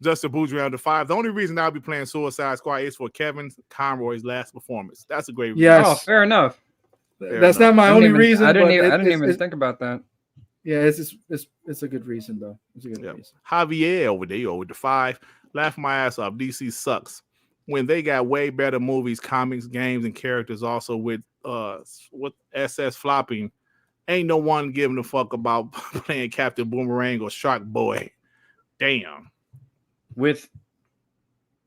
Justin Boudreaux, the 5. The only reason I'll be playing Suicide Squad is for Kevin Conroy's last performance. That's a great reason. Yes. Oh, fair enough. That's not my only reason. I didn't even think about that. Yeah, it's a good reason though. It's a good reason. Javier over there with the 5. Laugh my ass off. DC sucks. When they got way better movies, comics, games, and characters, also with SS flopping, ain't no one giving a fuck about playing Captain Boomerang or Shark Boy. Damn. With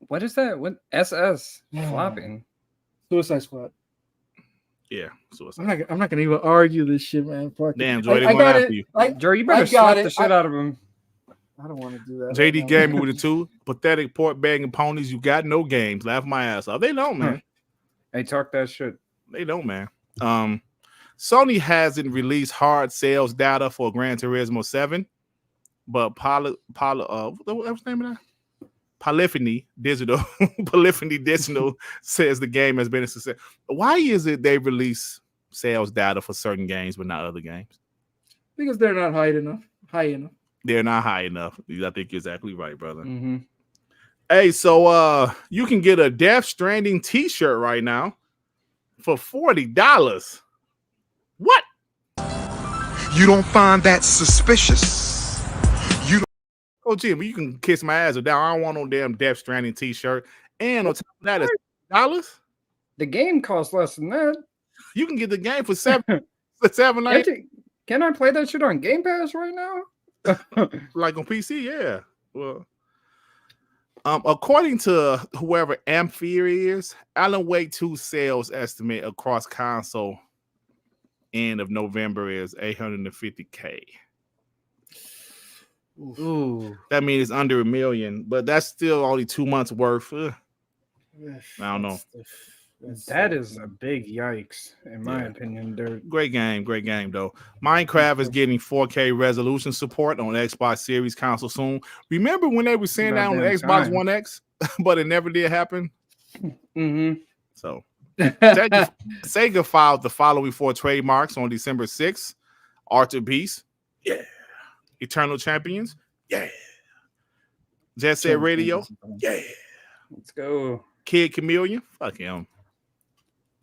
what is that? What SS flopping? Suicide Squad. Yeah, Suicide. I'm not gonna even argue this shit, man. Fuck damn, Joey, I got it. Joey, you better slap the shit out of him. I don't want to do that. JD Gamer with the 2. Pathetic pork bagging ponies. You got no games. Laugh my ass off. They don't, man. Hey, talk that shit. They don't, man. Sony hasn't released hard sales data for Gran Turismo 7, but what's the name of that? Polyphony Digital says the game has been a success. Why is it they release sales data for certain games but not other games? Because they're not high enough. They're not high enough. I think you're exactly right, brother. Mm-hmm. Hey, so you can get a Death Stranding t-shirt right now for $40. What? You don't find that suspicious? Oh, Jim, you can kiss my ass down. I don't want no damn Death Stranding t-shirt. And on top of that, it's $7. The game costs less than that. You can get the game for $7.99. Can I play that shit on Gamepass right now? Like on PC, yeah. Well, according to whoever Ampere is, Alan Wake 2 sales estimate across console end of November is 850K. Ooh, that means it's under 1 million, but that's still only 2 months worth. I don't know. That is a big yikes, in my opinion. Dirt. Great game though. Minecraft is getting 4K resolution support on Xbox Series console soon. Remember when they were saying that on the Xbox One X, but it never did happen? Mm-hmm. So Sega filed the following 4 trademarks on December 6th. Arthur Beast, yeah. Eternal Champions, yeah. Jet Set Radio, yeah. Let's go. Kid Chameleon, fuck him.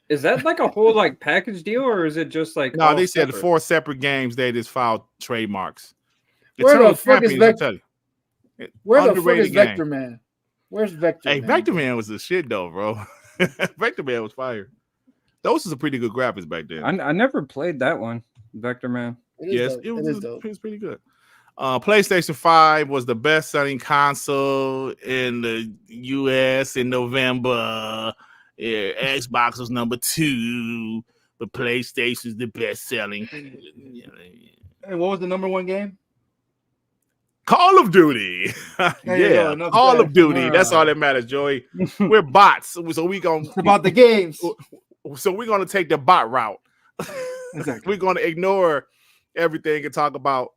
Is that like a whole like package deal, or is it just like No, they said separate? 4 separate games. They just filed trademarks. Where Eternal the fuck is Champions, I Vector? tell you. Where the fuck Underrated is game. Vector Man? Where's Vector? Hey, Man, Vector bro? Man was the shit though, bro. Vector Man was fire. Those was a pretty good graphics back then. I never played that one, Vector Man. Yes, dope. it is was dope. pretty good. PlayStation 5 was the best-selling console in the U.S. in November. Yeah, Xbox was number 2, but PlayStation's the best-selling. And what was the number 1 game? Call of Duty. Yeah, Call of Duty. That's all that matters, Joey. We're bots, so we gonna It's about the games. So we're gonna take the bot route. Exactly. We're gonna ignore everything and talk about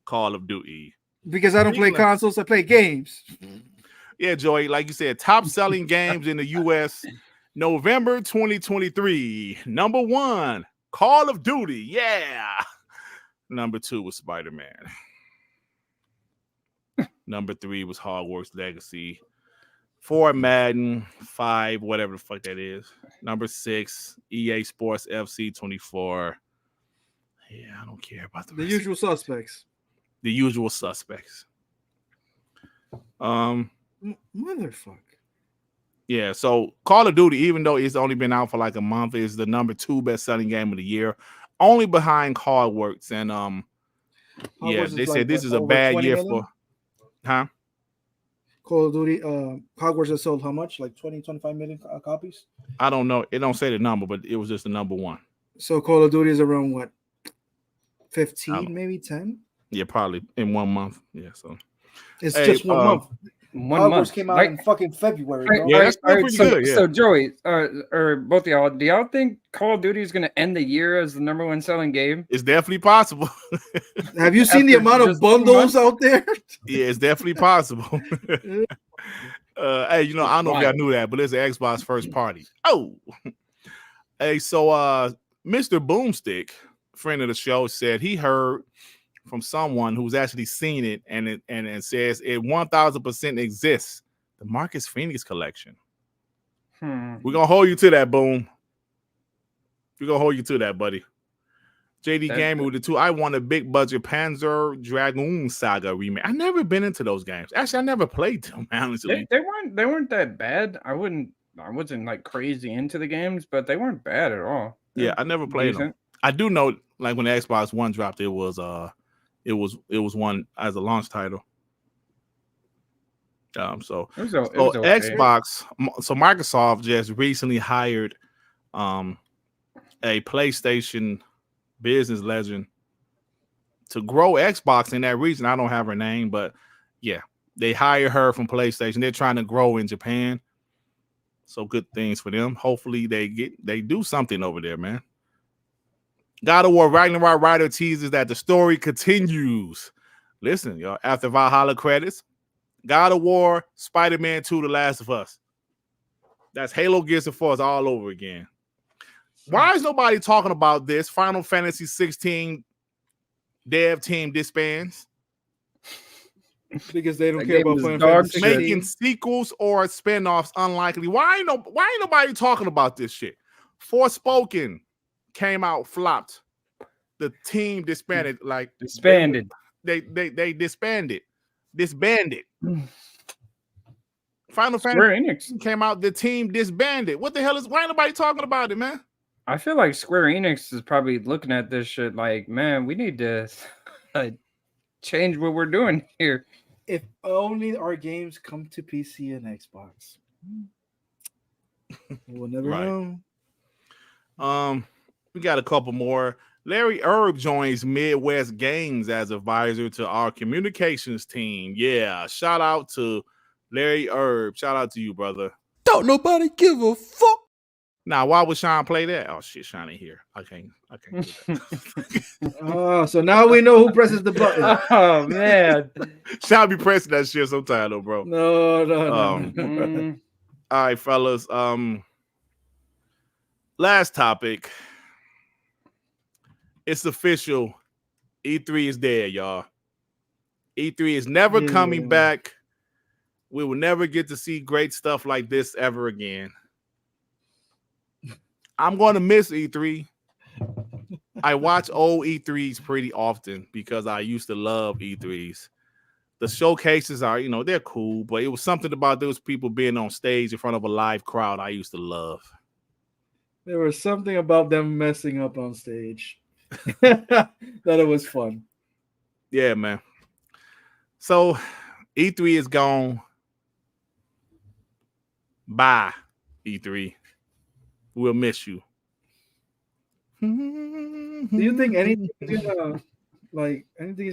Call of Duty. Because I don't play consoles, I play games. Yeah, Joey, like you said, top selling games in the US, November 2023. Number 1, Call of Duty. Yeah. Number 2 was Spider-Man. Number 3 was Hogwarts Legacy. 4, Madden. 5, whatever the fuck that is. Number 6, EA Sports FC 24. Yeah, I don't care about the rest. Usual suspects. The usual suspects. Motherfucker. Yeah, so Call of Duty, even though it's only been out for like a month, is the number 2 best-selling game of the year, only behind Hogwarts. And yeah, they said this is a bad year for, Call of Duty, Hogwarts has sold how much? Like 20, 25 million copies? I don't know. It don't say the number, but it was just the number 1. So Call of Duty is around what? 15, maybe 10? Yeah, probably in 1 month. Yeah, so it's just 1 month. Hogwarts month came out in fucking February. Bro. Yeah, that's pretty good. Yeah. So Joey, or both of y'all, do y'all think Call of Duty is going to end the year as the number 1 selling game? It's definitely possible. Have you seen the amount of bundles out there? Yeah, it's definitely possible. Hey, you know, I don't know if y'all knew that, but it's an Xbox first party. Oh, hey, so Mr. Boomstick, friend of the show, said he heard from someone who's actually seen it, and it says it 1000% exists. The Marcus Phoenix collection. We're gonna hold you to that, Boom. We're gonna hold you to that, buddy. JD Gamer with the 2. I want a big budget Panzer Dragoon Saga remake. I never been into those games. Actually, I never played them. Honestly, they weren't that bad. I wasn't like crazy into the games, but they weren't bad at all. Yeah, I never played them. I do know, like when the Xbox One dropped, it was one as a launch title. So Xbox, so Microsoft just recently hired a PlayStation business legend to grow Xbox in that region. I don't have her name, but yeah, they hire her from PlayStation. They're trying to grow in Japan. So good things for them. Hopefully they do something over there, man. God of War Ragnarok writer teases that the story continues. Listen, y'all, after Valhalla credits, God of War, Spider-Man 2, The Last of Us. That's Halo Gears of Force all over again. Why is nobody talking about this? Final Fantasy 16 dev team disbands. Because they don't care about Final Fantasy 16. Making sequels or spinoffs unlikely. Why ain't nobody talking about this shit? Forspoken came out, flopped. The team disbanded. They disbanded. Final Fantasy came out, the team disbanded. What the hell why ain't nobody talking about it, man? I feel like Square Enix is probably looking at this shit like, man, we need to change what we're doing here. If only our games come to PC and Xbox. We'll never know. We got a couple more. Larry Erb joins Midwest Games as advisor to our communications team. Yeah, shout out to Larry Erb. Shout out to you, brother. Don't nobody give a fuck. Now, why would Sean play that? Oh shit, Sean ain't here. I can't do that. So now we know who presses the button. Oh man, Sean be pressing that shit sometime though, bro. No. All right, fellas. Last topic. It's official. E3 is dead, y'all. E3 is never coming back. We will never get to see great stuff like this ever again. I'm going to miss E3. I watch old E3s pretty often because I used to love E3s. The showcases are, they're cool, but it was something about those people being on stage in front of a live crowd I used to love. There was something about them messing up on stage that it was fun. Yeah, man. So E3 is gone. Bye, E3. We'll miss you. Do you think anything is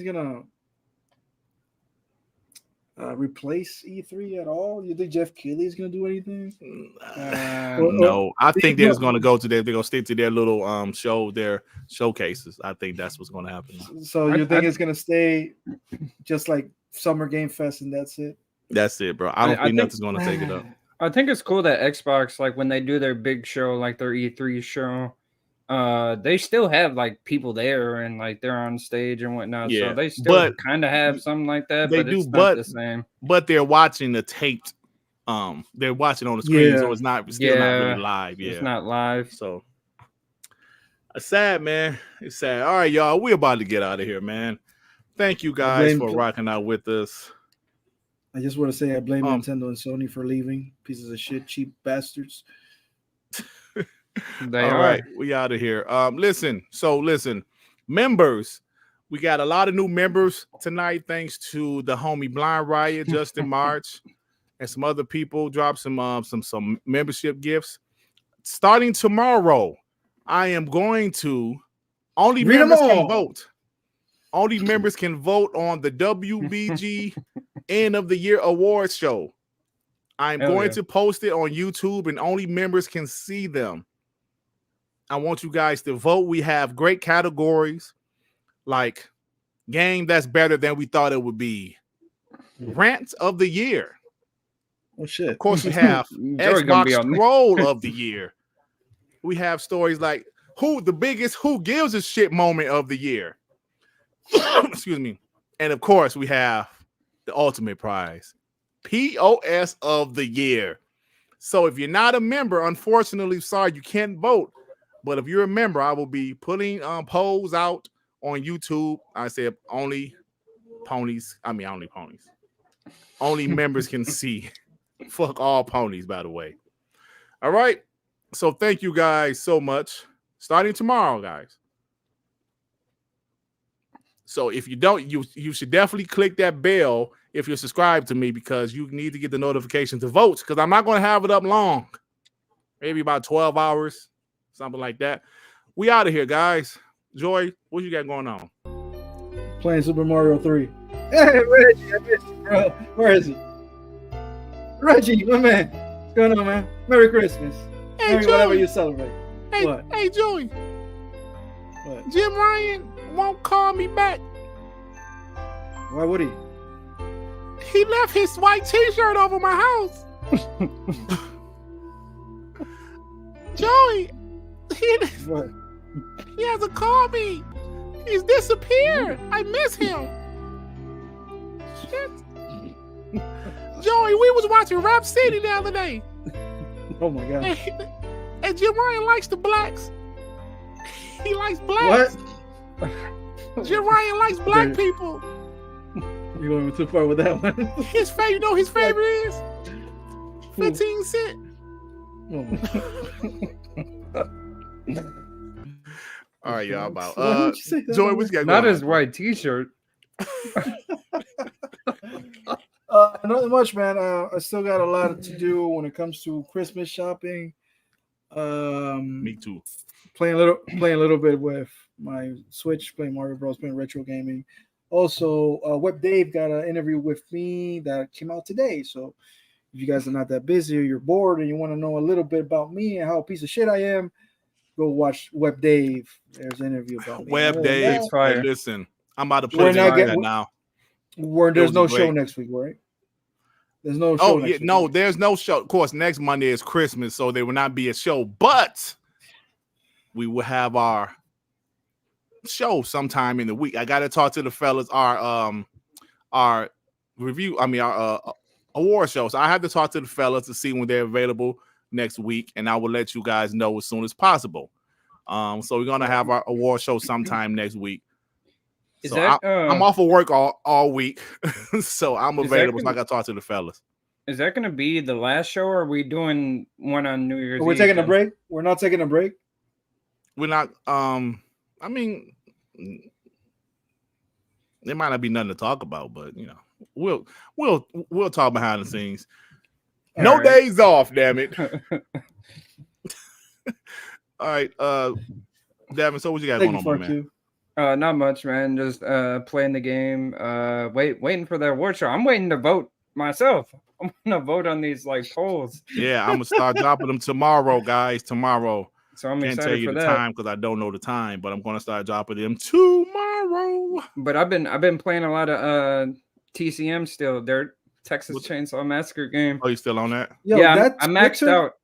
gonna replace E3 at all? You think Jeff Keighley is gonna do anything? No, I think they're just gonna go to they're gonna stick to their little their showcases. I think that's what's gonna happen. So you think it's gonna stay just like Summer Game Fest and that's it? That's it, bro. I don't think nothing's gonna take it up. I think it's cool that Xbox, like when they do their big show, like their E3 show, they still have like people there and like they're on stage and whatnot. Yeah, so they still kind of have something like that. They but do, it's but not the same. But they're watching the taped. They're watching on the screen, so it's not still not really live. Yeah, it's not live. So it's sad, man. It's sad. All right, y'all. We're about to get out of here, man. Thank you guys for rocking out with us. I just want to say I blame Nintendo and Sony for leaving. Pieces of shit, cheap bastards. All right, we out of here. Listen, members, we got a lot of new members tonight, thanks to the homie Blind Riot, Justin March, and some other people. Drop some membership gifts. Starting tomorrow, I am going to only members can vote. Only members can vote on the WBG End of the Year Awards show. I'm going to post it on YouTube, and only members can see them. I want you guys to vote. We have great categories like game that's better than we thought it would be. Rant of the year. Oh shit. Of course, we have Xbox Scroll of the year. We have stories like who gives a shit moment of the year. Excuse me. And of course, we have the ultimate prize, POS of the year. So if you're not a member, unfortunately, sorry, you can't vote. But if you're a member, I will be putting polls out on YouTube. I said only ponies. Only members can see. Fuck all ponies, by the way. All right. So thank you guys so much. Starting tomorrow, guys. So if you don't, you should definitely click that bell if you're subscribed to me, because you need to get the notification to vote, because I'm not going to have it up long. Maybe about 12 hours, something like that. We out of here, guys. Joy, what you got going on? Playing Super Mario 3. Hey, Reggie, I missed you, bro. Where is he? Reggie, my man. What's going on, man? Merry Christmas. Hey, Merry whatever you celebrate. Hey, what? Hey, Joey. What? Jim Ryan won't call me back. Why would he? He left his white t-shirt over my house. Joey, he hasn't called me. He's disappeared. I miss him. Shit. Joey, we was watching Rap City the other day. Oh my god. And Jim Ryan likes the blacks. He likes blacks. What? Jim Ryan likes black people. You're going too far with that one. His favorite, you know his favorite is 15 Cent. All right, y'all. About Joy, what you got? Not his white T-shirt. Not much, man. I still got a lot to do when it comes to Christmas shopping. Me too. Playing a little bit with my Switch, playing Mario Bros, playing retro gaming. Also, Web Dave got an interview with me that came out today. So if you guys are not that busy or you're bored and you want to know a little bit about me and how a piece of shit I am, go watch Web Dave. There's an interview about me. Web Dave, hey, listen, I'm about to play that now. There's no show next week, right? There's no show. Oh, yeah, no, there's no show. Of course, next Monday is Christmas, so there will not be a show, but we will have our show sometime in the week. I got to talk to the fellas, our review. I mean, our award show. So I have to talk to the fellas to see when they're available next week, and I will let you guys know as soon as possible. So we're gonna have our award show sometime next week. I'm off of work all week, so I'm available. So I got to talk to the fellas. Is that gonna be the last show, or are we doing one on New Year's? We're taking a break. We're not taking a break. We're not. I mean, there might not be nothing to talk about, but you know, we'll talk behind the scenes. No days off, damn it. All right, Davin. So what you got going on, my man? Not much, man. Just playing the game. Waiting for the award show. I'm waiting to vote myself. I'm gonna vote on these like polls. Yeah, I'm gonna start dropping them tomorrow, guys. Tomorrow. So I'm Can't excited tell you for the that. time because I don't know the time, but I'm gonna start dropping them tomorrow. But I've been playing a lot of TCM still. Dirt Texas Chainsaw Massacre game. Oh, you still on that? Yo, yeah, I maxed out.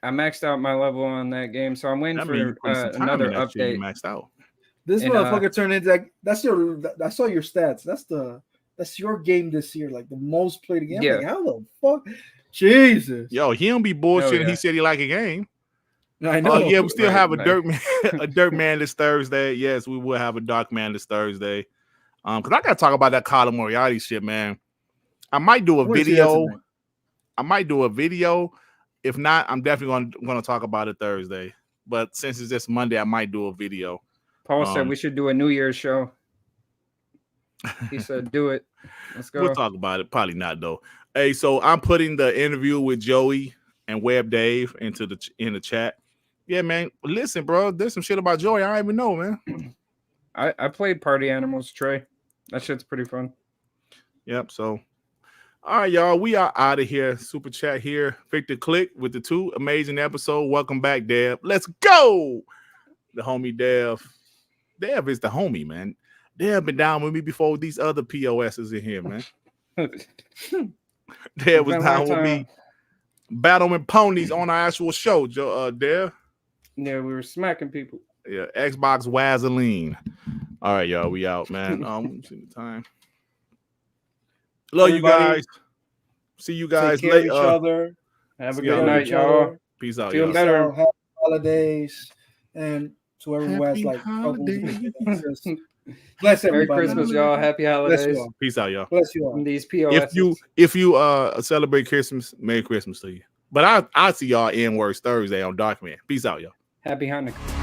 I maxed out my level on that game, so I'm waiting for another update. Maxed out. This motherfucker turned into like I saw your stats. That's your game this year, like the most played game. Yeah. Like, how the fuck? Jesus. Yo, he don't be bullshitting. Yeah. He said he like a game. I know. Yeah, we still have a Dirt Man this Thursday. Yes, we will have a Dark Man this Thursday. Because I gotta talk about that Colin Moriarty shit, man. I might do a video. If not, I'm definitely gonna talk about it Thursday. But since it's just Monday, I might do a video. Paul said we should do a New Year's show. He said, "Do it. Let's go." We'll talk about it. Probably not though. Hey, so I'm putting the interview with Joey and Web Dave in the chat. Yeah, man. Listen, bro. There's some shit about Joey I don't even know, man. I played Party Animals, Trey. That shit's pretty fun. Yep. So, all right, y'all. We are out of here. Super chat here. Victor Click with the 2 amazing episode. Welcome back, Dev. Let's go. The homie Dev. Dev is the homie, man. Dev been down with me before these other POSs in here, man. Dev was down with me. Battling ponies on our actual show, Dev. Yeah, we were smacking people. Yeah, Xbox Vaseline. All right, y'all. We out, man. See the time. Love everybody. You guys. See you guys later. Each other. Have a good night, y'all. Peace out. Feel better. Happy holidays. And to everyone who has like bless everybody. Merry Christmas, y'all. Happy holidays. Peace out, y'all. Bless you all. These POS. If you celebrate Christmas, Merry Christmas to you. But I'll see y'all in works Thursday on Dark Man. Peace out, y'all. Happy Hanukkah.